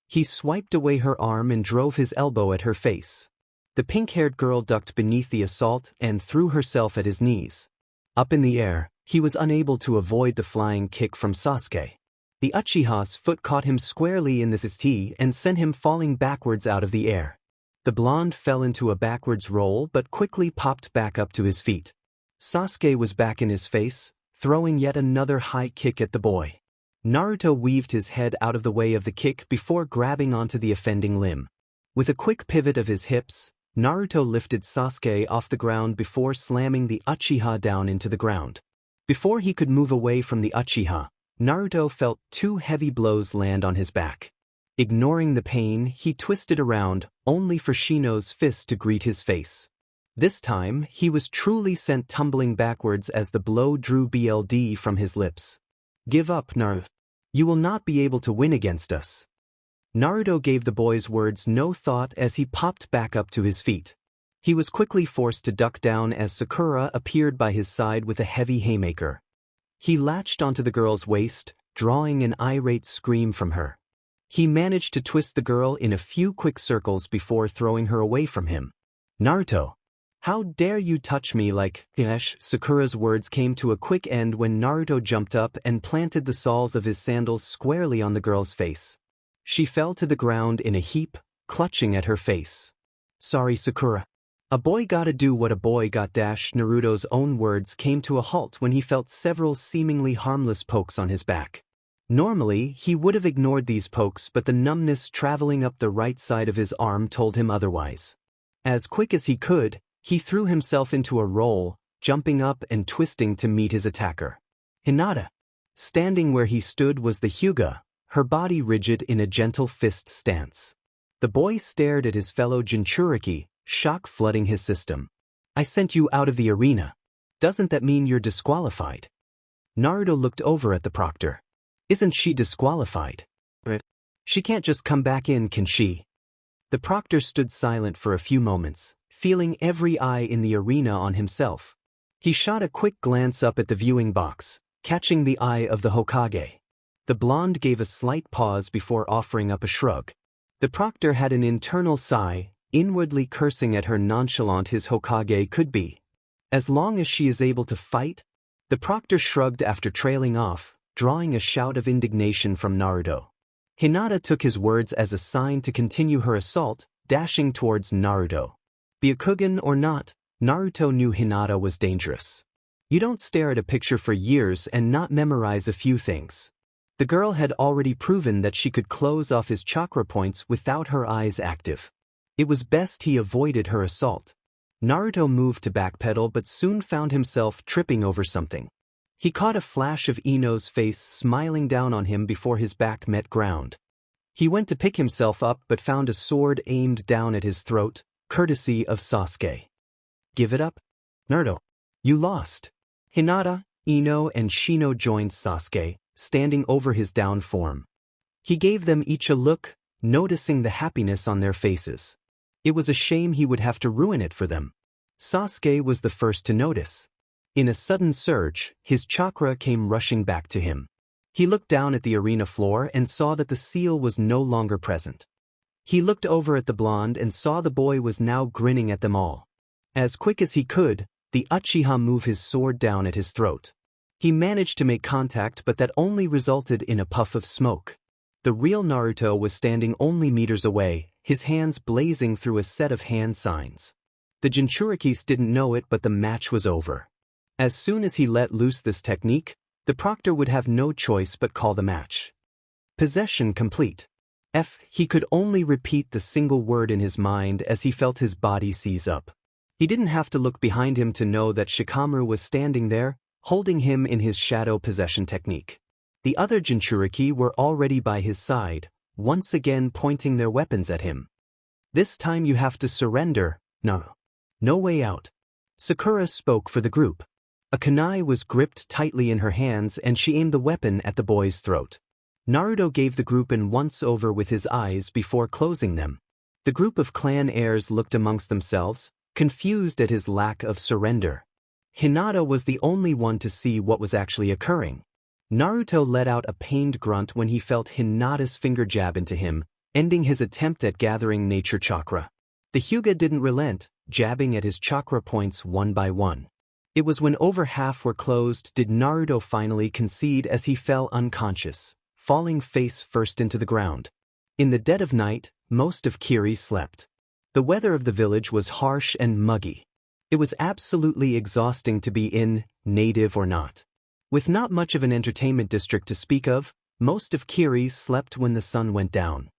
He swiped away her arm and drove his elbow at her face. The pink-haired girl ducked beneath the assault and threw herself at his knees. Up in the air, he was unable to avoid the flying kick from Sasuke. The Uchiha's foot caught him squarely in the ST and sent him falling backwards out of the air. The blonde fell into a backwards roll but quickly popped back up to his feet. Sasuke was back in his face, throwing yet another high kick at the boy. Naruto weaved his head out of the way of the kick before grabbing onto the offending limb. With a quick pivot of his hips, Naruto lifted Sasuke off the ground before slamming the Uchiha down into the ground. Before he could move away from the Uchiha, Naruto felt 2 heavy blows land on his back. Ignoring the pain, he twisted around, only for Shino's fist to greet his face. This time, he was truly sent tumbling backwards as the blow drew BLD from his lips. "Give up, Naruto. You will not be able to win against us." Naruto gave the boy's words no thought as he popped back up to his feet. He was quickly forced to duck down as Sakura appeared by his side with a heavy haymaker. He latched onto the girl's waist, drawing an irate scream from her. He managed to twist the girl in a few quick circles before throwing her away from him. "Naruto! How dare you touch me like Ish?" Sakura's words came to a quick end when Naruto jumped up and planted the soles of his sandals squarely on the girl's face. She fell to the ground in a heap, clutching at her face. "Sorry, Sakura. A boy gotta do what a boy got." Naruto's own words came to a halt when he felt several seemingly harmless pokes on his back. Normally, he would have ignored these pokes, but the numbness traveling up the right side of his arm told him otherwise. As quick as he could, he threw himself into a roll, jumping up and twisting to meet his attacker. Hinata. Standing where he stood was the Hyuga, her body rigid in a gentle fist stance. The boy stared at his fellow Jinchuriki, shock flooding his system. "I sent you out of the arena. Doesn't that mean you're disqualified?" Naruto looked over at the proctor. "Isn't she disqualified? She can't just come back in, can she?" The proctor stood silent for a few moments, feeling every eye in the arena on himself. He shot a quick glance up at the viewing box, catching the eye of the Hokage. The blonde gave a slight pause before offering up a shrug. The proctor had an internal sigh, inwardly cursing at her nonchalant his Hokage could be. As long as she is able to fight? The proctor shrugged after trailing off, drawing a shout of indignation from Naruto. Hinata took his words as a sign to continue her assault, dashing towards Naruto. Byakugan or not, Naruto knew Hinata was dangerous. You don't stare at a picture for years and not memorize a few things. The girl had already proven that she could close off his chakra points without her eyes active. It was best he avoided her assault. Naruto moved to backpedal but soon found himself tripping over something. He caught a flash of Ino's face smiling down on him before his back met ground. He went to pick himself up but found a sword aimed down at his throat, courtesy of Sasuke. "Give it up? Naruto, you lost." Hinata, Ino and Shino joined Sasuke, standing over his down form. He gave them each a look, noticing the happiness on their faces. It was a shame he would have to ruin it for them. Sasuke was the first to notice. In a sudden surge, his chakra came rushing back to him. He looked down at the arena floor and saw that the seal was no longer present. He looked over at the blonde and saw the boy was now grinning at them all. As quick as he could, the Uchiha moved his sword down at his throat. He managed to make contact, but that only resulted in a puff of smoke. The real Naruto was standing only meters away, his hands blazing through a set of hand signs. The Jinchurikis didn't know it, but the match was over. As soon as he let loose this technique, the proctor would have no choice but call the match. Possession complete. He could only repeat the single word in his mind as he felt his body seize up. He didn't have to look behind him to know that Shikamaru was standing there, holding him in his shadow possession technique. The other Jinchuriki were already by his side, once again pointing their weapons at him. This time you have to surrender, no way out. Sakura spoke for the group. A kunai was gripped tightly in her hands and she aimed the weapon at the boy's throat. Naruto gave the group an once-over with his eyes before closing them. The group of clan heirs looked amongst themselves, confused at his lack of surrender. Hinata was the only one to see what was actually occurring. Naruto let out a pained grunt when he felt Hinata's finger jab into him, ending his attempt at gathering nature chakra. The Hyuga didn't relent, jabbing at his chakra points one by one. It was when over half were closed did Naruto finally concede as he fell unconscious, falling face first into the ground. In the dead of night, most of Kiri slept. The weather of the village was harsh and muggy. It was absolutely exhausting to be in, native or not. With not much of an entertainment district to speak of, most of Kiri slept when the sun went down.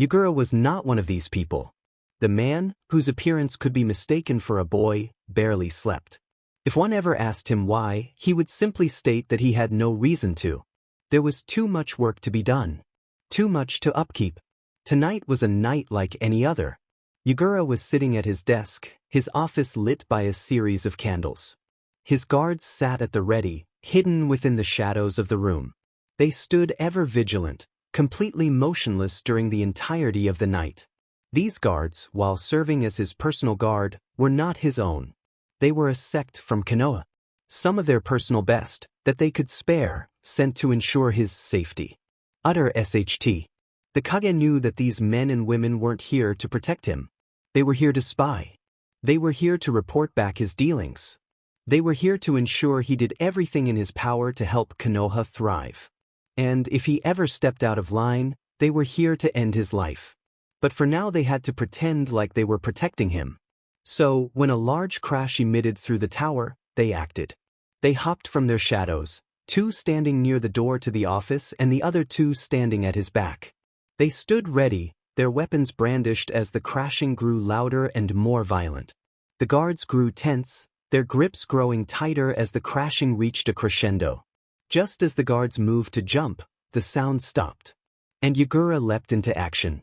Yagura was not one of these people. The man, whose appearance could be mistaken for a boy, barely slept. If one ever asked him why, he would simply state that he had no reason to. There was too much work to be done. Too much to upkeep. Tonight was a night like any other. Yagura was sitting at his desk, his office lit by a series of candles. His guards sat at the ready, hidden within the shadows of the room. They stood ever vigilant, completely motionless during the entirety of the night. These guards, while serving as his personal guard, were not his own. They were a sect from Konoha. Some of their personal best, that they could spare, sent to ensure his safety. Utter SHT. The Kage knew that these men and women weren't here to protect him. They were here to spy. They were here to report back his dealings. They were here to ensure he did everything in his power to help Konoha thrive. And if he ever stepped out of line, they were here to end his life. But for now they had to pretend like they were protecting him. So, when a large crash emitted through the tower, they acted. They hopped from their shadows, two standing near the door to the office and the other two standing at his back. They stood ready, their weapons brandished as the crashing grew louder and more violent. The guards grew tense, their grips growing tighter as the crashing reached a crescendo. Just as the guards moved to jump, the sound stopped. And Yagura leapt into action.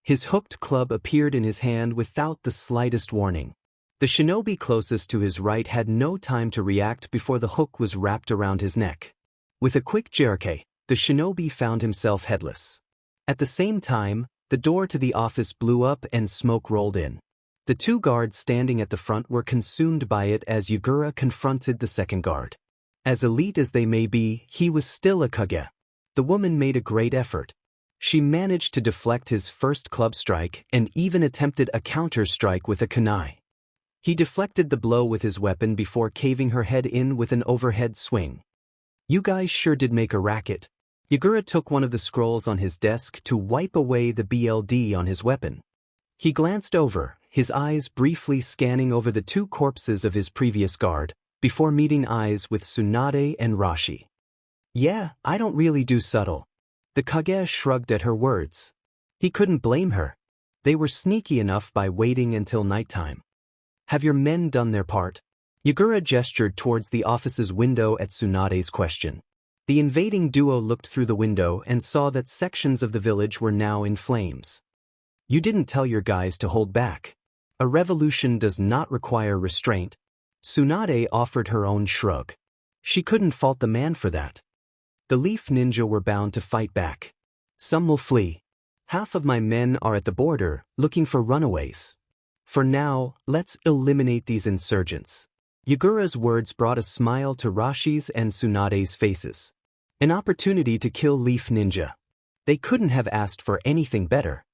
His hooked club appeared in his hand without the slightest warning. The shinobi closest to his right had no time to react before the hook was wrapped around his neck. With a quick jerke, the shinobi found himself headless. At the same time, the door to the office blew up and smoke rolled in. The two guards standing at the front were consumed by it as Yagura confronted the second guard. As elite as they may be, he was still a Kage. The woman made a great effort. She managed to deflect his first club strike and even attempted a counter-strike with a kunai. He deflected the blow with his weapon before caving her head in with an overhead swing. You guys sure did make a racket. Yagura took one of the scrolls on his desk to wipe away the BLD on his weapon. He glanced over, his eyes briefly scanning over the two corpses of his previous guard, before meeting eyes with Tsunade and Rashi. Yeah, I don't really do subtle. The Kage shrugged at her words. He couldn't blame her. They were sneaky enough by waiting until nighttime. Have your men done their part? Yagura gestured towards the office's window at Tsunade's question. The invading duo looked through the window and saw that sections of the village were now in flames. You didn't tell your guys to hold back. A revolution does not require restraint. Tsunade offered her own shrug. She couldn't fault the man for that. The Leaf Ninja were bound to fight back. Some will flee. Half of my men are at the border, looking for runaways. For now, let's eliminate these insurgents. Yagura's words brought a smile to Rashi's and Tsunade's faces. An opportunity to kill Leaf Ninja. They couldn't have asked for anything better.